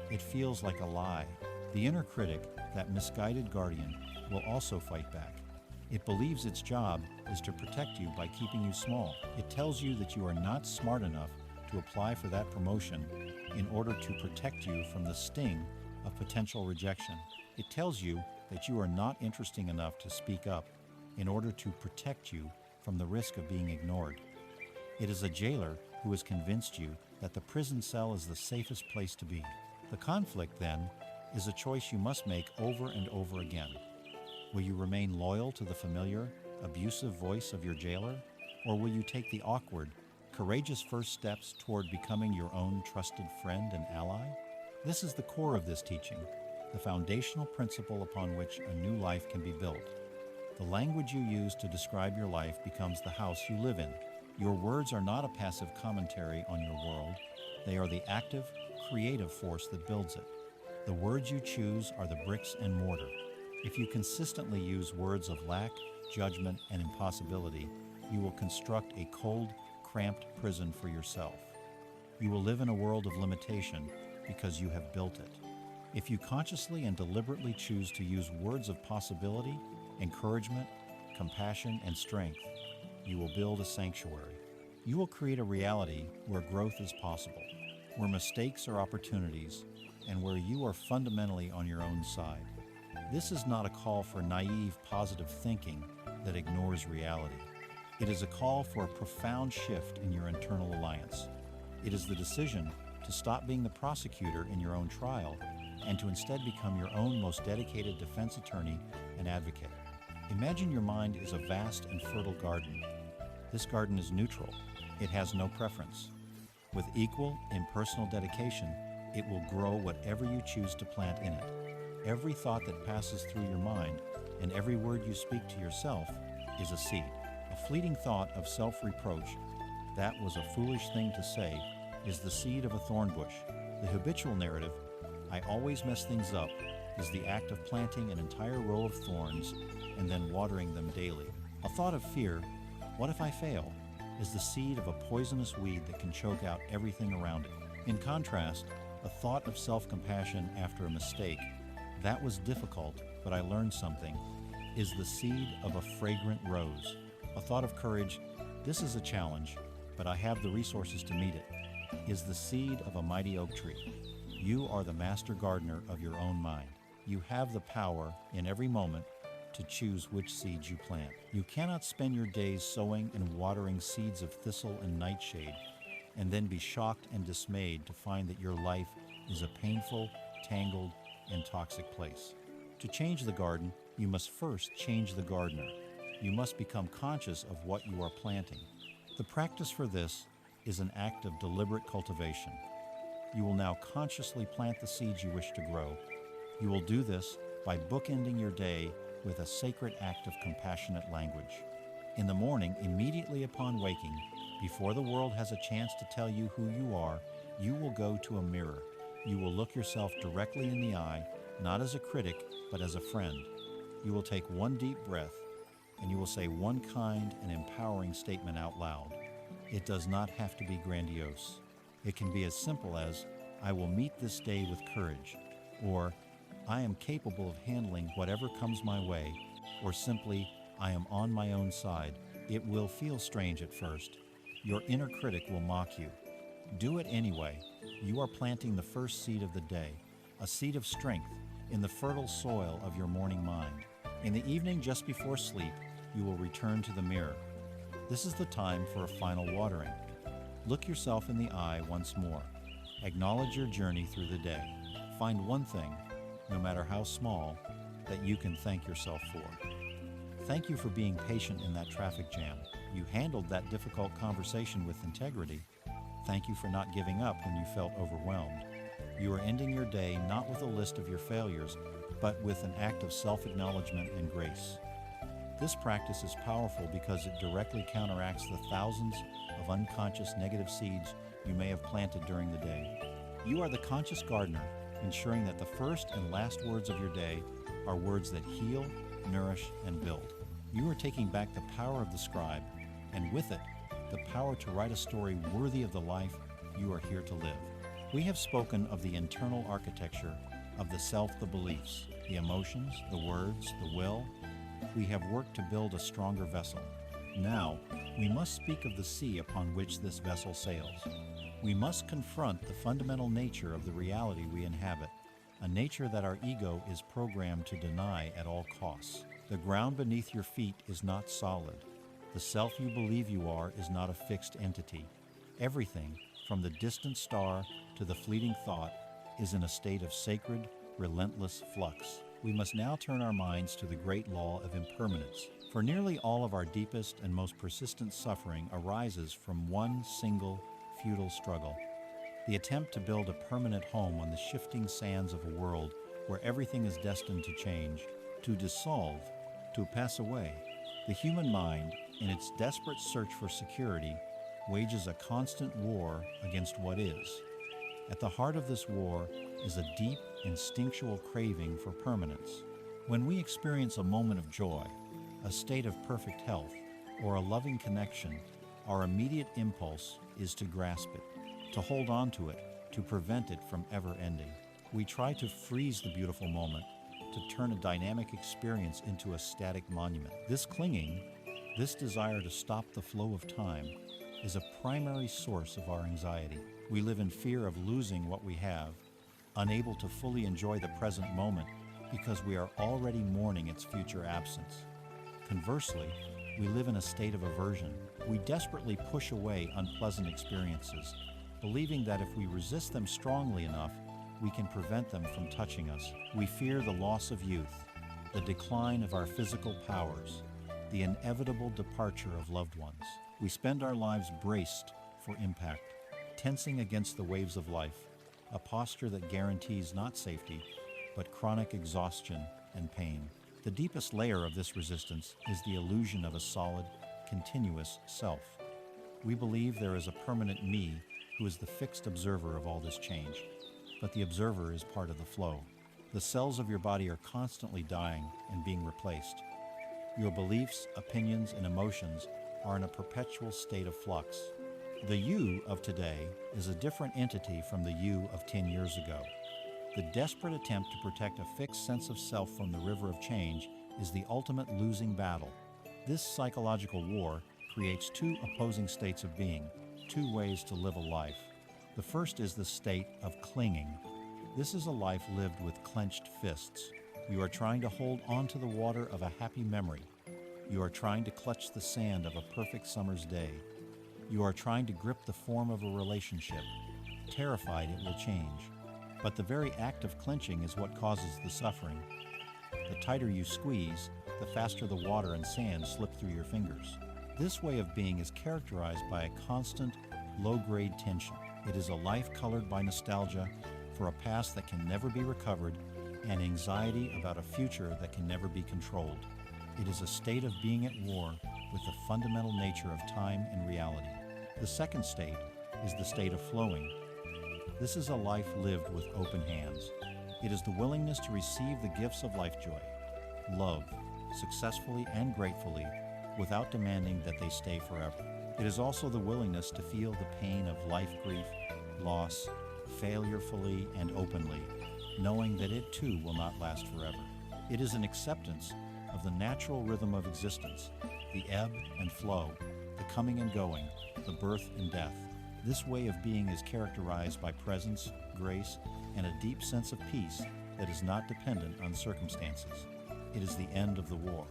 It feels like a lie. The inner critic, that misguided guardian, will also fight back. It believes its job is to protect you by keeping you small. It tells you that you are not smart enough to apply for that promotion in order to protect you from the sting of potential rejection. It tells you that you are not interesting enough to speak up in order to protect you from the risk of being ignored. It is a jailer who has convinced you that the prison cell is the safest place to be. The conflict, then, is a choice you must make over and over again. Will you remain loyal to the familiar, abusive voice of your jailer, or will you take the awkward, courageous first steps toward becoming your own trusted friend and ally? This is the core of this teaching, the foundational principle upon which a new life can be built. The language you use to describe your life becomes the house you live in. Your words are not a passive commentary on your world. They are the active, creative force that builds it. The words you choose are the bricks and mortar. If you consistently use words of lack, judgment, and impossibility, you will construct a cold, cramped prison for yourself. You will live in a world of limitation because you have built it. If you consciously and deliberately choose to use words of possibility, encouragement, compassion, and strength, you will build a sanctuary. You will create a reality where growth is possible, where mistakes are opportunities, and where you are fundamentally on your own side. This is not a call for naive, positive thinking that ignores reality. It is a call for a profound shift in your internal alliance. It is the decision to stop being the prosecutor in your own trial and to instead become your own most dedicated defense attorney and advocate. Imagine your mind is a vast and fertile garden. This garden is neutral. It has no preference. With equal, impersonal dedication, it will grow whatever you choose to plant in it. Every thought that passes through your mind and every word you speak to yourself is a seed. A fleeting thought of self-reproach, "That was a foolish thing to say," is the seed of a thorn bush. The habitual narrative, "I always mess things up," is the act of planting an entire row of thorns and then watering them daily. A thought of fear, "What if I fail?" is the seed of a poisonous weed that can choke out everything around it. In contrast, a thought of self-compassion after a mistake, "That was difficult, but I learned something," is the seed of a fragrant rose. A thought of courage, "This is a challenge, but I have the resources to meet it," is the seed of a mighty oak tree. You are the master gardener of your own mind. You have the power in every moment to choose which seeds you plant. You cannot spend your days sowing and watering seeds of thistle and nightshade and then be shocked and dismayed to find that your life is a painful, tangled, and toxic place. To change the garden, you must first change the gardener. You must become conscious of what you are planting. The practice for this is an act of deliberate cultivation. You will now consciously plant the seeds you wish to grow. You will do this by bookending your day with a sacred act of compassionate language. In the morning, immediately upon waking, before the world has a chance to tell you who you are, you will go to a mirror. You will look yourself directly in the eye, not as a critic, but as a friend. You will take one deep breath, and you will say one kind and empowering statement out loud. It does not have to be grandiose. It can be as simple as, "I will meet this day with courage," or "I am capable of handling whatever comes my way," or simply, "I am on my own side." It will feel strange at first. Your inner critic will mock you. Do it anyway. You are planting the first seed of the day, a seed of strength in the fertile soil of your morning mind. In the evening, just before sleep, you will return to the mirror. This is the time for a final watering. Look yourself in the eye once more. Acknowledge your journey through the day. Find one thing, no matter how small, that you can thank yourself for. Thank you for being patient in that traffic jam. You handled that difficult conversation with integrity. Thank you for not giving up when you felt overwhelmed. You are ending your day not with a list of your failures, but with an act of self-acknowledgement and grace. This practice is powerful because it directly counteracts the thousands of unconscious negative seeds you may have planted during the day. You are the conscious gardener, ensuring that the first and last words of your day are words that heal, nourish, and build. You are taking back the power of the scribe, and with it, the power to write a story worthy of the life you are here to live. We have spoken of the internal architecture of the self, the beliefs, the emotions, the words, the will. We have worked to build a stronger vessel. Now, we must speak of the sea upon which this vessel sails. We must confront the fundamental nature of the reality we inhabit, a nature that our ego is programmed to deny at all costs. The ground beneath your feet is not solid. The self you believe you are is not a fixed entity. Everything, from the distant star to the fleeting thought, is in a state of sacred, relentless flux. We must now turn our minds to the great law of impermanence. For nearly all of our deepest and most persistent suffering arises from one single, futile struggle. The attempt to build a permanent home on the shifting sands of a world where everything is destined to change, to dissolve, to pass away. The human mind, in its desperate search for security, wages a constant war against what is. At the heart of this war is a deep, instinctual craving for permanence. When we experience a moment of joy, a state of perfect health, or a loving connection, our immediate impulse is to grasp it. to hold on to it, to prevent it from ever ending. We try to freeze the beautiful moment, to turn a dynamic experience into a static monument. This clinging, this desire to stop the flow of time, is a primary source of our anxiety. We live in fear of losing what we have, unable to fully enjoy the present moment because we are already mourning its future absence. Conversely, we live in a state of aversion. We desperately push away unpleasant experiences, believing that if we resist them strongly enough, we can prevent them from touching us. We fear the loss of youth, the decline of our physical powers, the inevitable departure of loved ones. We spend our lives braced for impact, tensing against the waves of life, a posture that guarantees not safety, but chronic exhaustion and pain. The deepest layer of this resistance is the illusion of a solid, continuous self. We believe there is a permanent me who is the fixed observer of all this change, but the observer is part of the flow. The cells of your body are constantly dying and being replaced. Your beliefs, opinions, and emotions are in a perpetual state of flux. The you of today is a different entity from the you of 10 years ago. The desperate attempt to protect a fixed sense of self from the river of change is the ultimate losing battle. This psychological war creates two opposing states of being, two ways to live a life. The first is the state of clinging. This is a life lived with clenched fists. You are trying to hold on to the water of a happy memory. You are trying to clutch the sand of a perfect summer's day. You are trying to grip the form of a relationship, terrified it will change. But the very act of clenching is what causes the suffering. The tighter you squeeze, the faster the water and sand slip through your fingers. This way of being is characterized by a constant, low-grade tension. It is a life colored by nostalgia for a past that can never be recovered and anxiety about a future that can never be controlled. It is a state of being at war with the fundamental nature of time and reality. The second state is the state of flowing. This is a life lived with open hands. It is the willingness to receive the gifts of life joy, love, successfully and gratefully, without demanding that they stay forever. It is also the willingness to feel the pain of life grief, loss, failure fully and openly, knowing that it too will not last forever. It is an acceptance of the natural rhythm of existence, the ebb and flow, the coming and going, the birth and death. This way of being is characterized by presence, grace, and a deep sense of peace that is not dependent on circumstances. It is the end of the war.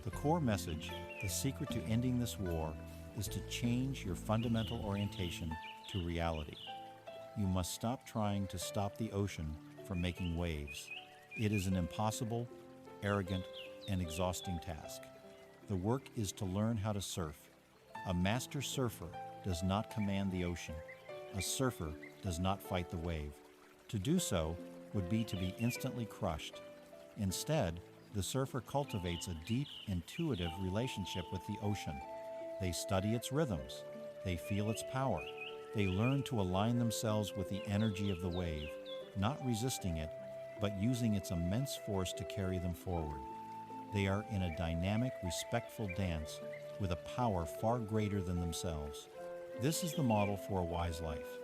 The core message, the secret to ending this war, is to change your fundamental orientation to reality. You must stop trying to stop the ocean from making waves. It is an impossible, arrogant, and exhausting task. The work is to learn how to surf. A master surfer does not command the ocean. A surfer does not fight the wave. To do so would be to be instantly crushed. Instead, the surfer cultivates a deep, intuitive relationship with the ocean. They study its rhythms. They feel its power. They learn to align themselves with the energy of the wave, not resisting it, but using its immense force to carry them forward. They are in a dynamic, respectful dance with a power far greater than themselves. This is the model for a wise life.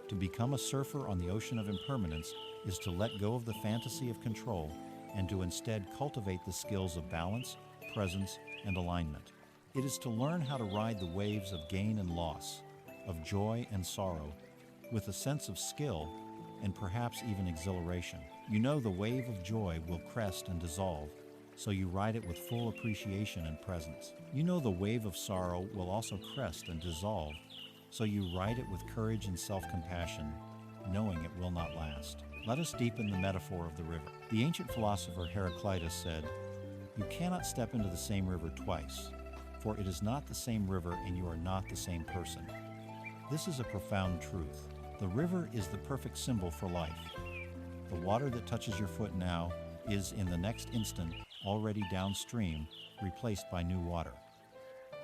To become a surfer on the ocean of impermanence is to let go of the fantasy of control and to instead cultivate the skills of balance, presence, and alignment. It is to learn how to ride the waves of gain and loss, of joy and sorrow, with a sense of skill and perhaps even exhilaration. You know the wave of joy will crest and dissolve, so you ride it with full appreciation and presence. You know the wave of sorrow will also crest and dissolve, so you ride it with courage and self-compassion, knowing it will not last. Let us deepen the metaphor of the river. The ancient philosopher Heraclitus said, "You cannot step into the same river twice, for it is not the same river and you are not the same person." This is a profound truth. The river is the perfect symbol for life. The water that touches your foot now is in the next instant already downstream, replaced by new water.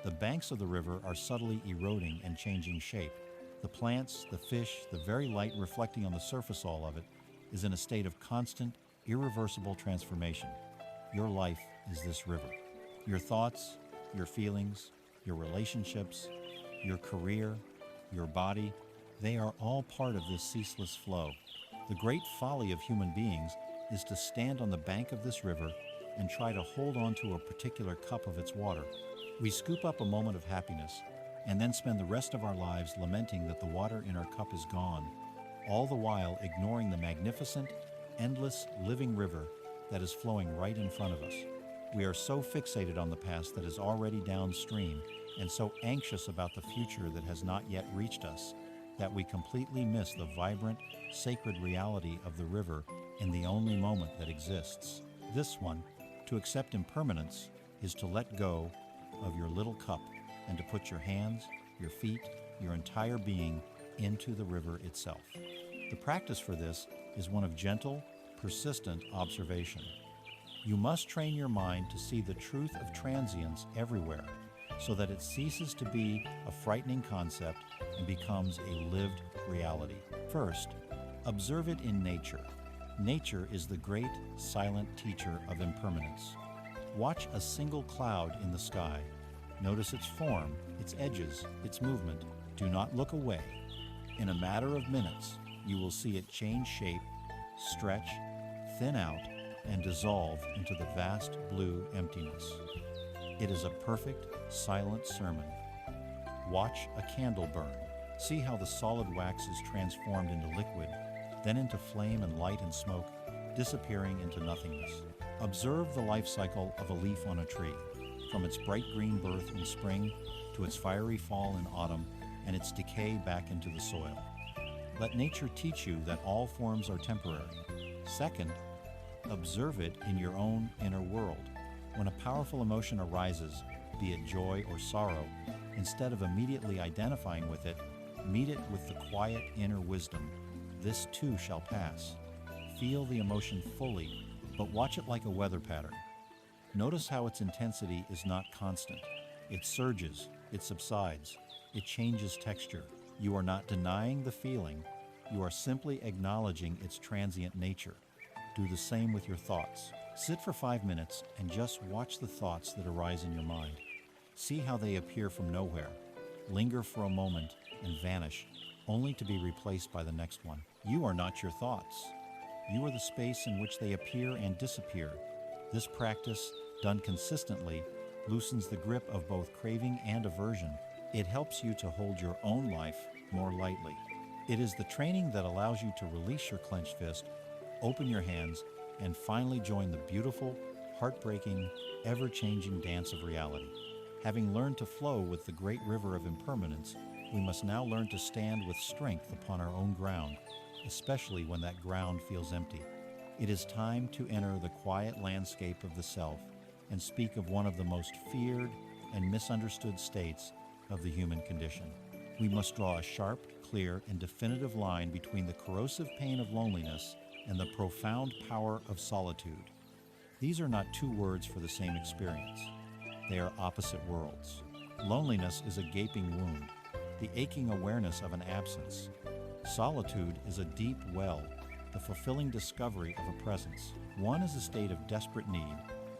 The banks of the river are subtly eroding and changing shape. The plants, the fish, the very light reflecting on the surface all of it is in a state of constant, irreversible transformation. Your life is this river. Your thoughts, your feelings, your relationships, your career, your body, They are all part of this ceaseless flow. The great folly of human beings is to stand on the bank of this river and try to hold on to a particular cup of its water. We scoop up a moment of happiness and then spend the rest of our lives lamenting that the water in our cup is gone, all the while ignoring the magnificent, endless, living river that is flowing right in front of us. We are so fixated on the past that is already downstream and so anxious about the future that has not yet reached us that we completely miss the vibrant, sacred reality of the river in the only moment that exists. This one, to accept impermanence, is to let go of your little cup and to put your hands, your feet, your entire being into the river itself. The practice for this is one of gentle, persistent observation. You must train your mind to see the truth of transience everywhere so that it ceases to be a frightening concept and becomes a lived reality. First, observe it in nature. Nature is the great, silent teacher of impermanence. Watch a single cloud in the sky. Notice its form, its edges, its movement. Do not look away. In a matter of minutes, you will see it change shape, stretch, thin out, and dissolve into the vast blue emptiness. It is a perfect, silent sermon. Watch a candle burn. See how the solid wax is transformed into liquid, then into flame and light and smoke, disappearing into nothingness. Observe the life cycle of a leaf on a tree, from its bright green birth in spring to its fiery fall in autumn and its decay back into the soil. Let nature teach you that all forms are temporary. Second, observe it in your own inner world. When a powerful emotion arises, be it joy or sorrow, instead of immediately identifying with it, meet it with the quiet inner wisdom. This too shall pass. Feel the emotion fully, but watch it like a weather pattern. Notice how its intensity is not constant. It surges, it subsides, it changes texture. You are not denying the feeling, you are simply acknowledging its transient nature. Do the same with your thoughts. Sit for 5 minutes and just watch the thoughts that arise in your mind. See how they appear from nowhere, linger for a moment, and vanish, only to be replaced by the next one. You are not your thoughts. You are the space in which they appear and disappear. This practice, done consistently, loosens the grip of both craving and aversion. It helps you to hold your own life more lightly. It is the training that allows you to release your clenched fist, open your hands, and finally join the beautiful, heartbreaking, ever-changing dance of reality. Having learned to flow with the great river of impermanence, we must now learn to stand with strength upon our own ground, especially when that ground feels empty. It is time to enter the quiet landscape of the self and speak of one of the most feared and misunderstood states of the human condition. We must draw a sharp, clear, and definitive line between the corrosive pain of loneliness and the profound power of solitude. These are not two words for the same experience. They are opposite worlds. Loneliness is a gaping wound, the aching awareness of an absence. Solitude is a deep well, the fulfilling discovery of a presence. One is a state of desperate need,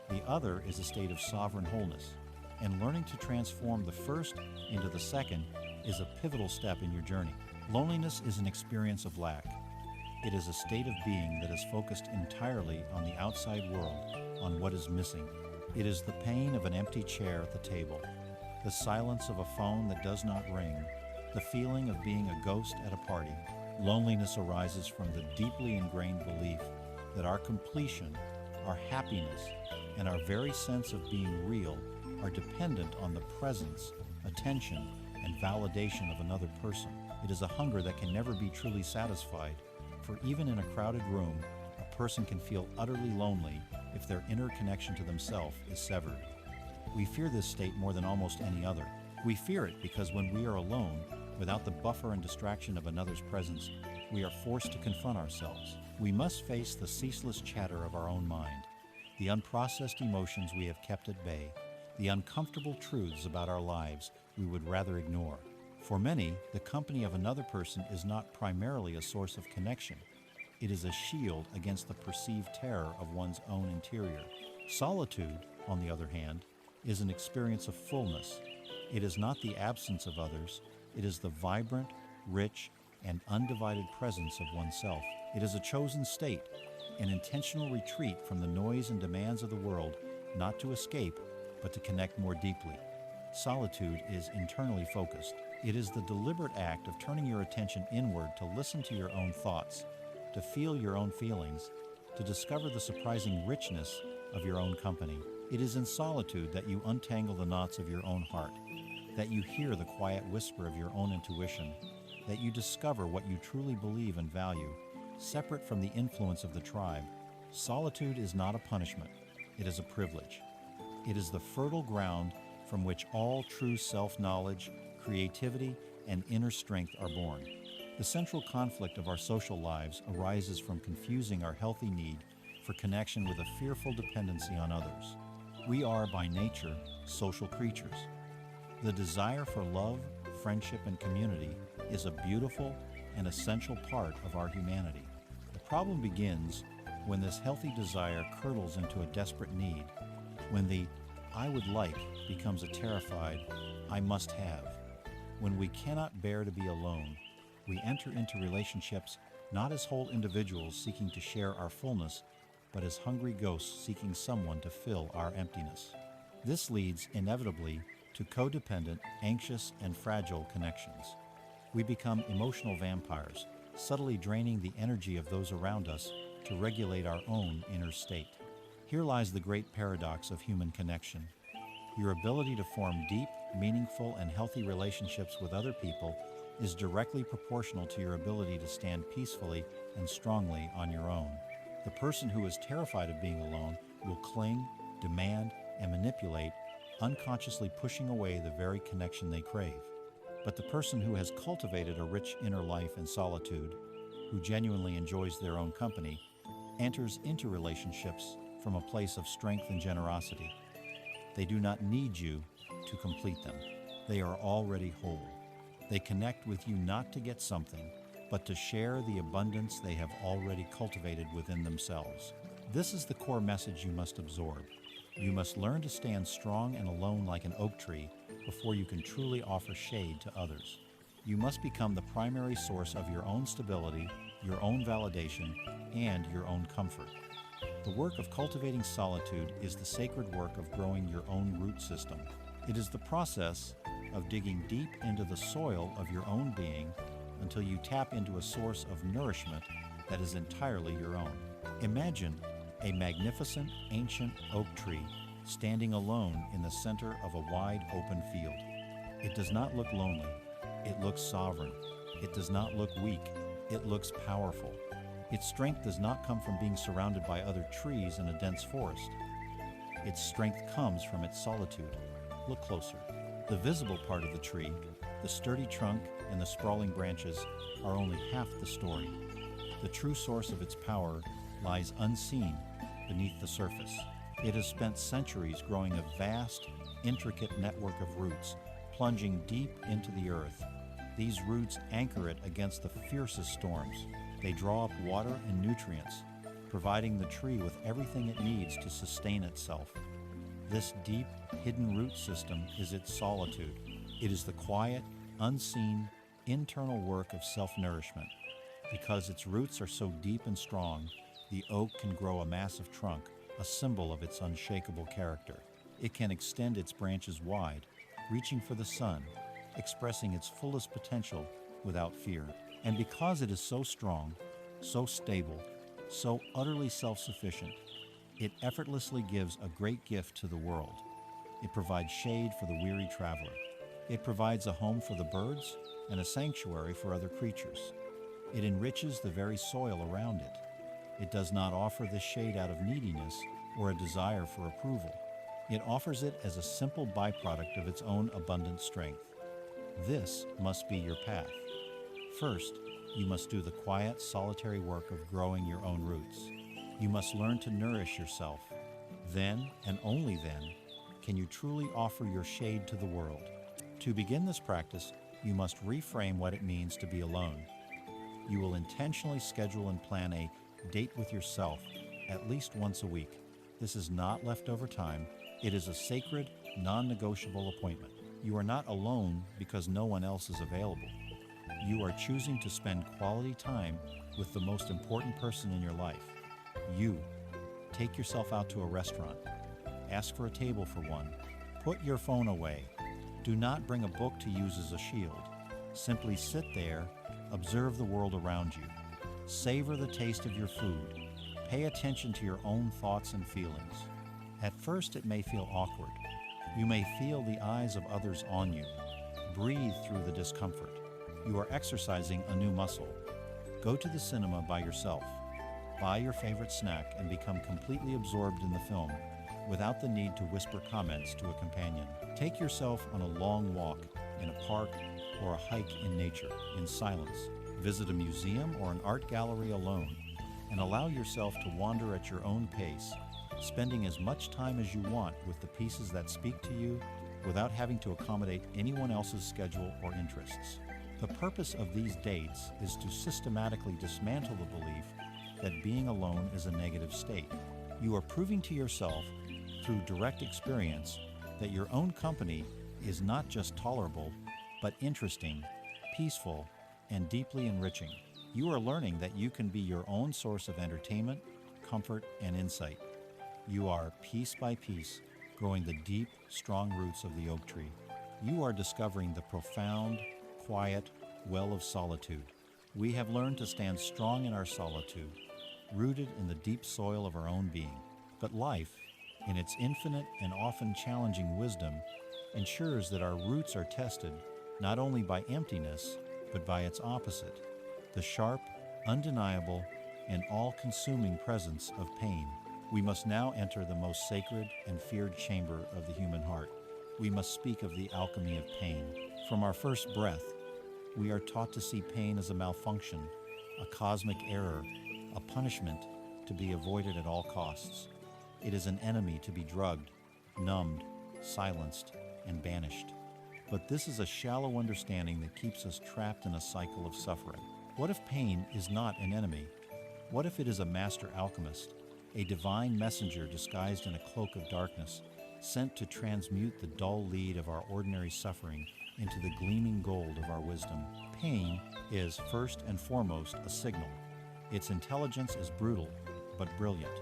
the other is a state of sovereign wholeness. And learning to transform the first into the second is a pivotal step in your journey. Loneliness is an experience of lack. It is a state of being that is focused entirely on the outside world, on what is missing. It is the pain of an empty chair at the table, the silence of a phone that does not ring, the feeling of being a ghost at a party. Loneliness arises from the deeply ingrained belief that our completion, our happiness, and our very sense of being real are dependent on the presence, attention, and validation of another person. It is a hunger that can never be truly satisfied, for even in a crowded room, a person can feel utterly lonely if their inner connection to themselves is severed. We fear this state more than almost any other. We fear it because when we are alone, without the buffer and distraction of another's presence, we are forced to confront ourselves. We must face the ceaseless chatter of our own mind, the unprocessed emotions we have kept at bay, the uncomfortable truths about our lives we would rather ignore. For many, the company of another person is not primarily a source of connection. It is a shield against the perceived terror of one's own interior. Solitude, on the other hand, is an experience of fullness. It is not the absence of others. It is the vibrant, rich, and undivided presence of oneself. It is a chosen state, an intentional retreat from the noise and demands of the world, not to escape, but to connect more deeply. Solitude is internally focused. It is the deliberate act of turning your attention inward to listen to your own thoughts, to feel your own feelings, to discover the surprising richness of your own company. It is in solitude that you untangle the knots of your own heart, that you hear the quiet whisper of your own intuition, that you discover what you truly believe and value, separate from the influence of the tribe. Solitude is not a punishment, it is a privilege. It is the fertile ground from which all true self-knowledge, creativity, and inner strength are born. The central conflict of our social lives arises from confusing our healthy need for connection with a fearful dependency on others. We are, by nature, social creatures. The desire for love, friendship, and community is a beautiful and essential part of our humanity. The problem begins when this healthy desire curdles into a desperate need, when the "I would like" becomes a terrified "I must have." When we cannot bear to be alone, we enter into relationships not as whole individuals seeking to share our fullness, but as hungry ghosts seeking someone to fill our emptiness. This leads inevitably to codependent, anxious, and fragile connections. We become emotional vampires, subtly draining the energy of those around us to regulate our own inner state. Here lies the great paradox of human connection. Your ability to form deep, meaningful, and healthy relationships with other people is directly proportional to your ability to stand peacefully and strongly on your own. The person who is terrified of being alone will cling, demand, and manipulate, unconsciously pushing away the very connection they crave. But the person who has cultivated a rich inner life in solitude, who genuinely enjoys their own company, enters into relationships from a place of strength and generosity. They do not need you to complete them. They are already whole. They connect with you not to get something, but to share the abundance they have already cultivated within themselves. This is the core message you must absorb. You must learn to stand strong and alone like an oak tree before you can truly offer shade to others. You must become the primary source of your own stability, your own validation, and your own comfort. The work of cultivating solitude is the sacred work of growing your own root system. It is the process of digging deep into the soil of your own being until you tap into a source of nourishment that is entirely your own. Imagine a magnificent ancient oak tree standing alone in the center of a wide open field. It does not look lonely. It looks sovereign. It does not look weak. It looks powerful. Its strength does not come from being surrounded by other trees in a dense forest. Its strength comes from its solitude. Look closer. The visible part of the tree, the sturdy trunk and the sprawling branches, are only half the story. The true source of its power lies unseen beneath the surface. It has spent centuries growing a vast, intricate network of roots, plunging deep into the earth. These roots anchor it against the fiercest storms. They draw up water and nutrients, providing the tree with everything it needs to sustain itself. This deep, hidden root system is its solitude. It is the quiet, unseen, internal work of self-nourishment. Because its roots are so deep and strong, the oak can grow a massive trunk, a symbol of its unshakable character. It can extend its branches wide, reaching for the sun, expressing its fullest potential without fear. And because it is so strong, so stable, so utterly self-sufficient, it effortlessly gives a great gift to the world. It provides shade for the weary traveler. It provides a home for the birds and a sanctuary for other creatures. It enriches the very soil around it. It does not offer this shade out of neediness or a desire for approval. It offers it as a simple byproduct of its own abundant strength. This must be your path. First, you must do the quiet, solitary work of growing your own roots. You must learn to nourish yourself. Then, and only then, can you truly offer your shade to the world. To begin this practice, you must reframe what it means to be alone. You will intentionally schedule and plan a date with yourself at least once a week. This is not leftover time. It is a sacred, non-negotiable appointment. You are not alone because no one else is available. You are choosing to spend quality time with the most important person in your life. You. Take yourself out to a restaurant. Ask for a table for one. Put your phone away. Do not bring a book to use as a shield. Simply sit there, observe the world around you. Savor the taste of your food. Pay attention to your own thoughts and feelings. At first, it may feel awkward. You may feel the eyes of others on you. Breathe through the discomfort. You are exercising a new muscle. Go to the cinema by yourself. Buy your favorite snack and become completely absorbed in the film without the need to whisper comments to a companion. Take yourself on a long walk in a park or a hike in nature, in silence. Visit a museum or an art gallery alone and allow yourself to wander at your own pace, spending as much time as you want with the pieces that speak to you without having to accommodate anyone else's schedule or interests. The purpose of these dates is to systematically dismantle the belief that being alone is a negative state. You are proving to yourself through direct experience that your own company is not just tolerable, but interesting, peaceful, and deeply enriching. You are learning that you can be your own source of entertainment, comfort, and insight. You are, piece by piece, growing the deep, strong roots of the oak tree. You are discovering the profound, quiet well of solitude. We have learned to stand strong in our solitude, rooted in the deep soil of our own being. But life, in its infinite and often challenging wisdom, ensures that our roots are tested not only by emptiness, but by its opposite, the sharp, undeniable, and all-consuming presence of pain. We must now enter the most sacred and feared chamber of the human heart. We must speak of the alchemy of pain. From our first breath, we are taught to see pain as a malfunction, a cosmic error, a punishment to be avoided at all costs. It is an enemy to be drugged, numbed, silenced, and banished. But this is a shallow understanding that keeps us trapped in a cycle of suffering. What if pain is not an enemy? What if it is a master alchemist, a divine messenger disguised in a cloak of darkness, sent to transmute the dull lead of our ordinary suffering into the gleaming gold of our wisdom? Pain is, first and foremost, a signal. Its intelligence is brutal, but brilliant.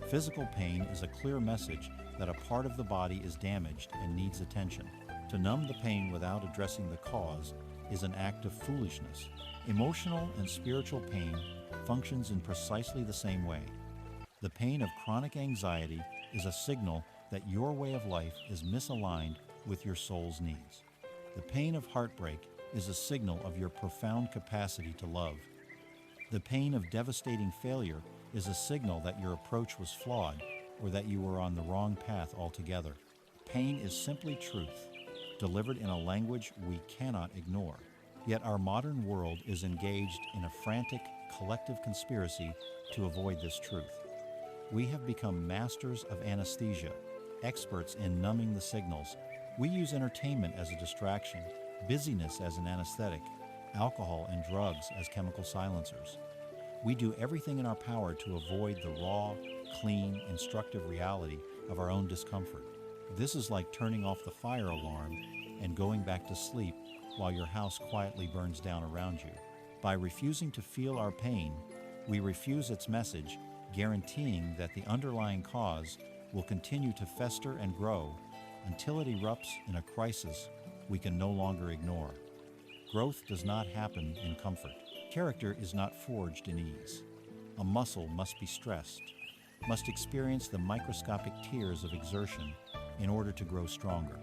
Physical pain is a clear message that a part of the body is damaged and needs attention. To numb the pain without addressing the cause is an act of foolishness. Emotional and spiritual pain functions in precisely the same way. The pain of chronic anxiety is a signal that your way of life is misaligned with your soul's needs. The pain of heartbreak is a signal of your profound capacity to love. The pain of devastating failure is a signal that your approach was flawed or that you were on the wrong path altogether. Pain is simply truth, delivered in a language we cannot ignore. Yet our modern world is engaged in a frantic, collective conspiracy to avoid this truth. We have become masters of anesthesia, experts in numbing the signals. We use entertainment as a distraction, busyness as an anesthetic, alcohol and drugs as chemical silencers. We do everything in our power to avoid the raw, clean, instructive reality of our own discomfort. This is like turning off the fire alarm and going back to sleep while your house quietly burns down around you. By refusing to feel our pain, we refuse its message, guaranteeing that the underlying cause will continue to fester and grow until it erupts in a crisis we can no longer ignore. Growth does not happen in comfort. Character is not forged in ease. A muscle must be stressed, must experience the microscopic tears of exertion in order to grow stronger.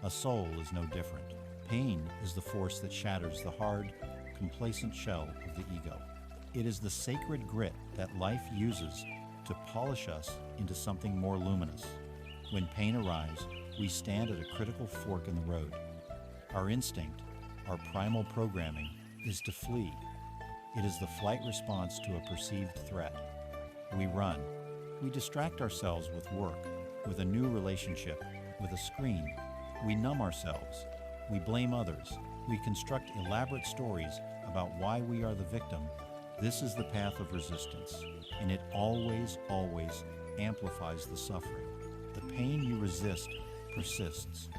A soul is no different. Pain is the force that shatters the hard, complacent shell of the ego. It is the sacred grit that life uses to polish us into something more luminous. When pain arrives, we stand at a critical fork in the road. Our instinct, our primal programming, is to flee. It is the flight response to a perceived threat. We run. We distract ourselves with work, with a new relationship, with a screen. We numb ourselves. We blame others. We construct elaborate stories about why we are the victim. This is the path of resistance, and it always, always amplifies the suffering. The pain you resist persists.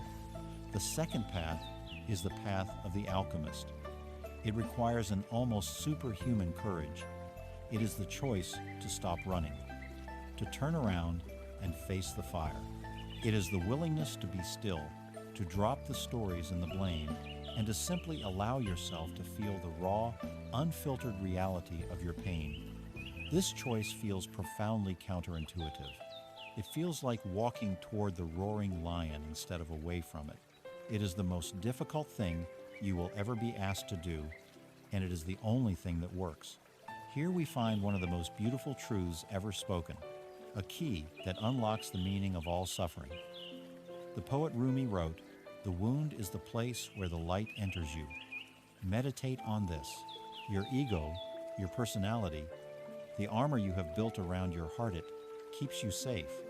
The second path is the path of the alchemist. It requires an almost superhuman courage. It is the choice to stop running, to turn around and face the fire. It is the willingness to be still, to drop the stories and the blame, and to simply allow yourself to feel the raw, unfiltered reality of your pain. This choice feels profoundly counterintuitive. It feels like walking toward the roaring lion instead of away from it. It is the most difficult thing you will ever be asked to do, and it is the only thing that works. Here we find one of the most beautiful truths ever spoken, a key that unlocks the meaning of all suffering. The poet Rumi wrote, "The wound is the place where the light enters you." Meditate on this. Your ego, your personality, the armor you have built around your heart, it keeps you safe,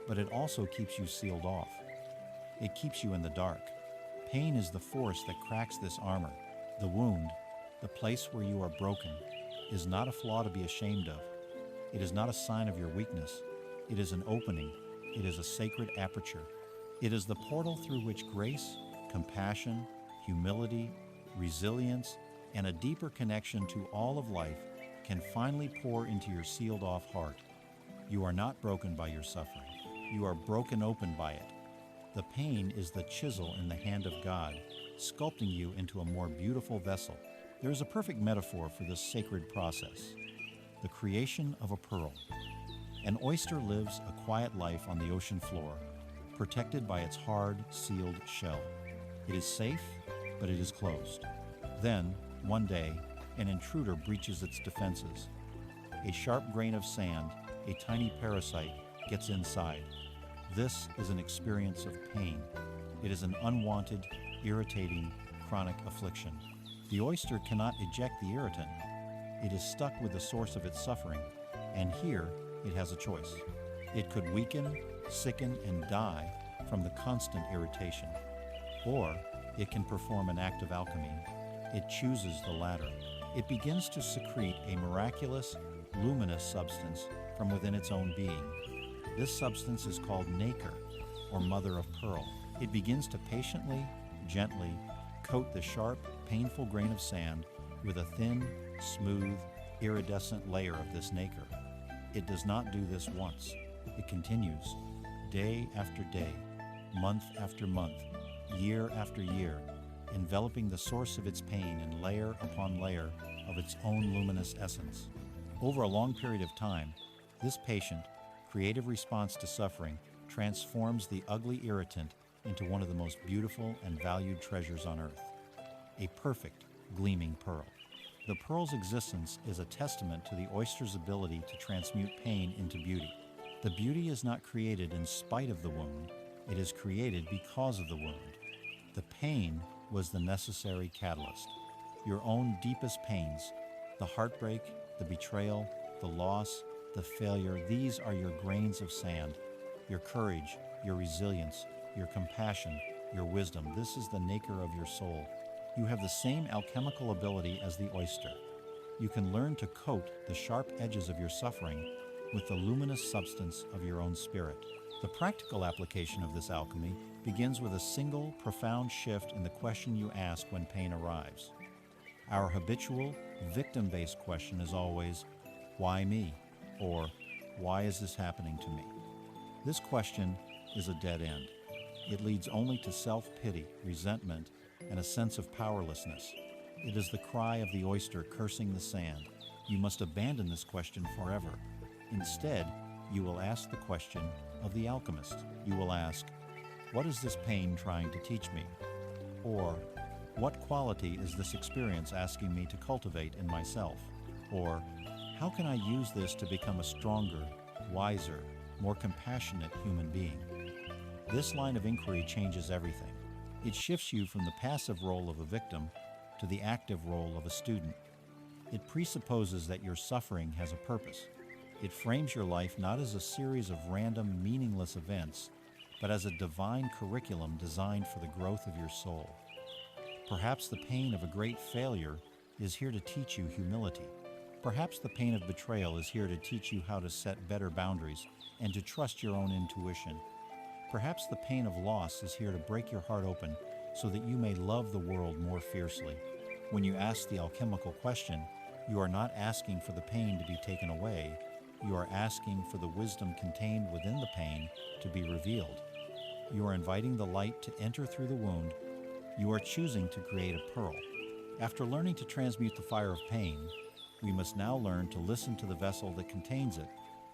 but it also keeps you sealed off. It keeps you in the dark. Pain is the force that cracks this armor. The wound, the place where you are broken, is not a flaw to be ashamed of. It is not a sign of your weakness. It is an opening. It is a sacred aperture. It is the portal through which grace, compassion, humility, resilience, and a deeper connection to all of life can finally pour into your sealed-off heart. You are not broken by your suffering. You are broken open by it. The pain is the chisel in the hand of God, sculpting you into a more beautiful vessel. There is a perfect metaphor for this sacred process: the creation of a pearl. An oyster lives a quiet life on the ocean floor, protected by its hard, sealed shell. It is safe, but it is closed. Then, one day, an intruder breaches its defenses. A sharp grain of sand, a tiny parasite, gets inside. This is an experience of pain. It is an unwanted, irritating, chronic affliction. The oyster cannot eject the irritant. It is stuck with the source of its suffering, and here it has a choice. It could weaken, sicken, and die from the constant irritation. Or it can perform an act of alchemy. It chooses the latter. It begins to secrete a miraculous, luminous substance from within its own being. This substance is called nacre, or mother of pearl. It begins to patiently, gently coat the sharp, painful grain of sand with a thin, smooth, iridescent layer of this nacre. It does not do this once. It continues, day after day, month after month, year after year, enveloping the source of its pain in layer upon layer of its own luminous essence. Over a long period of time, this patient, creative response to suffering transforms the ugly irritant into one of the most beautiful and valued treasures on earth, a perfect, gleaming pearl. The pearl's existence is a testament to the oyster's ability to transmute pain into beauty. The beauty is not created in spite of the wound, it is created because of the wound. The pain was the necessary catalyst. Your own deepest pains, the heartbreak, the betrayal, the loss, the failure, these are your grains of sand. Your courage, your resilience, your compassion, your wisdom, this is the nacre of your soul. You have the same alchemical ability as the oyster. You can learn to coat the sharp edges of your suffering with the luminous substance of your own spirit. The practical application of this alchemy begins with a single, profound shift in the question you ask when pain arrives. Our habitual, victim-based question is always, why me? Or, why is this happening to me? This question is a dead end. It leads only to self-pity, resentment, and a sense of powerlessness. It is the cry of the oyster cursing the sand. You must abandon this question forever. Instead, you will ask the question of the alchemist. You will ask, what is this pain trying to teach me? Or, what quality is this experience asking me to cultivate in myself? Or, how can I use this to become a stronger, wiser, more compassionate human being? This line of inquiry changes everything. It shifts you from the passive role of a victim to the active role of a student. It presupposes that your suffering has a purpose. It frames your life not as a series of random, meaningless events, but as a divine curriculum designed for the growth of your soul. Perhaps the pain of a great failure is here to teach you humility. Perhaps the pain of betrayal is here to teach you how to set better boundaries and to trust your own intuition. Perhaps the pain of loss is here to break your heart open so that you may love the world more fiercely. When you ask the alchemical question, you are not asking for the pain to be taken away, you are asking for the wisdom contained within the pain to be revealed. You are inviting the light to enter through the wound. You are choosing to create a pearl. After learning to transmute the fire of pain, we must now learn to listen to the vessel that contains it,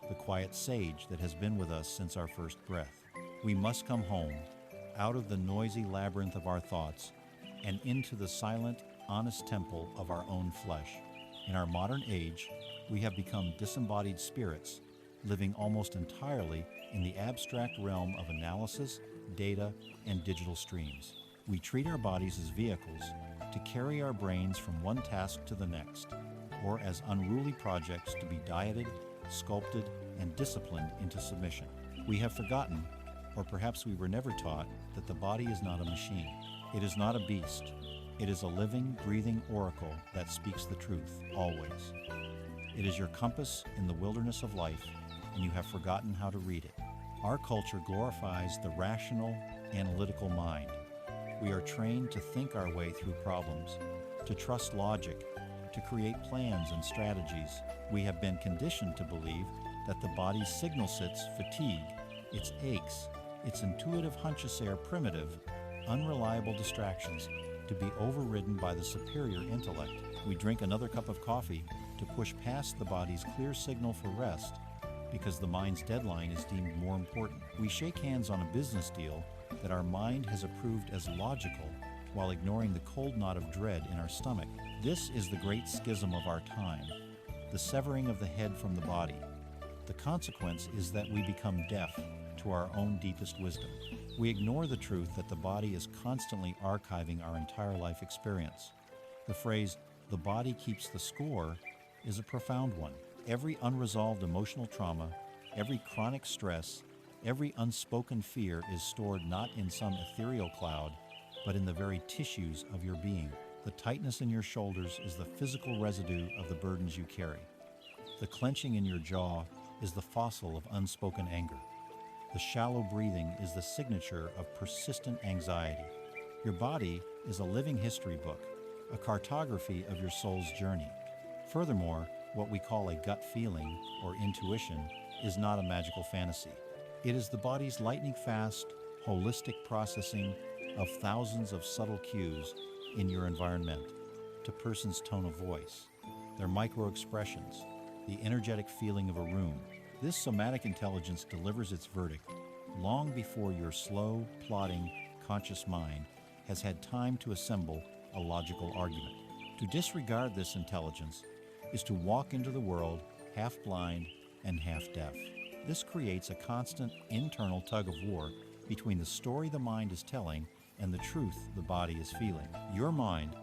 the quiet sage that has been with us since our first breath. We must come home, out of the noisy labyrinth of our thoughts, and into the silent, honest temple of our own flesh. In our modern age, we have become disembodied spirits, living almost entirely in the abstract realm of analysis, data, and digital streams. We treat our bodies as vehicles to carry our brains from one task to the next, or as unruly projects to be dieted, sculpted, and disciplined into submission. We have forgotten, or perhaps we were never taught, that the body is not a machine. It is not a beast. It is a living, breathing oracle that speaks the truth, always. It is your compass in the wilderness of life, and you have forgotten how to read it. Our culture glorifies the rational, analytical mind. We are trained to think our way through problems, to trust logic, to create plans and strategies. We have been conditioned to believe that the body's signal sets fatigue, its aches, its intuitive hunches are primitive, unreliable distractions to be overridden by the superior intellect. We drink another cup of coffee to push past the body's clear signal for rest because the mind's deadline is deemed more important. We shake hands on a business deal that our mind has approved as logical while ignoring the cold knot of dread in our stomach. This is the great schism of our time, the severing of the head from the body. The consequence is that we become deaf to our own deepest wisdom. We ignore the truth that the body is constantly archiving our entire life experience. The phrase, "the body keeps the score," is a profound one. Every unresolved emotional trauma, every chronic stress, every unspoken fear is stored not in some ethereal cloud, but in the very tissues of your being. The tightness in your shoulders is the physical residue of the burdens you carry. The clenching in your jaw is the fossil of unspoken anger. The shallow breathing is the signature of persistent anxiety. Your body is a living history book, a cartography of your soul's journey. Furthermore, what we call a gut feeling or intuition is not a magical fantasy. It is the body's lightning-fast, holistic processing of thousands of subtle cues in your environment, to person's tone of voice, their micro-expressions, the energetic feeling of a room. This somatic intelligence delivers its verdict long before your slow, plodding, conscious mind has had time to assemble a logical argument. To disregard this intelligence is to walk into the world half blind and half deaf. This creates a constant internal tug of war between the story the mind is telling and the truth the body is feeling. Your mind,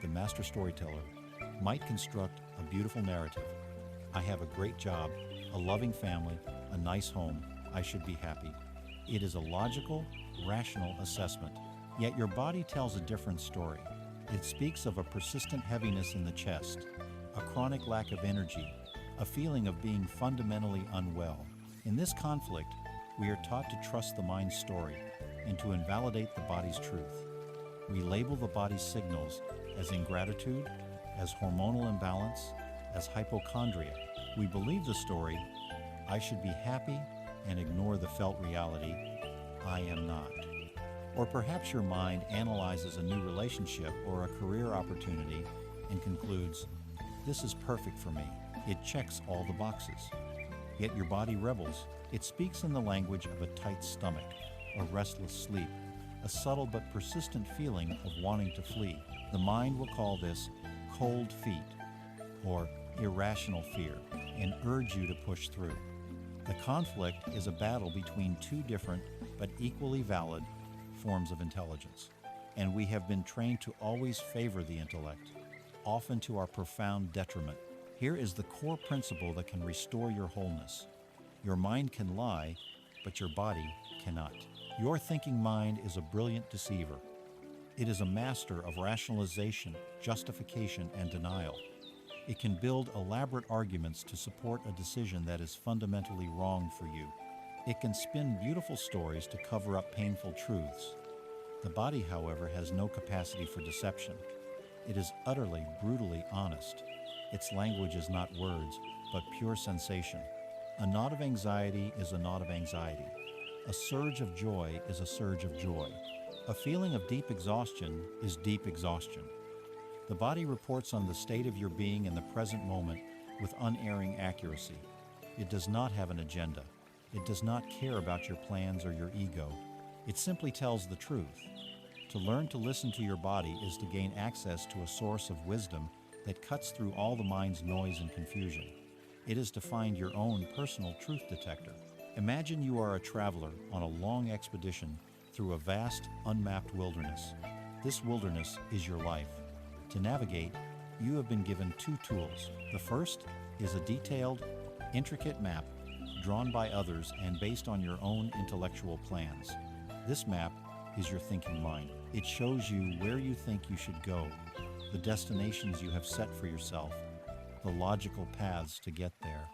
the master storyteller, might construct a beautiful narrative. I have a great job, a loving family, a nice home, I should be happy. It is a logical, rational assessment. Yet your body tells a different story. It speaks of a persistent heaviness in the chest, a chronic lack of energy, a feeling of being fundamentally unwell. In this conflict, we are taught to trust the mind's story and to invalidate the body's truth. We label the body's signals as ingratitude, as hormonal imbalance, as hypochondria. We believe the story, I should be happy, and ignore the felt reality, I am not. Or perhaps your mind analyzes a new relationship or a career opportunity and concludes, this is perfect for me. It checks all the boxes. Yet your body rebels. It speaks in the language of a tight stomach, a restless sleep, a subtle but persistent feeling of wanting to flee. The mind will call this cold feet or irrational fear and urge you to push through. The conflict is a battle between two different but equally valid forms of intelligence, and we have been trained to always favor the intellect, often to our profound detriment. Here is the core principle that can restore your wholeness. Your mind can lie, but your body cannot. Your thinking mind is a brilliant deceiver. It is a master of rationalization, justification, and denial. It can build elaborate arguments to support a decision that is fundamentally wrong for you. It can spin beautiful stories to cover up painful truths. The body, however, has no capacity for deception. It is utterly, brutally honest. Its language is not words, but pure sensation. A knot of anxiety is a knot of anxiety. A surge of joy is a surge of joy. A feeling of deep exhaustion is deep exhaustion. The body reports on the state of your being in the present moment with unerring accuracy. It does not have an agenda. It does not care about your plans or your ego. It simply tells the truth. To learn to listen to your body is to gain access to a source of wisdom that cuts through all the mind's noise and confusion. It is to find your own personal truth detector. Imagine you are a traveler on a long expedition through a vast, unmapped wilderness. This wilderness is your life. To navigate, you have been given two tools. The first is a detailed, intricate map drawn by others and based on your own intellectual plans. This map is your thinking mind. It shows you where you think you should go, the destinations you have set for yourself, the logical paths to get there.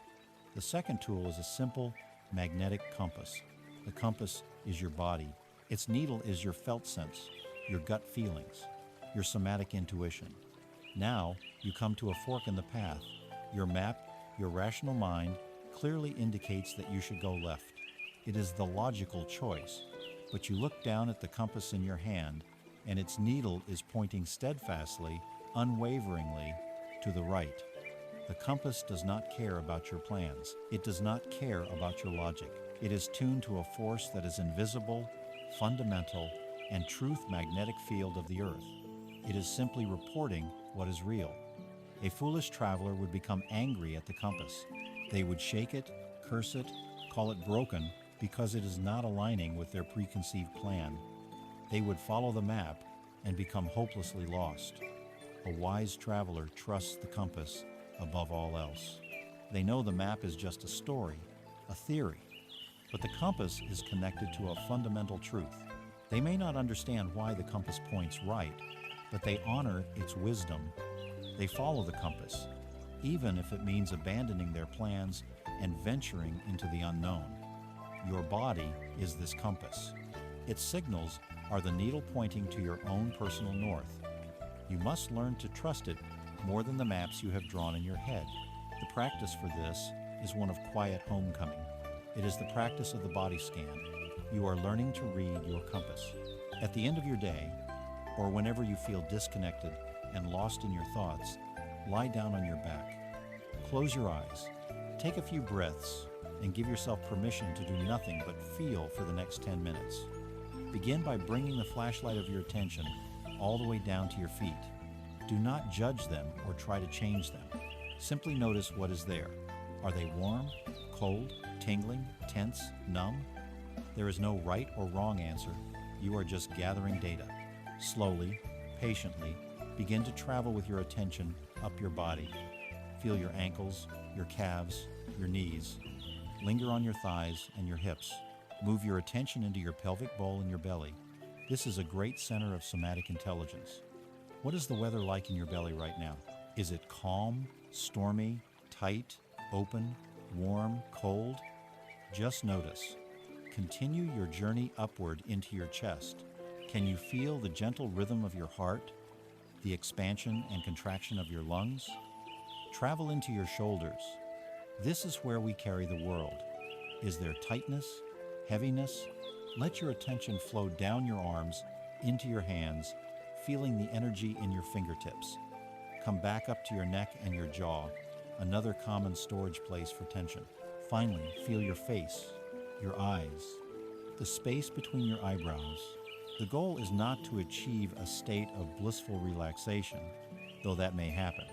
The second tool is a simple, magnetic compass. The compass is your body. Its needle is your felt sense, your gut feelings, your somatic intuition. Now you come to a fork in the path. Your map, your rational mind, clearly indicates that you should go left. It is the logical choice, but you look down at the compass in your hand, and its needle is pointing steadfastly, unwaveringly, to the right. The compass does not care about your plans. It does not care about your logic. It is tuned to a force that is invisible, fundamental, and truth magnetic field of the earth. It is simply reporting what is real. A foolish traveler would become angry at the compass. They would shake it, curse it, call it broken because it is not aligning with their preconceived plan. They would follow the map and become hopelessly lost. A wise traveler trusts the compass above all else. They know the map is just a story, a theory, but the compass is connected to a fundamental truth. They may not understand why the compass points right, but they honor its wisdom. They follow the compass, even if it means abandoning their plans and venturing into the unknown. Your body is this compass. Its signals are the needle pointing to your own personal north. You must learn to trust it more than the maps you have drawn in your head. The practice for this is one of quiet homecoming. It is the practice of the body scan. You are learning to read your compass. At the end of your day, or whenever you feel disconnected and lost in your thoughts, lie down on your back. Close your eyes. Take a few breaths and give yourself permission to do nothing but feel for the next 10 minutes. Begin by bringing the flashlight of your attention all the way down to your feet. Do not judge them or try to change them. Simply notice what is there. Are they warm, cold, tingling, tense, numb? There is no right or wrong answer. You are just gathering data. Slowly, patiently, begin to travel with your attention up your body. Feel your ankles, your calves, your knees. Linger on your thighs and your hips. Move your attention into your pelvic bowl and your belly. This is a great center of somatic intelligence. What is the weather like in your belly right now? Is it calm, stormy, tight, open, warm, cold? Just notice. Continue your journey upward into your chest. Can you feel the gentle rhythm of your heart, the expansion and contraction of your lungs? Travel into your shoulders. This is where we carry the world. Is there tightness, heaviness? Let your attention flow down your arms, into your hands, feeling the energy in your fingertips. Come back up to your neck and your jaw, another common storage place for tension. Finally, feel your face, your eyes, the space between your eyebrows. The goal is not to achieve a state of blissful relaxation, though that may happen.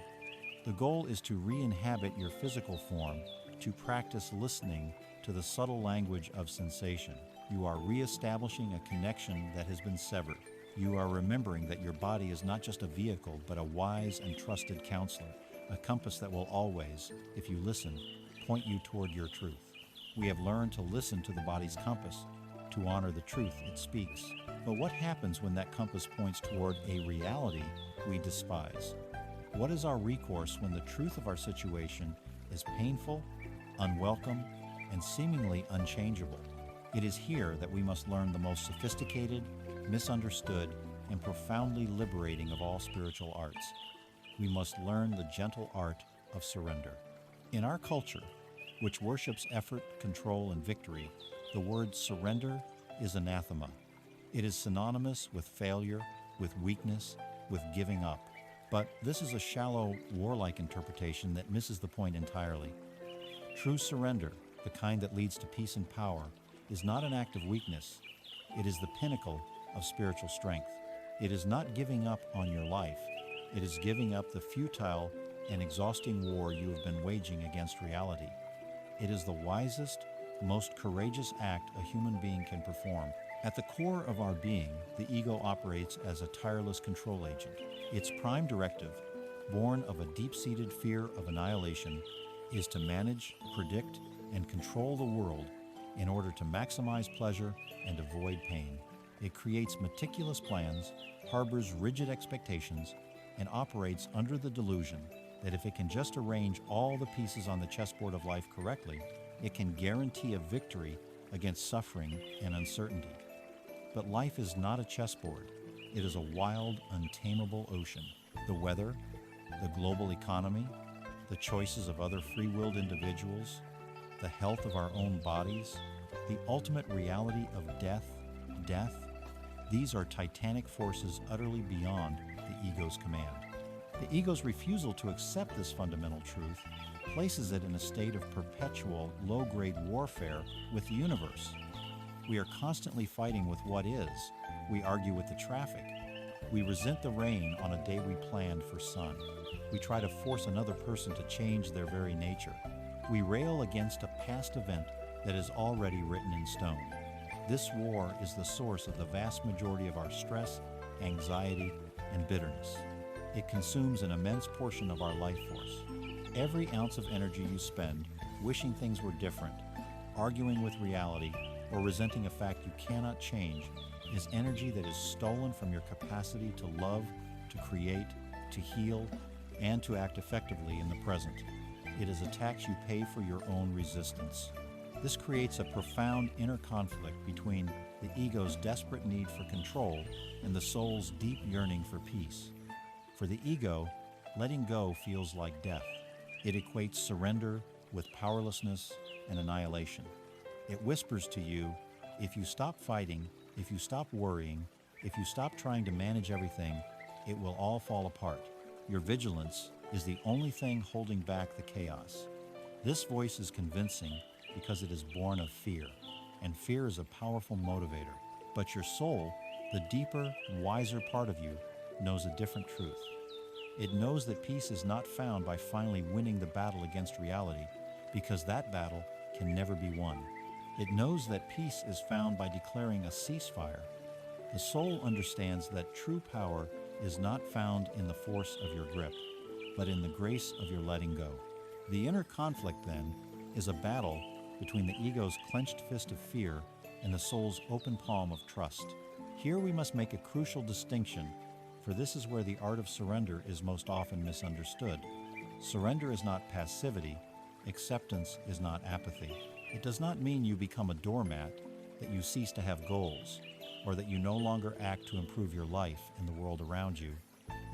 The goal is to re-inhabit your physical form, to practice listening to the subtle language of sensation. You are re-establishing a connection that has been severed. You are remembering that your body is not just a vehicle, but a wise and trusted counselor, a compass that will always, if you listen, point you toward your truth. We have learned to listen to the body's compass, to honor the truth it speaks. But what happens when that compass points toward a reality we despise? What is our recourse when the truth of our situation is painful, unwelcome, and seemingly unchangeable? It is here that we must learn the most sophisticated, misunderstood, and profoundly liberating of all spiritual arts. We must learn the gentle art of surrender. In our culture, which worships effort, control, and victory, the word surrender is anathema. It is synonymous with failure, with weakness, with giving up. But this is a shallow, warlike interpretation that misses the point entirely. True surrender, the kind that leads to peace and power, is not an act of weakness. It is the pinnacle of spiritual strength. It is not giving up on your life. It is giving up the futile and exhausting war you have been waging against reality. It is the wisest, most courageous act a human being can perform. At the core of our being, the ego operates as a tireless control agent. Its prime directive, born of a deep-seated fear of annihilation, is to manage, predict, and control the world in order to maximize pleasure and avoid pain. It creates meticulous plans, harbors rigid expectations, and operates under the delusion that if it can just arrange all the pieces on the chessboard of life correctly, it can guarantee a victory against suffering and uncertainty. But life is not a chessboard. It is a wild, untamable ocean. The weather, the global economy, the choices of other free-willed individuals, the health of our own bodies, the ultimate reality of death, these are titanic forces utterly beyond the ego's command. The ego's refusal to accept this fundamental truth places it in a state of perpetual, low-grade warfare with the universe. We are constantly fighting with what is. We argue with the traffic. We resent the rain on a day we planned for sun. We try to force another person to change their very nature. We rail against a past event that is already written in stone. This war is the source of the vast majority of our stress, anxiety, and bitterness. It consumes an immense portion of our life force. Every ounce of energy you spend wishing things were different, arguing with reality, or resenting a fact you cannot change is energy that is stolen from your capacity to love, to create, to heal, and to act effectively in the present. It is a tax you pay for your own resistance. This creates a profound inner conflict between the ego's desperate need for control and the soul's deep yearning for peace. For the ego, letting go feels like death. It equates surrender with powerlessness and annihilation. It whispers to you, if you stop fighting, if you stop worrying, if you stop trying to manage everything, it will all fall apart. Your vigilance is the only thing holding back the chaos. This voice is convincing because it is born of fear, and fear is a powerful motivator. But your soul, the deeper, wiser part of you, knows a different truth. It knows that peace is not found by finally winning the battle against reality, because that battle can never be won. It knows that peace is found by declaring a ceasefire. The soul understands that true power is not found in the force of your grip, but in the grace of your letting go. The inner conflict, then, is a battle between the ego's clenched fist of fear and the soul's open palm of trust. Here we must make a crucial distinction, for this is where the art of surrender is most often misunderstood. Surrender is not passivity. Acceptance is not apathy. It does not mean you become a doormat, that you cease to have goals, or that you no longer act to improve your life and the world around you.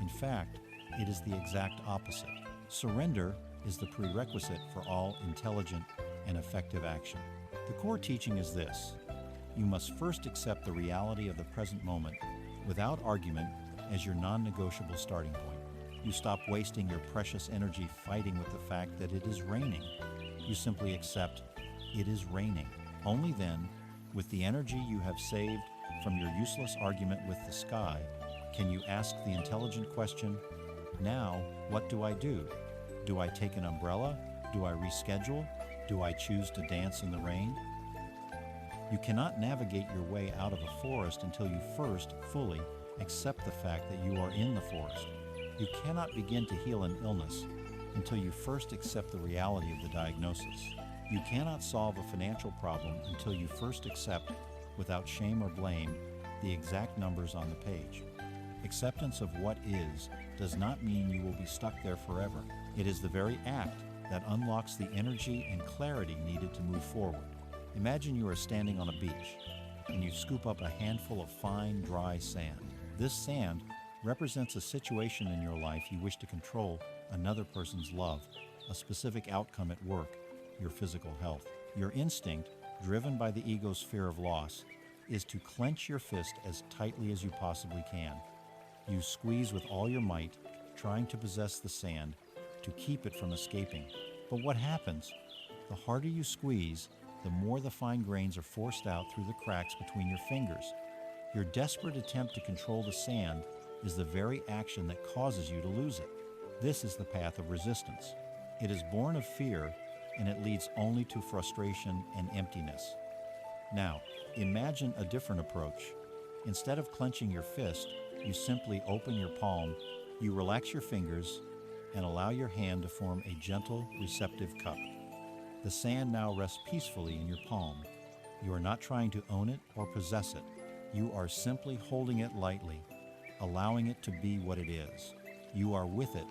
In fact, it is the exact opposite. Surrender is the prerequisite for all intelligent and effective action. The core teaching is this: you must first accept the reality of the present moment without argument as your non-negotiable starting point. You stop wasting your precious energy fighting with the fact that it is raining. You simply accept it is raining. Only then, with the energy you have saved from your useless argument with the sky, can you ask the intelligent question, now, what do I do? Do I take an umbrella? Do I reschedule? Do I choose to dance in the rain? You cannot navigate your way out of a forest until you first fully accept the fact that you are in the forest. You cannot begin to heal an illness until you first accept the reality of the diagnosis. You cannot solve a financial problem until you first accept, without shame or blame, the exact numbers on the page. Acceptance of what is does not mean you will be stuck there forever. It is the very act that unlocks the energy and clarity needed to move forward. Imagine you are standing on a beach and you scoop up a handful of fine, dry sand. This sand represents a situation in your life you wish to control another person's love, a specific outcome at work, your physical health. Your instinct, driven by the ego's fear of loss, is to clench your fist as tightly as you possibly can. You squeeze with all your might, trying to possess the sand, to keep it from escaping. But what happens? The harder you squeeze, the more the fine grains are forced out through the cracks between your fingers. Your desperate attempt to control the sand is the very action that causes you to lose it. This is the path of resistance. It is born of fear, and it leads only to frustration and emptiness. Now, imagine a different approach. Instead of clenching your fist, you simply open your palm, you relax your fingers, and allow your hand to form a gentle, receptive cup. The sand now rests peacefully in your palm. You are not trying to own it or possess it. You are simply holding it lightly, allowing it to be what it is. You are with it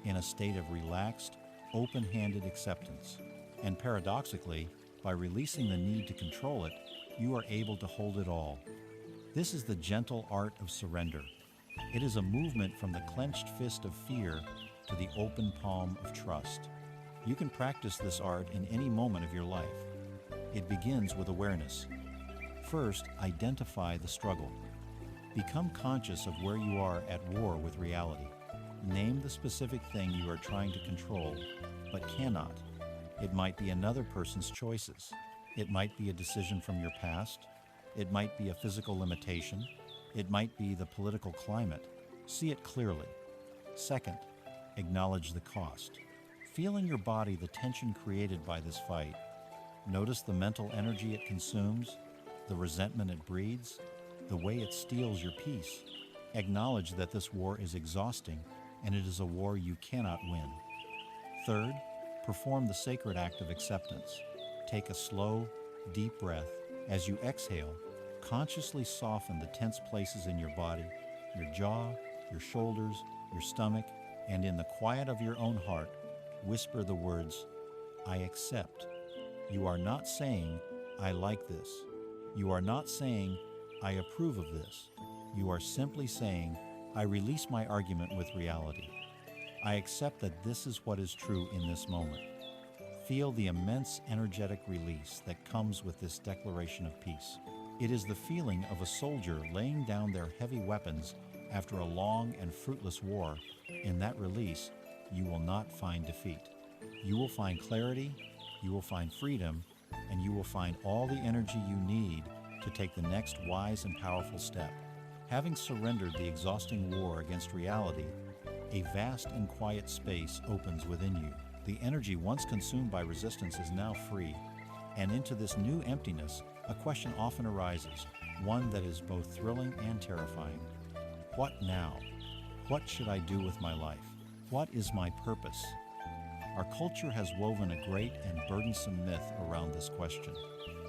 in a state of relaxed, open-handed acceptance. And paradoxically, by releasing the need to control it, you are able to hold it all. This is the gentle art of surrender. It is a movement from the clenched fist of fear to the open palm of trust. You can practice this art in any moment of your life. It begins with awareness. First, identify the struggle. Become conscious of where you are at war with reality. Name the specific thing you are trying to control, but cannot. It might be another person's choices. It might be a decision from your past. It might be a physical limitation. It might be the political climate. See it clearly. Second, acknowledge the cost. Feel in your body the tension created by this fight. Notice the mental energy it consumes, the resentment it breeds, the way it steals your peace. Acknowledge that this war is exhausting, and it is a war you cannot win. Third, perform the sacred act of acceptance. Take a slow, deep breath. As you exhale, consciously soften the tense places in your body, your jaw, your shoulders, your stomach, and in the quiet of your own heart, whisper the words, "I accept." You are not saying, "I like this." You are not saying, "I approve of this." You are simply saying, "I release my argument with reality. I accept that this is what is true in this moment." Feel the immense energetic release that comes with this declaration of peace. It is the feeling of a soldier laying down their heavy weapons after a long and fruitless war. In that release, you will not find defeat. You will find clarity, you will find freedom, and you will find all the energy you need to take the next wise and powerful step. Having surrendered the exhausting war against reality, a vast and quiet space opens within you. The energy once consumed by resistance is now free, and into this new emptiness, a question often arises, one that is both thrilling and terrifying. What now? What should I do with my life? What is my purpose? Our culture has woven a great and burdensome myth around this question.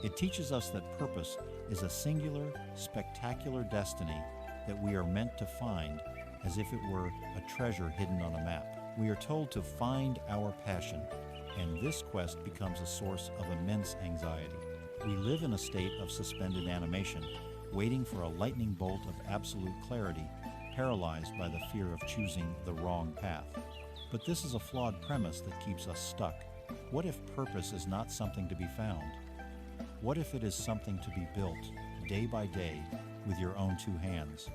It teaches us that purpose is a singular, spectacular destiny that we are meant to find as if it were a treasure hidden on a map. We are told to find our passion, and this quest becomes a source of immense anxiety. We live in a state of suspended animation, waiting for a lightning bolt of absolute clarity, paralyzed by the fear of choosing the wrong path. But this is a flawed premise that keeps us stuck. What if purpose is not something to be found? What if it is something to be built, day by day, with your own two hands?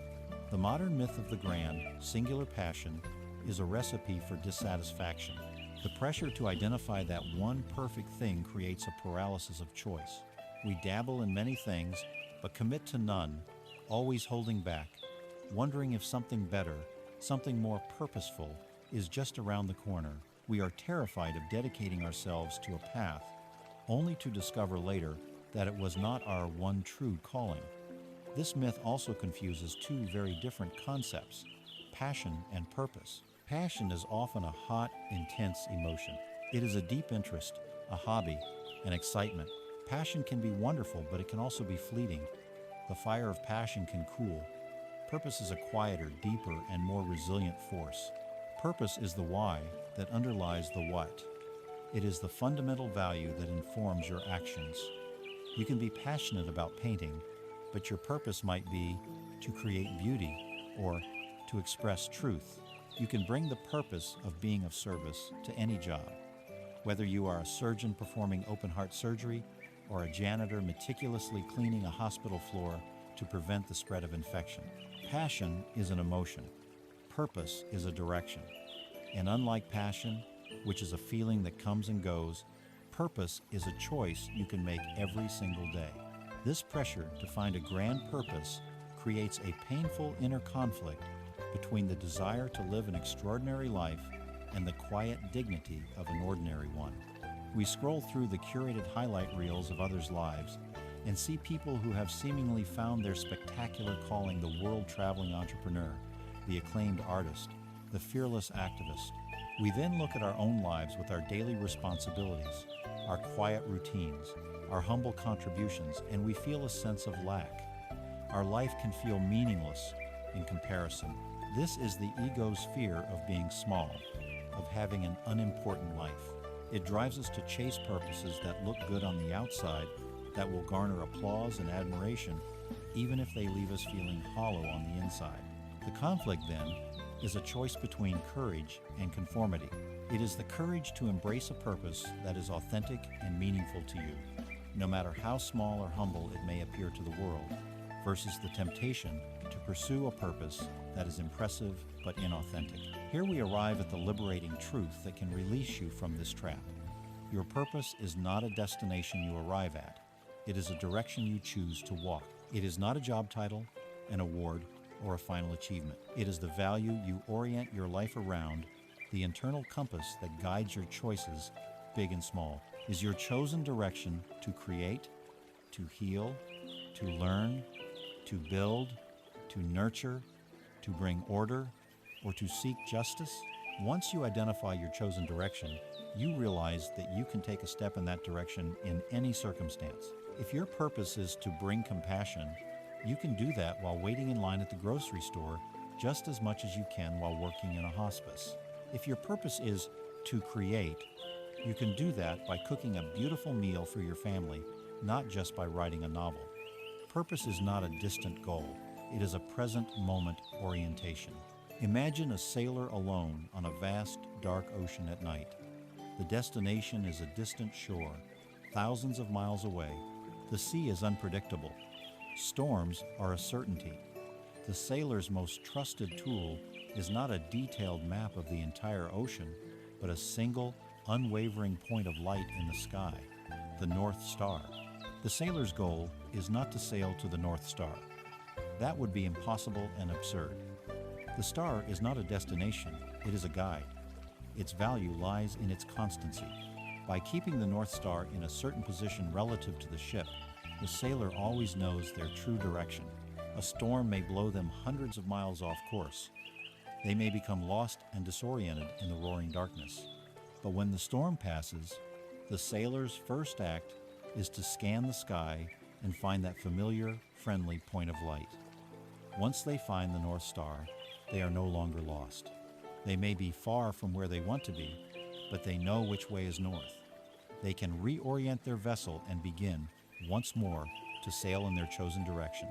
The modern myth of the grand, singular passion is a recipe for dissatisfaction. The pressure to identify that one perfect thing creates a paralysis of choice. We dabble in many things, but commit to none, always holding back, wondering if something better, something more purposeful, is just around the corner. We are terrified of dedicating ourselves to a path, only to discover later that it was not our one true calling. This myth also confuses two very different concepts, passion and purpose. Passion is often a hot, intense emotion. It is a deep interest, a hobby, an excitement. Passion can be wonderful, but it can also be fleeting. The fire of passion can cool. Purpose is a quieter, deeper, and more resilient force. Purpose is the why that underlies the what. It is the fundamental value that informs your actions. You can be passionate about painting, but your purpose might be to create beauty, or to express truth. You can bring the purpose of being of service to any job, whether you are a surgeon performing open-heart surgery or a janitor meticulously cleaning a hospital floor to prevent the spread of infection. Passion is an emotion. Purpose is a direction. And unlike passion, which is a feeling that comes and goes, purpose is a choice you can make every single day. This pressure to find a grand purpose creates a painful inner conflict between the desire to live an extraordinary life and the quiet dignity of an ordinary one. We scroll through the curated highlight reels of others' lives and see people who have seemingly found their spectacular calling: the world-traveling entrepreneur, the acclaimed artist, the fearless activist. We then look at our own lives with our daily responsibilities, our quiet routines, our humble contributions, and we feel a sense of lack. Our life can feel meaningless in comparison. This is the ego's fear of being small, of having an unimportant life. It drives us to chase purposes that look good on the outside, that will garner applause and admiration, even if they leave us feeling hollow on the inside. The conflict, then, is a choice between courage and conformity. It is the courage to embrace a purpose that is authentic and meaningful to you, no matter how small or humble it may appear to the world, versus the temptation to pursue a purpose that is impressive but inauthentic. Here we arrive at the liberating truth that can release you from this trap. Your purpose is not a destination you arrive at. It is a direction you choose to walk. It is not a job title, an award, or a final achievement. It is the value you orient your life around, the internal compass that guides your choices, big and small. Is your chosen direction to create, to heal, to learn, to build, to nurture, to bring order, or to seek justice? Once you identify your chosen direction, you realize that you can take a step in that direction in any circumstance. If your purpose is to bring compassion, you can do that while waiting in line at the grocery store just as much as you can while working in a hospice. If your purpose is to create, you can do that by cooking a beautiful meal for your family, not just by writing a novel. Purpose is not a distant goal. It is a present moment orientation. Imagine a sailor alone on a vast, dark ocean at night. The destination is a distant shore, thousands of miles away. The sea is unpredictable. Storms are a certainty. The sailor's most trusted tool is not a detailed map of the entire ocean, but a single, unwavering point of light in the sky, the North Star. The sailor's goal is not to sail to the North Star. That would be impossible and absurd. The star is not a destination, it is a guide. Its value lies in its constancy. By keeping the North Star in a certain position relative to the ship, the sailor always knows their true direction. A storm may blow them hundreds of miles off course. They may become lost and disoriented in the roaring darkness. But when the storm passes, the sailor's first act is to scan the sky and find that familiar, friendly point of light. Once they find the North Star, they are no longer lost. They may be far from where they want to be, but they know which way is north. They can reorient their vessel and begin, once more, to sail in their chosen direction.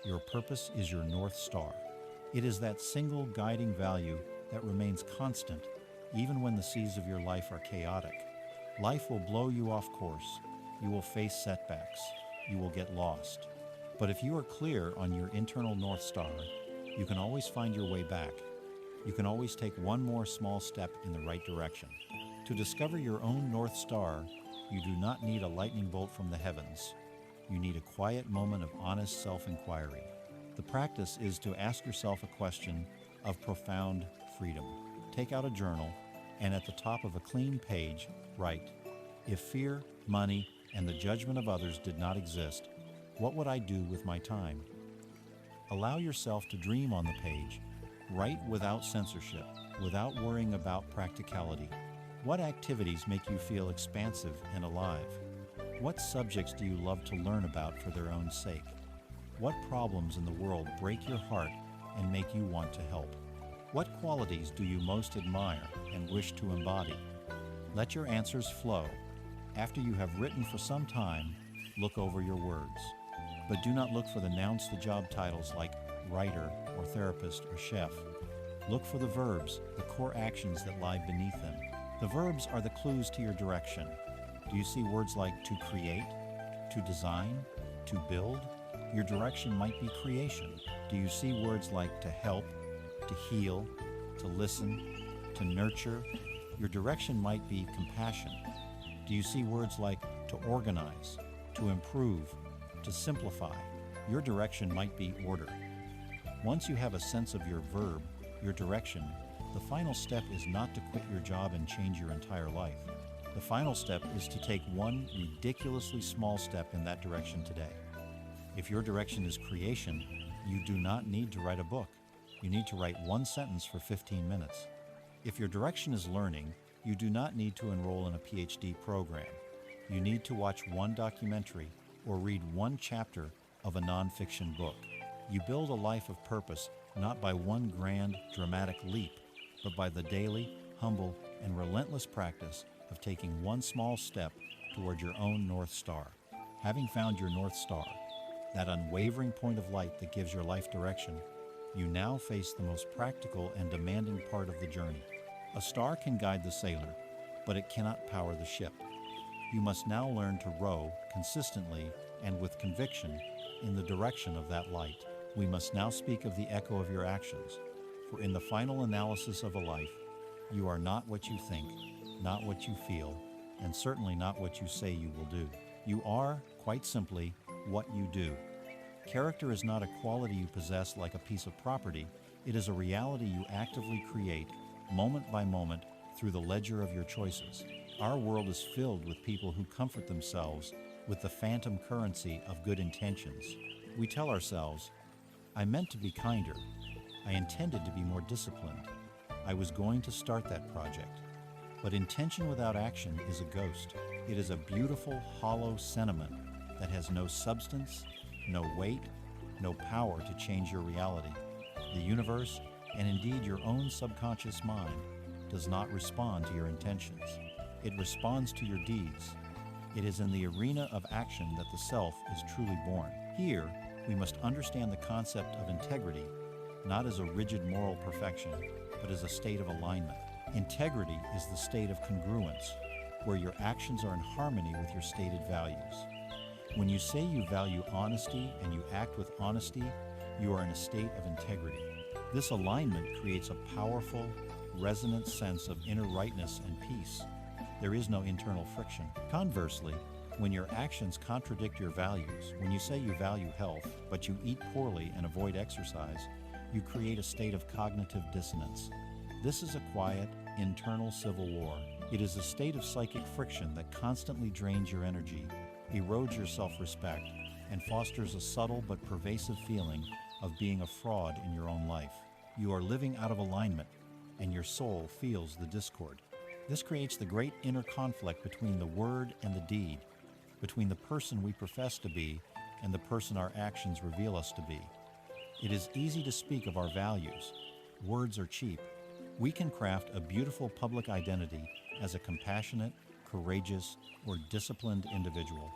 Your purpose is your North Star. It is that single guiding value that remains constant, even when the seas of your life are chaotic. Life will blow you off course. You will face setbacks. You will get lost. But if you are clear on your internal North Star, you can always find your way back. You can always take one more small step in the right direction. To discover your own North Star, you do not need a lightning bolt from the heavens. You need a quiet moment of honest self-inquiry. The practice is to ask yourself a question of profound freedom. Take out a journal, and at the top of a clean page, write, "If fear, money, and the judgment of others did not exist, what would I do with my time?" Allow yourself to dream on the page. Write without censorship, without worrying about practicality. What activities make you feel expansive and alive? What subjects do you love to learn about for their own sake? What problems in the world break your heart and make you want to help? What qualities do you most admire and wish to embody? Let your answers flow. After you have written for some time, look over your words. But do not look for the job titles like writer or therapist or chef. Look for the verbs, the core actions that lie beneath them. The verbs are the clues to your direction. Do you see words like to create, to design, to build? Your direction might be creation. Do you see words like to help, to heal, to listen, to nurture? Your direction might be compassion. Do you see words like to organize, to improve, to simplify? Your direction might be order. Once you have a sense of your verb, your direction, the final step is not to quit your job and change your entire life. The final step is to take one ridiculously small step in that direction today. If your direction is creation, you do not need to write a book. You need to write one sentence for 15 minutes. If your direction is learning, you do not need to enroll in a PhD program. You need to watch one documentary or read one chapter of a nonfiction book. You build a life of purpose not by one grand, dramatic leap, but by the daily, humble, and relentless practice of taking one small step toward your own North Star. Having found your North Star, that unwavering point of light that gives your life direction, you now face the most practical and demanding part of the journey. A star can guide the sailor, but it cannot power the ship. You must now learn to row consistently and with conviction in the direction of that light. We must now speak of the echo of your actions, for in the final analysis of a life, you are not what you think, not what you feel, and certainly not what you say you will do. You are, quite simply, what you do. Character is not a quality you possess like a piece of property. It is a reality you actively create, moment by moment, through the ledger of your choices. Our world is filled with people who comfort themselves with the phantom currency of good intentions. We tell ourselves, I meant to be kinder. I intended to be more disciplined. I was going to start that project. But intention without action is a ghost. It is a beautiful, hollow sentiment that has no substance, no weight, no power to change your reality. The universe, and indeed your own subconscious mind, does not respond to your intentions. It responds to your deeds. It is in the arena of action that the self is truly born. Here, we must understand the concept of integrity, not as a rigid moral perfection, but as a state of alignment. Integrity is the state of congruence, where your actions are in harmony with your stated values. When you say you value honesty and you act with honesty, you are in a state of integrity. This alignment creates a powerful, resonant sense of inner rightness and peace. There is no internal friction. Conversely, when your actions contradict your values, when you say you value health, but you eat poorly and avoid exercise, you create a state of cognitive dissonance. This is a quiet, internal civil war. It is a state of psychic friction that constantly drains your energy, erodes your self-respect, and fosters a subtle but pervasive feeling of being a fraud in your own life. You are living out of alignment, and your soul feels the discord. This creates the great inner conflict between the word and the deed, between the person we profess to be and the person our actions reveal us to be. It is easy to speak of our values. Words are cheap. We can craft a beautiful public identity as a compassionate, courageous, or disciplined individual.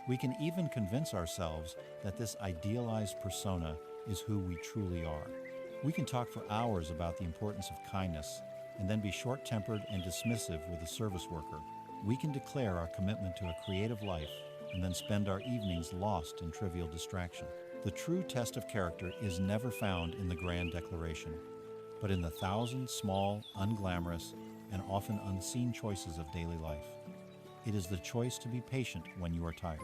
We can even convince ourselves that this idealized persona is who we truly are. We can talk for hours about the importance of kindness and then be short-tempered and dismissive with a service worker. We can declare our commitment to a creative life and then spend our evenings lost in trivial distraction. The true test of character is never found in the grand declaration, but in the thousand small, unglamorous, and often unseen choices of daily life. It is the choice to be patient when you are tired,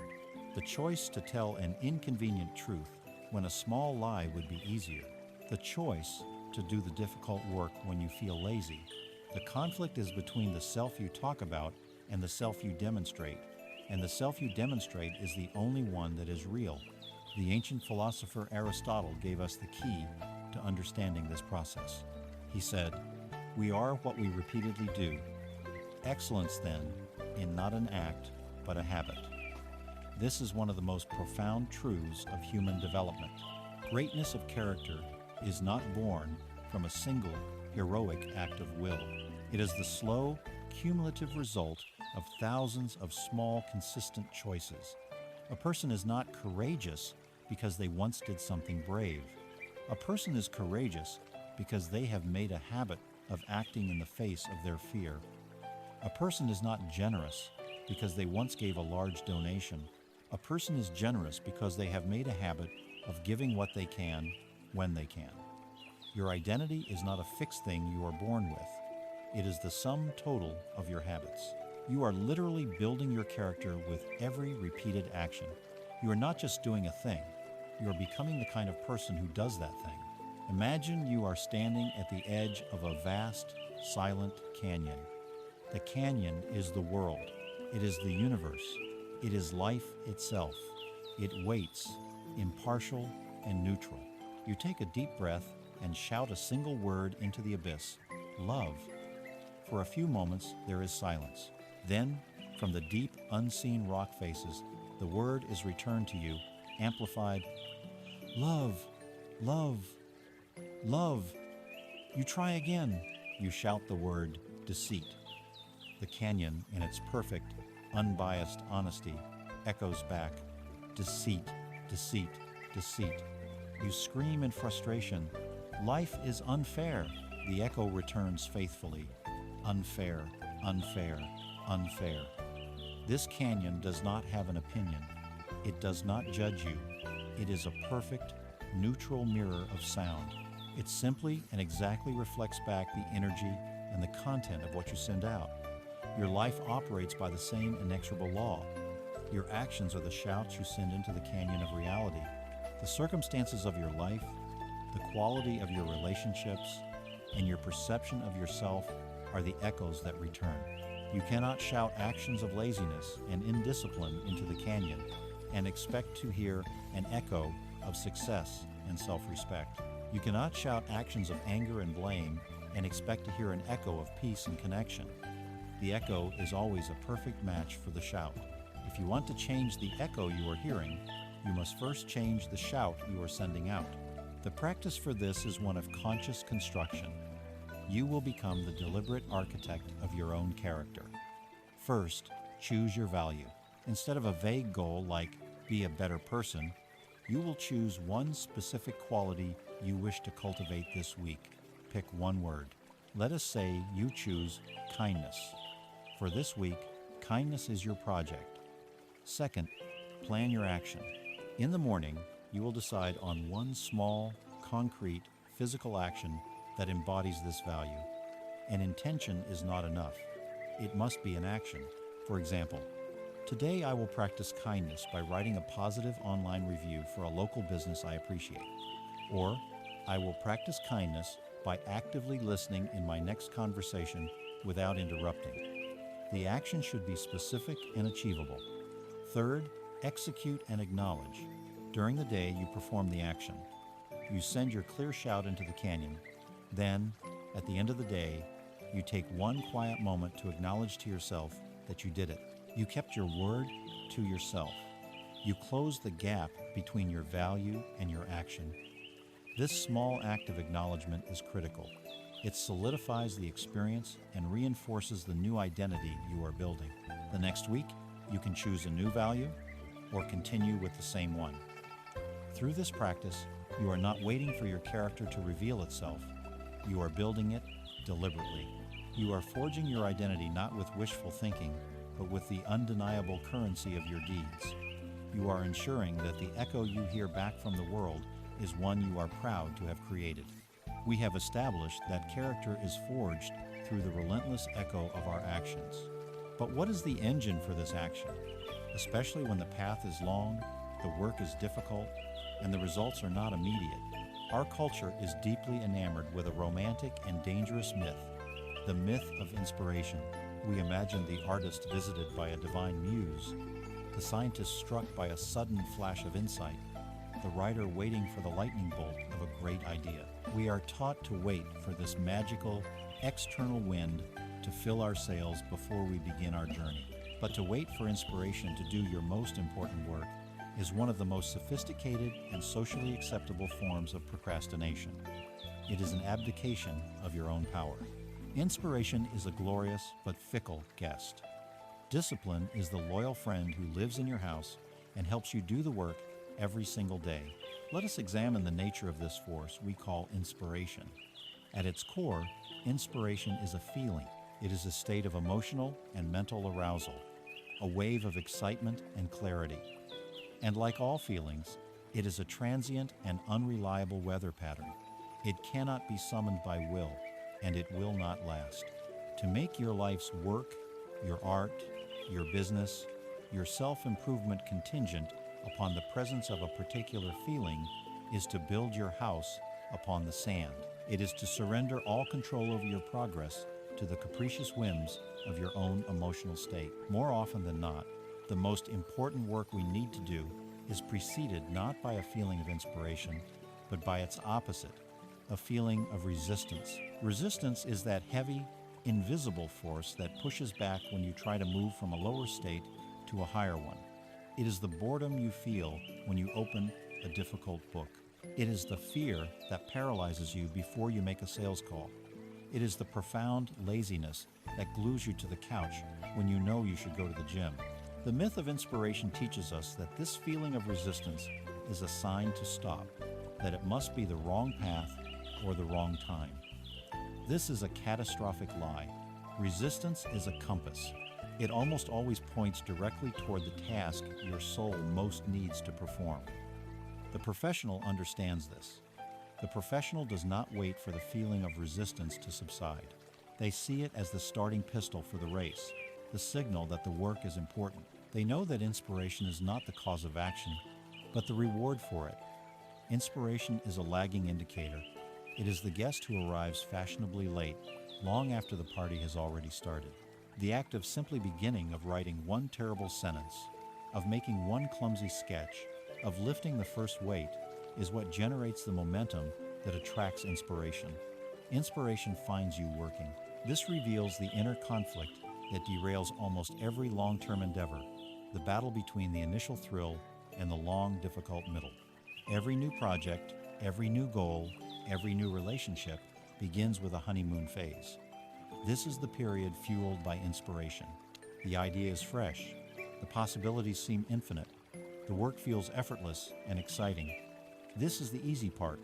the choice to tell an inconvenient truth when a small lie would be easier, the choice to do the difficult work when you feel lazy. The conflict is between the self you talk about and the self you demonstrate, and the self you demonstrate is the only one that is real. The ancient philosopher Aristotle gave us the key to understanding this process. He said, "We are what we repeatedly do. Excellence, then, in not an act, but a habit." This is one of the most profound truths of human development. Greatness of character is not born from a single heroic act of will. It is the slow, cumulative result of thousands of small, consistent choices. A person is not courageous because they once did something brave. A person is courageous because they have made a habit of acting in the face of their fear. A person is not generous because they once gave a large donation. A person is generous because they have made a habit of giving what they can when they can. Your identity is not a fixed thing you are born with. It is the sum total of your habits. You are literally building your character with every repeated action. You are not just doing a thing. You are becoming the kind of person who does that thing. Imagine you are standing at the edge of a vast, silent canyon. The canyon is the world. It is the universe. It is life itself. It waits, impartial and neutral. You take a deep breath and shout a single word into the abyss: love. For a few moments, there is silence. Then, from the deep, unseen rock faces, the word is returned to you, amplified: love, love, love. You try again. You shout the word deceit. The canyon, in its perfect, unbiased honesty, echoes back: deceit, deceit, deceit. You scream in frustration: life is unfair. The echo returns faithfully: unfair, unfair, unfair. This canyon does not have an opinion. It does not judge you. It is a perfect, neutral mirror of sound. It simply and exactly reflects back the energy and the content of what you send out. Your life operates by the same inexorable law. Your actions are the shouts you send into the canyon of reality. The circumstances of your life, the quality of your relationships, and your perception of yourself are the echoes that return. You cannot shout actions of laziness and indiscipline into the canyon and expect to hear an echo of success and self-respect. You cannot shout actions of anger and blame and expect to hear an echo of peace and connection. The echo is always a perfect match for the shout. If you want to change the echo you are hearing, you must first change the shout you are sending out. The practice for this is one of conscious construction. You will become the deliberate architect of your own character. First, choose your value. Instead of a vague goal like be a better person, you will choose one specific quality you wish to cultivate this week. Pick one word. Let us say you choose kindness. For this week, kindness is your project. Second, plan your action. In the morning, you will decide on one small, concrete, physical action that embodies this value. An intention is not enough. It must be an action. For example, today I will practice kindness by writing a positive online review for a local business I appreciate. Or, I will practice kindness by actively listening in my next conversation without interrupting. The action should be specific and achievable. Third, execute and acknowledge. During the day, you perform the action. You send your clear shout into the canyon. Then, at the end of the day, you take one quiet moment to acknowledge to yourself that you did it. You kept your word to yourself. You closed the gap between your value and your action. This small act of acknowledgement is critical. It solidifies the experience and reinforces the new identity you are building. The next week, you can choose a new value or continue with the same one. Through this practice, you are not waiting for your character to reveal itself. You are building it deliberately. You are forging your identity not with wishful thinking, but with the undeniable currency of your deeds. You are ensuring that the echo you hear back from the world is one you are proud to have created. We have established that character is forged through the relentless echo of our actions. But what is the engine for this action? Especially when the path is long, the work is difficult, and the results are not immediate. Our culture is deeply enamored with a romantic and dangerous myth, the myth of inspiration. We imagine the artist visited by a divine muse, the scientist struck by a sudden flash of insight, the writer waiting for the lightning bolt of a great idea. We are taught to wait for this magical, external wind to fill our sails before we begin our journey. But to wait for inspiration to do your most important work is one of the most sophisticated and socially acceptable forms of procrastination. It is an abdication of your own power. Inspiration is a glorious but fickle guest. Discipline is the loyal friend who lives in your house and helps you do the work every single day. Let us examine the nature of this force we call inspiration. At its core, inspiration is a feeling. It is a state of emotional and mental arousal, a wave of excitement and clarity. And like all feelings, it is a transient and unreliable weather pattern. It cannot be summoned by will, and it will not last. To make your life's work, your art, your business, your self-improvement contingent upon the presence of a particular feeling is to build your house upon the sand. It is to surrender all control over your progress to the capricious whims of your own emotional state. More often than not, the most important work we need to do is preceded not by a feeling of inspiration, but by its opposite, a feeling of resistance. Resistance is that heavy, invisible force that pushes back when you try to move from a lower state to a higher one. It is the boredom you feel when you open a difficult book. It is the fear that paralyzes you before you make a sales call. It is the profound laziness that glues you to the couch when you know you should go to the gym. The myth of inspiration teaches us that this feeling of resistance is a sign to stop, that it must be the wrong path or the wrong time. This is a catastrophic lie. Resistance is a compass. It almost always points directly toward the task your soul most needs to perform. The professional understands this. The professional does not wait for the feeling of resistance to subside. They see it as the starting pistol for the race, the signal that the work is important. They know that inspiration is not the cause of action, but the reward for it. Inspiration is a lagging indicator. It is the guest who arrives fashionably late, long after the party has already started. The act of simply beginning, of writing one terrible sentence, of making one clumsy sketch, of lifting the first weight, is what generates the momentum that attracts inspiration. Inspiration finds you working. This reveals the inner conflict that derails almost every long-term endeavor, the battle between the initial thrill and the long, difficult middle. Every new project, every new goal, every new relationship begins with a honeymoon phase. This is the period fueled by inspiration. The idea is fresh. The possibilities seem infinite. The work feels effortless and exciting. This is the easy part.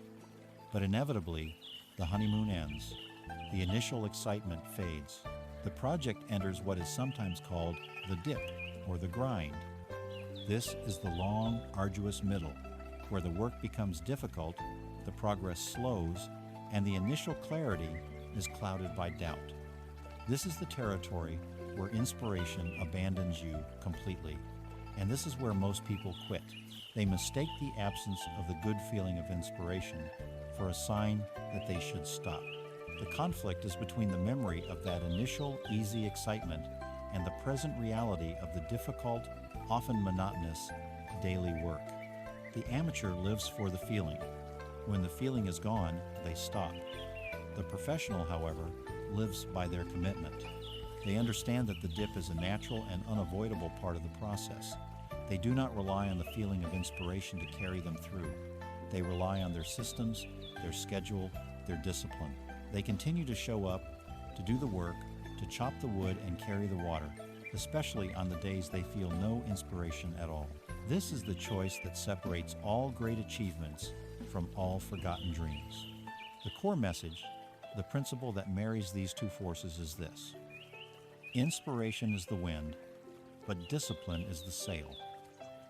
But inevitably, the honeymoon ends. The initial excitement fades. The project enters what is sometimes called the dip or the grind. This is the long, arduous middle, where the work becomes difficult, the progress slows, and the initial clarity is clouded by doubt. This is the territory where inspiration abandons you completely, and this is where most people quit. They mistake the absence of the good feeling of inspiration for a sign that they should stop. The conflict is between the memory of that initial easy excitement and the present reality of the difficult, often monotonous, daily work. The amateur lives for the feeling. When the feeling is gone, they stop. The professional, however, lives by their commitment. They understand that the dip is a natural and unavoidable part of the process. They do not rely on the feeling of inspiration to carry them through. They rely on their systems, their schedule, their discipline. They continue to show up, to do the work, to chop the wood and carry the water, especially on the days they feel no inspiration at all. This is the choice that separates all great achievements from all forgotten dreams. The core message, the principle that marries these two forces, is this: inspiration is the wind, but discipline is the sail.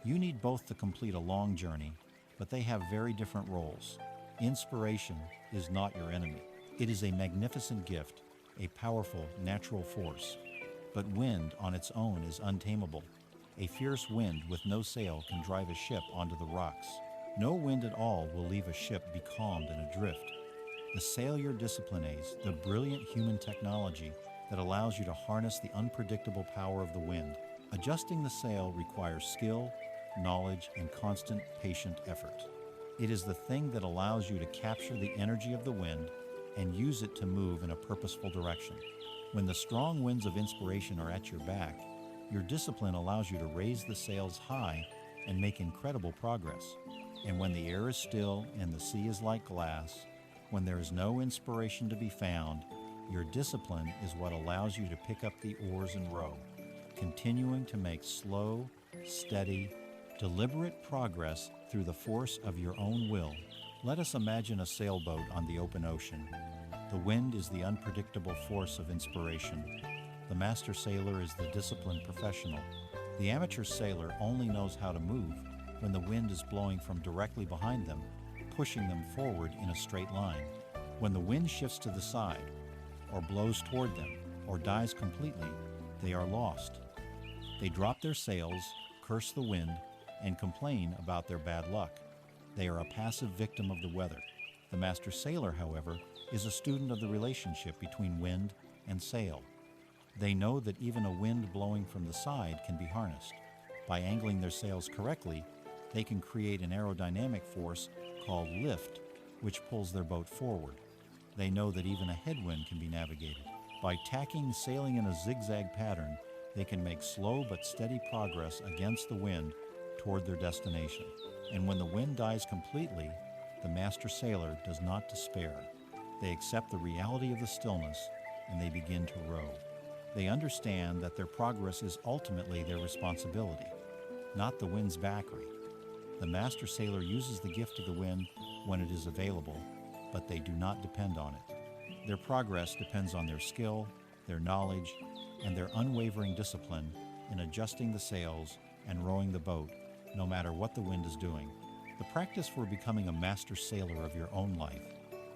You need both to complete a long journey, but they have very different roles. Inspiration is not your enemy. It is a magnificent gift, a powerful natural force. But wind on its own is untamable. A fierce wind with no sail can drive a ship onto the rocks. No wind at all will leave a ship becalmed and adrift. The sail your discipline is the brilliant human technology that allows you to harness the unpredictable power of the wind. Adjusting the sail requires skill, knowledge, and constant, patient effort. It is the thing that allows you to capture the energy of the wind and use it to move in a purposeful direction. When the strong winds of inspiration are at your back, your discipline allows you to raise the sails high and make incredible progress. And when the air is still and the sea is like glass, when there is no inspiration to be found, your discipline is what allows you to pick up the oars and row, continuing to make slow, steady, deliberate progress through the force of your own will. Let us imagine a sailboat on the open ocean. The wind is the unpredictable force of inspiration. The master sailor is the disciplined professional. The amateur sailor only knows how to move when the wind is blowing from directly behind them, pushing them forward in a straight line. When the wind shifts to the side, or blows toward them, or dies completely, they are lost. They drop their sails, curse the wind, and complain about their bad luck. They are a passive victim of the weather. The master sailor, however, is a student of the relationship between wind and sail. They know that even a wind blowing from the side can be harnessed. By angling their sails correctly, they can create an aerodynamic force called lift, which pulls their boat forward. They know that even a headwind can be navigated. By tacking sailing in a zigzag pattern, they can make slow but steady progress against the wind toward their destination. And when the wind dies completely, the master sailor does not despair. They accept the reality of the stillness and they begin to row. They understand that their progress is ultimately their responsibility, not the wind's vacary. The master sailor uses the gift of the wind when it is available, but they do not depend on it. Their progress depends on their skill, their knowledge, and their unwavering discipline in adjusting the sails and rowing the boat, no matter what the wind is doing. The practice for becoming a master sailor of your own life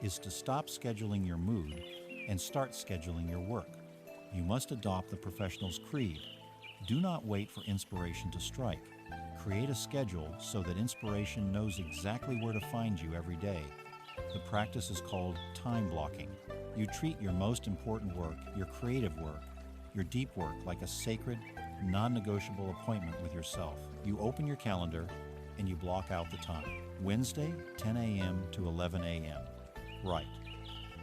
is to stop scheduling your mood and start scheduling your work. You must adopt the professional's creed. Do not wait for inspiration to strike. Create a schedule so that inspiration knows exactly where to find you every day. The practice is called time blocking. You treat your most important work, your creative work, your deep work like a sacred, non-negotiable appointment with yourself. You open your calendar and you block out the time. Wednesday, 10 a.m. to 11 a.m. Right.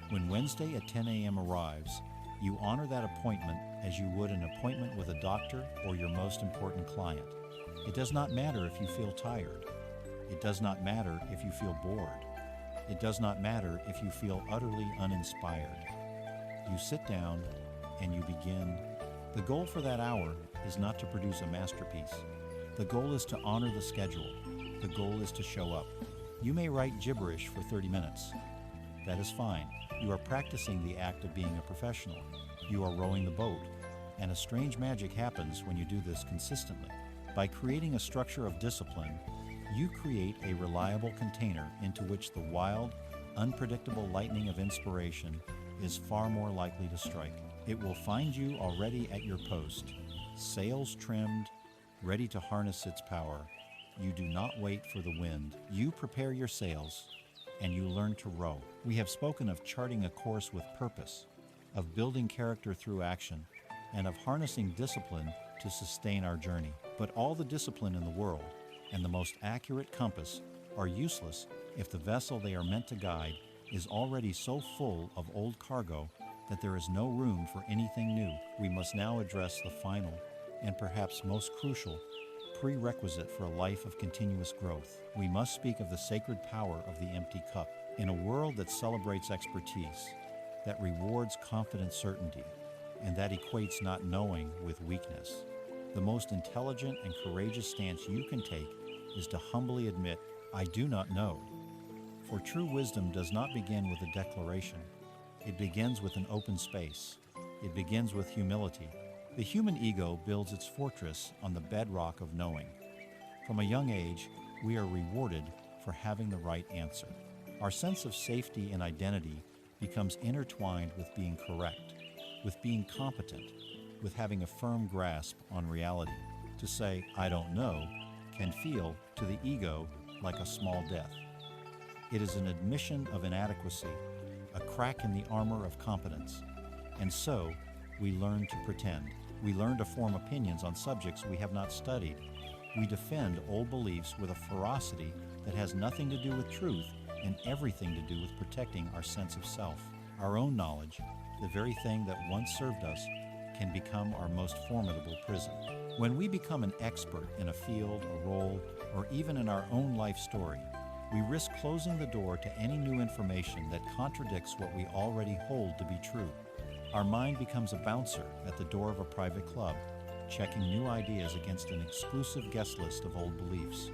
When Wednesday at 10 a.m. arrives, you honor that appointment as you would an appointment with a doctor or your most important client. It does not matter if you feel tired. It does not matter if you feel bored. It does not matter if you feel utterly uninspired. You sit down and you begin. The goal for that hour is not to produce a masterpiece. The goal is to honor the schedule. The goal is to show up. You may write gibberish for 30 minutes. That is fine. You are practicing the act of being a professional. You are rowing the boat. And a strange magic happens when you do this consistently. By creating a structure of discipline, you create a reliable container into which the wild, unpredictable lightning of inspiration is far more likely to strike. It will find you already at your post, sails trimmed, ready to harness its power. You do not wait for the wind. You prepare your sails, and you learn to row. We have spoken of charting a course with purpose, of building character through action, and of harnessing discipline to sustain our journey. But all the discipline in the world and the most accurate compass are useless if the vessel they are meant to guide is already so full of old cargo that there is no room for anything new. We must now address the final and perhaps most crucial prerequisite for a life of continuous growth. We must speak of the sacred power of the empty cup. In a world that celebrates expertise, that rewards confident certainty, and that equates not knowing with weakness, the most intelligent and courageous stance you can take is to humbly admit, I do not know. For true wisdom does not begin with a declaration. It begins with an open space. It begins with humility. The human ego builds its fortress on the bedrock of knowing. From a young age, we are rewarded for having the right answer. Our sense of safety and identity becomes intertwined with being correct, with being competent, with having a firm grasp on reality. To say, I don't know, can feel, to the ego, like a small death. It is an admission of inadequacy, a crack in the armor of competence. And so, we learn to pretend. We learn to form opinions on subjects we have not studied. We defend old beliefs with a ferocity that has nothing to do with truth and everything to do with protecting our sense of self. Our own knowledge, the very thing that once served us, can become our most formidable prison. When we become an expert in a field, a role, or even in our own life story, we risk closing the door to any new information that contradicts what we already hold to be true. Our mind becomes a bouncer at the door of a private club, checking new ideas against an exclusive guest list of old beliefs.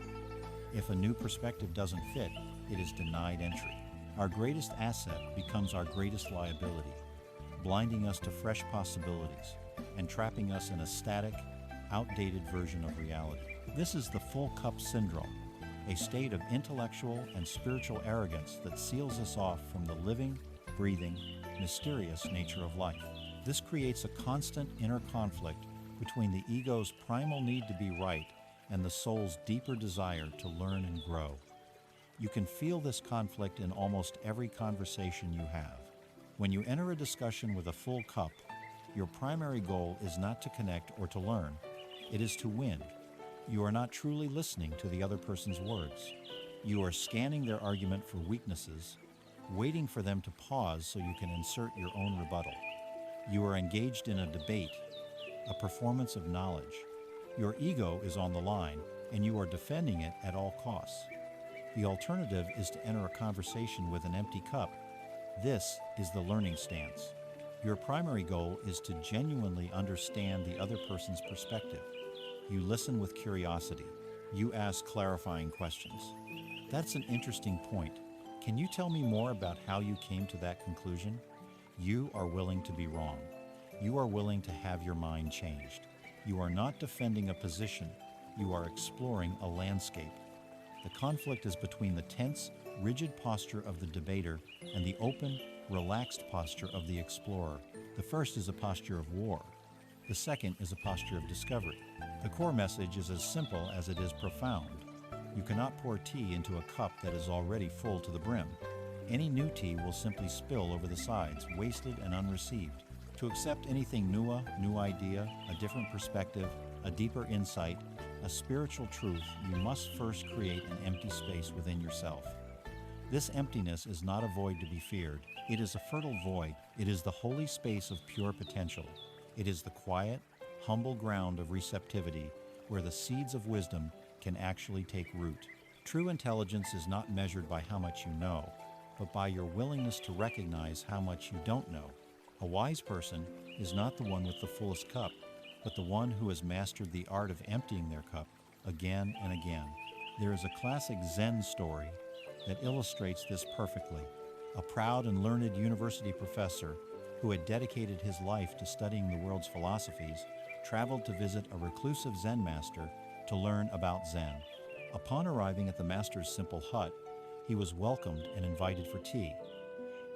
If a new perspective doesn't fit, it is denied entry. Our greatest asset becomes our greatest liability, blinding us to fresh possibilities and trapping us in a static, outdated version of reality. This is the full cup syndrome, a state of intellectual and spiritual arrogance that seals us off from the living, breathing, mysterious nature of life. This creates a constant inner conflict between the ego's primal need to be right and the soul's deeper desire to learn and grow. You can feel this conflict in almost every conversation you have. When you enter a discussion with a full cup, your primary goal is not to connect or to learn. It is to win. You are not truly listening to the other person's words. You are scanning their argument for weaknesses, waiting for them to pause so you can insert your own rebuttal. You are engaged in a debate, a performance of knowledge. Your ego is on the line, and you are defending it at all costs. The alternative is to enter a conversation with an empty cup. This is the learning stance. Your primary goal is to genuinely understand the other person's perspective. You listen with curiosity. You ask clarifying questions. That's an interesting point. Can you tell me more about how you came to that conclusion? You are willing to be wrong. You are willing to have your mind changed. You are not defending a position. You are exploring a landscape. The conflict is between the tense, rigid posture of the debater and the open, relaxed posture of the explorer. The first is a posture of war. The second is a posture of discovery. The core message is as simple as it is profound. You cannot pour tea into a cup that is already full to the brim. Any new tea will simply spill over the sides, wasted and unreceived. To accept anything new idea, a different perspective, a deeper insight, a spiritual truth, you must first create an empty space within yourself. This emptiness is not a void to be feared. It is a fertile void. It is the holy space of pure potential. It is the quiet, humble ground of receptivity where the seeds of wisdom can actually take root. True intelligence is not measured by how much you know, but by your willingness to recognize how much you don't know. A wise person is not the one with the fullest cup, but the one who has mastered the art of emptying their cup again and again. There is a classic Zen story that illustrates this perfectly. A proud and learned university professor who had dedicated his life to studying the world's philosophies traveled to visit a reclusive Zen master to learn about Zen. Upon arriving at the master's simple hut, he was welcomed and invited for tea.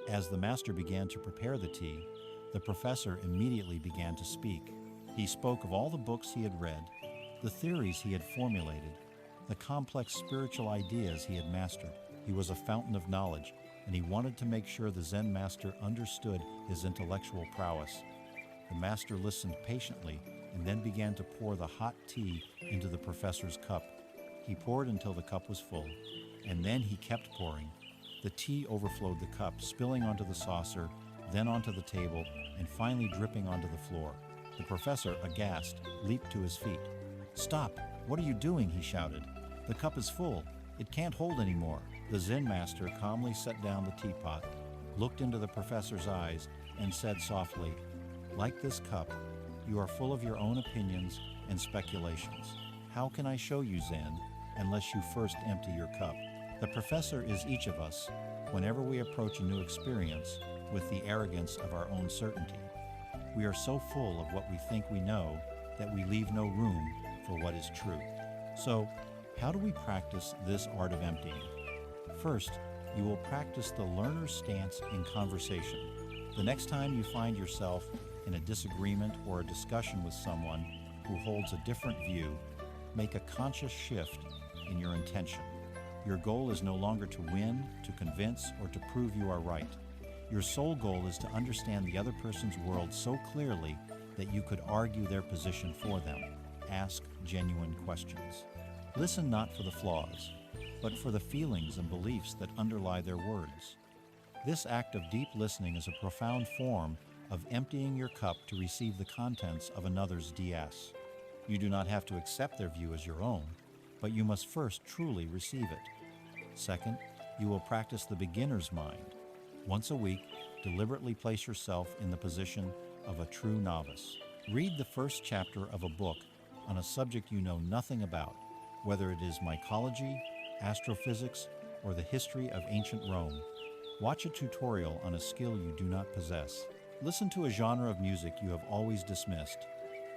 As the master began to prepare the tea, the professor immediately began to speak. He spoke of all the books he had read, the theories he had formulated, the complex spiritual ideas he had mastered. He was a fountain of knowledge, and he wanted to make sure the Zen master understood his intellectual prowess. The master listened patiently and then began to pour the hot tea into the professor's cup. He poured until the cup was full, and then he kept pouring. The tea overflowed the cup, spilling onto the saucer, then onto the table, and finally dripping onto the floor. The professor, aghast, leaped to his feet. "Stop! What are you doing?" he shouted. "The cup is full. It can't hold any more." The Zen master calmly set down the teapot, looked into the professor's eyes, and said softly, "Like this cup, you are full of your own opinions and speculations. How can I show you Zen unless you first empty your cup?" The professor is each of us whenever we approach a new experience with the arrogance of our own certainty. We are so full of what we think we know that we leave no room for what is true. So, how do we practice this art of emptying? First, you will practice the learner's stance in conversation. The next time you find yourself in a disagreement or a discussion with someone who holds a different view, make a conscious shift in your intention. Your goal is no longer to win, to convince, or to prove you are right. Your sole goal is to understand the other person's world so clearly that you could argue their position for them. Ask genuine questions. Listen not for the flaws, but for the feelings and beliefs that underlie their words. This act of deep listening is a profound form of emptying your cup to receive the contents of another's DS. You do not have to accept their view as your own, but you must first truly receive it. Second, you will practice the beginner's mind. Once a week, deliberately place yourself in the position of a true novice. Read the first chapter of a book on a subject you know nothing about, whether it is mycology, astrophysics, or the history of ancient Rome. Watch a tutorial on a skill you do not possess. Listen to a genre of music you have always dismissed.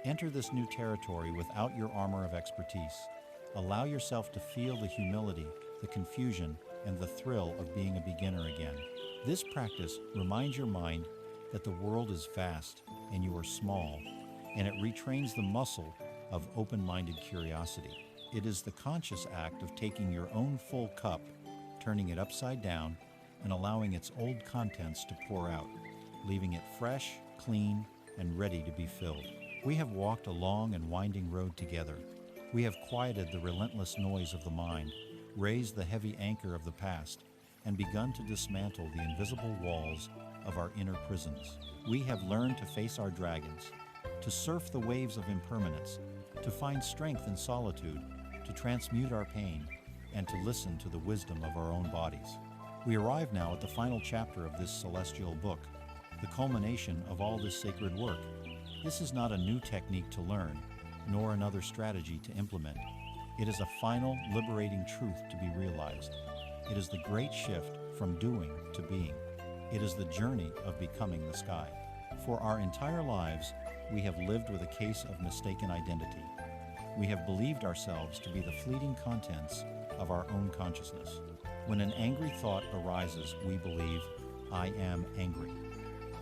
Enter this new territory without your armor of expertise. Allow yourself to feel the humility, the confusion, and the thrill of being a beginner again. This practice reminds your mind that the world is vast and you are small, and it retrains the muscle of open-minded curiosity. It is the conscious act of taking your own full cup, turning it upside down, and allowing its old contents to pour out, leaving it fresh, clean, and ready to be filled. We have walked a long and winding road together. We have quieted the relentless noise of the mind, raised the heavy anchor of the past, and begun to dismantle the invisible walls of our inner prisons. We have learned to face our dragons, to surf the waves of impermanence, to find strength in solitude, to transmute our pain, and to listen to the wisdom of our own bodies. We arrive now at the final chapter of this celestial book, the culmination of all this sacred work. This is not a new technique to learn, nor another strategy to implement. It is a final, liberating truth to be realized. It is the great shift from doing to being. It is the journey of becoming the sky. For our entire lives, we have lived with a case of mistaken identity. We have believed ourselves to be the fleeting contents of our own consciousness. When an angry thought arises, we believe, "I am angry."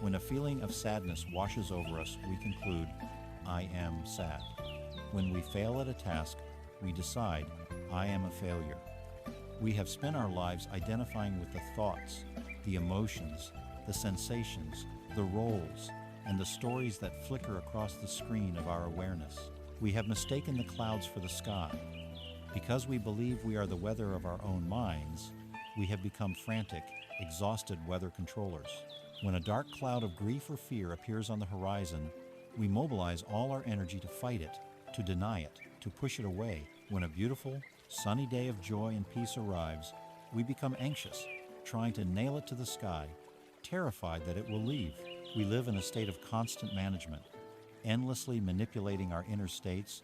When a feeling of sadness washes over us, we conclude, "I am sad." When we fail at a task, we decide, "I am a failure." We have spent our lives identifying with the thoughts, the emotions, the sensations, the roles, and the stories that flicker across the screen of our awareness. We have mistaken the clouds for the sky. Because we believe we are the weather of our own minds, we have become frantic, exhausted weather controllers. When a dark cloud of grief or fear appears on the horizon, we mobilize all our energy to fight it, to deny it, to push it away. When a beautiful, sunny day of joy and peace arrives, we become anxious, trying to nail it to the sky, terrified that it will leave. We live in a state of constant management, endlessly manipulating our inner states,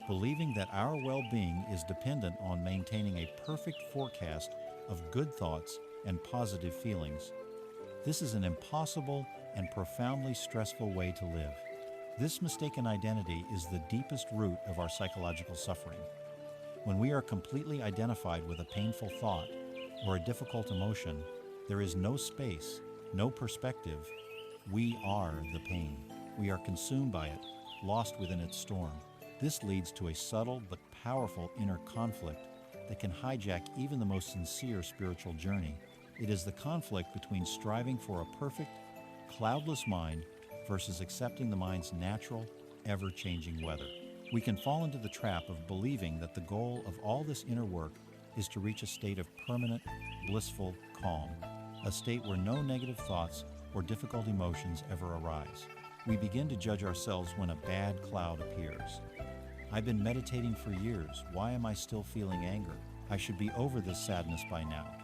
believing that our well-being is dependent on maintaining a perfect forecast of good thoughts and positive feelings. This is an impossible and profoundly stressful way to live. This mistaken identity is the deepest root of our psychological suffering. When we are completely identified with a painful thought or a difficult emotion, there is no space, no perspective. We are the pain. We are consumed by it, lost within its storm. This leads to a subtle but powerful inner conflict that can hijack even the most sincere spiritual journey. It is the conflict between striving for a perfect, cloudless mind versus accepting the mind's natural, ever-changing weather. We can fall into the trap of believing that the goal of all this inner work is to reach a state of permanent, blissful calm, a state where no negative thoughts or difficult emotions ever arise. We begin to judge ourselves when a bad cloud appears. I've been meditating for years. Why am I still feeling anger? I should be over this sadness by now.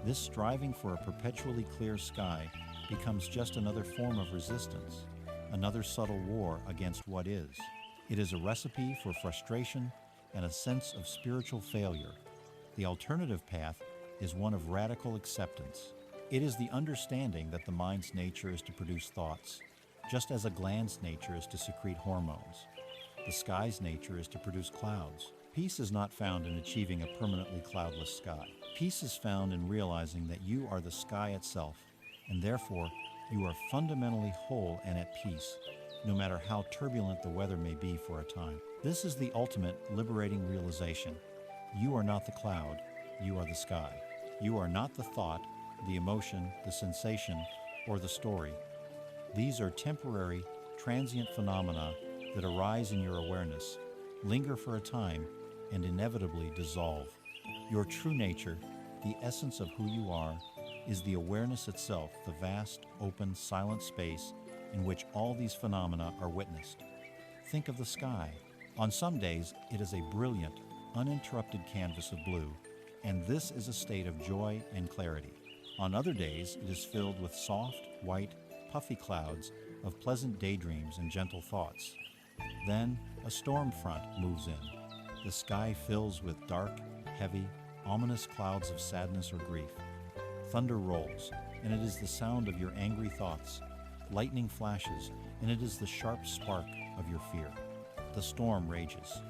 This striving for a perpetually clear sky becomes just another form of resistance, another subtle war against what is. It is a recipe for frustration and a sense of spiritual failure. The alternative path is one of radical acceptance. It is the understanding that the mind's nature is to produce thoughts, just as a gland's nature is to secrete hormones. The sky's nature is to produce clouds. Peace is not found in achieving a permanently cloudless sky. Peace is found in realizing that you are the sky itself, and therefore you are fundamentally whole and at peace, no matter how turbulent the weather may be for a time. This is the ultimate liberating realization. You are not the cloud, you are the sky. You are not the thought, the emotion, the sensation, or the story. These are temporary, transient phenomena that arise in your awareness, linger for a time, and inevitably dissolve. Your true nature, the essence of who you are, is the awareness itself, the vast, open, silent space in which all these phenomena are witnessed. Think of the sky. On some days, it is a brilliant, uninterrupted canvas of blue, and this is a state of joy and clarity. On other days, it is filled with soft, white, puffy clouds of pleasant daydreams and gentle thoughts. Then a storm front moves in. The sky fills with dark, heavy, ominous clouds of sadness or grief. Thunder rolls, and it is the sound of your angry thoughts. Lightning flashes, and it is the sharp spark of your fear. The storm rages.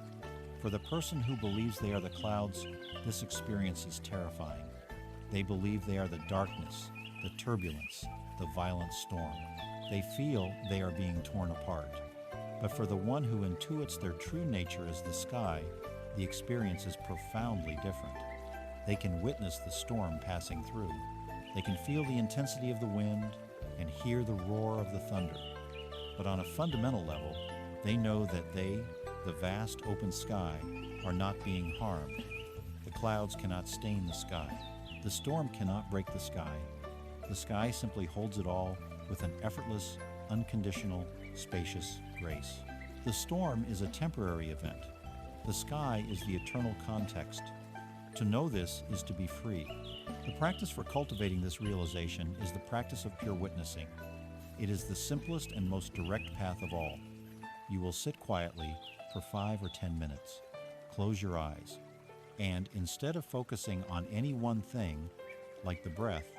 For the person who believes they are the clouds, this experience is terrifying. They believe they are the darkness, the turbulence, the violent storm. They feel they are being torn apart. But for the one who intuits their true nature as the sky, the experience is profoundly different. They can witness the storm passing through. They can feel the intensity of the wind and hear the roar of the thunder. But on a fundamental level, they know that they, the vast open sky, are not being harmed. The clouds cannot stain the sky. The storm cannot break the sky. The sky simply holds it all with an effortless, unconditional, spacious grace. The storm is a temporary event. The sky is the eternal context. To know this is to be free. The practice for cultivating this realization is the practice of pure witnessing. It is the simplest and most direct path of all. You will sit quietly for 5 or 10 minutes. Close your eyes. And instead of focusing on any one thing, like the breath,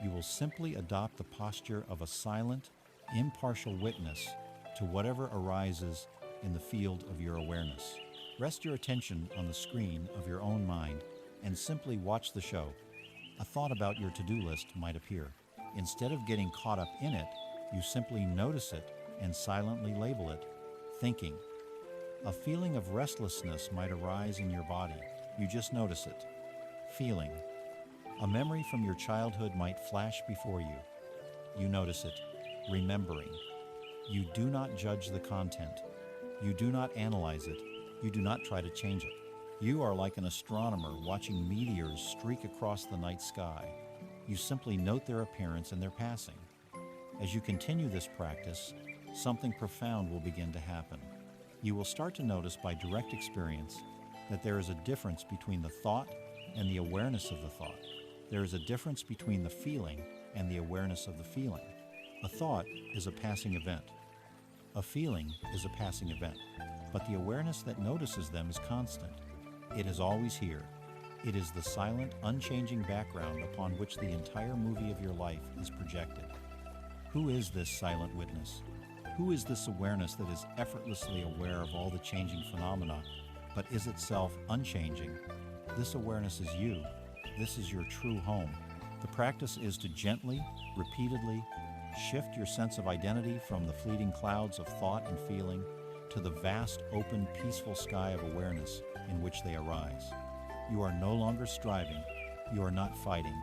you will simply adopt the posture of a silent, impartial witness to whatever arises in the field of your awareness. Rest your attention on the screen of your own mind and simply watch the show. A thought about your to-do list might appear. Instead of getting caught up in it, you simply notice it and silently label it thinking. A feeling of restlessness might arise in your body. You just notice it. Feeling. A memory from your childhood might flash before you. You notice it. Remembering. You do not judge the content. You do not analyze it. You do not try to change it. You are like an astronomer watching meteors streak across the night sky. You simply note their appearance and their passing. As you continue this practice, something profound will begin to happen. You will start to notice by direct experience that there is a difference between the thought and the awareness of the thought. There is a difference between the feeling and the awareness of the feeling. A thought is a passing event. A feeling is a passing event, but the awareness that notices them is constant. It is always here. It is the silent, unchanging background upon which the entire movie of your life is projected. Who is this silent witness? Who is this awareness that is effortlessly aware of all the changing phenomena, but is itself unchanging? This awareness is you. This is your true home. The practice is to gently, repeatedly, shift your sense of identity from the fleeting clouds of thought and feeling to the vast, open, peaceful sky of awareness in which they arise. You are no longer striving. You are not fighting.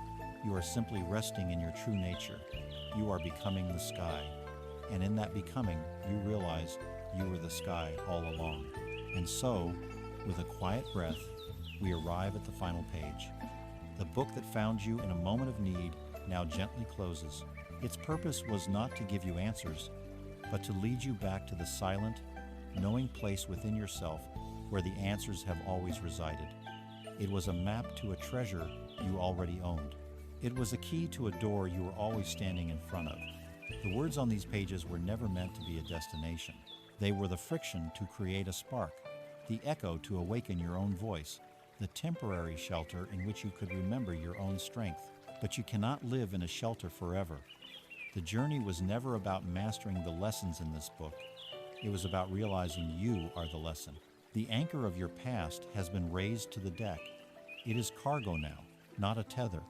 You are simply resting in your true nature. You are becoming the sky. And in that becoming, you realize you were the sky all along. And so, with a quiet breath, we arrive at the final page. The book that found you in a moment of need now gently closes. Its purpose was not to give you answers, but to lead you back to the silent, knowing place within yourself where the answers have always resided. It was a map to a treasure you already owned. It was a key to a door you were always standing in front of. The words on these pages were never meant to be a destination. They were the friction to create a spark, the echo to awaken your own voice, the temporary shelter in which you could remember your own strength. But you cannot live in a shelter forever. The journey was never about mastering the lessons in this book. It was about realizing you are the lesson. The anchor of your past has been raised to the deck. It is cargo now, not a tether.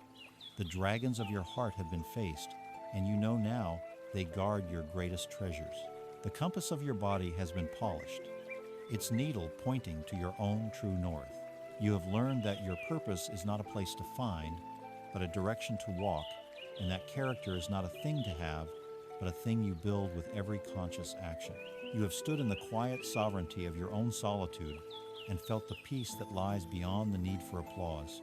The dragons of your heart have been faced, and you know now they guard your greatest treasures. The compass of your body has been polished, its needle pointing to your own true north. You have learned that your purpose is not a place to find, but a direction to walk, and that character is not a thing to have, but a thing you build with every conscious action. You have stood in the quiet sovereignty of your own solitude and felt the peace that lies beyond the need for applause.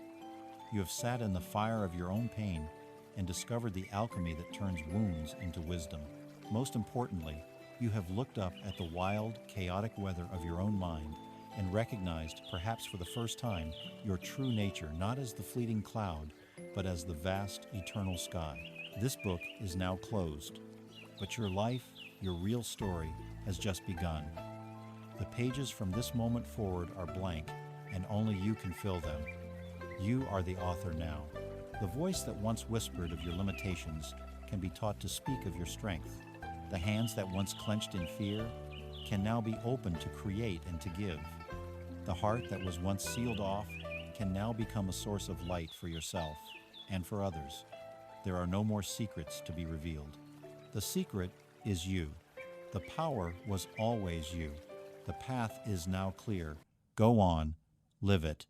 You have sat in the fire of your own pain and discovered the alchemy that turns wounds into wisdom. Most importantly, you have looked up at the wild, chaotic weather of your own mind and recognized, perhaps for the first time, your true nature, not as the fleeting cloud, but as the vast, eternal sky. This book is now closed, but your life, your real story, has just begun. The pages from this moment forward are blank, and only you can fill them. You are the author now. The voice that once whispered of your limitations can be taught to speak of your strength. The hands that once clenched in fear can now be open to create and to give. The heart that was once sealed off can now become a source of light for yourself and for others. There are no more secrets to be revealed. The secret is you. The power was always you. The path is now clear. Go on, live it.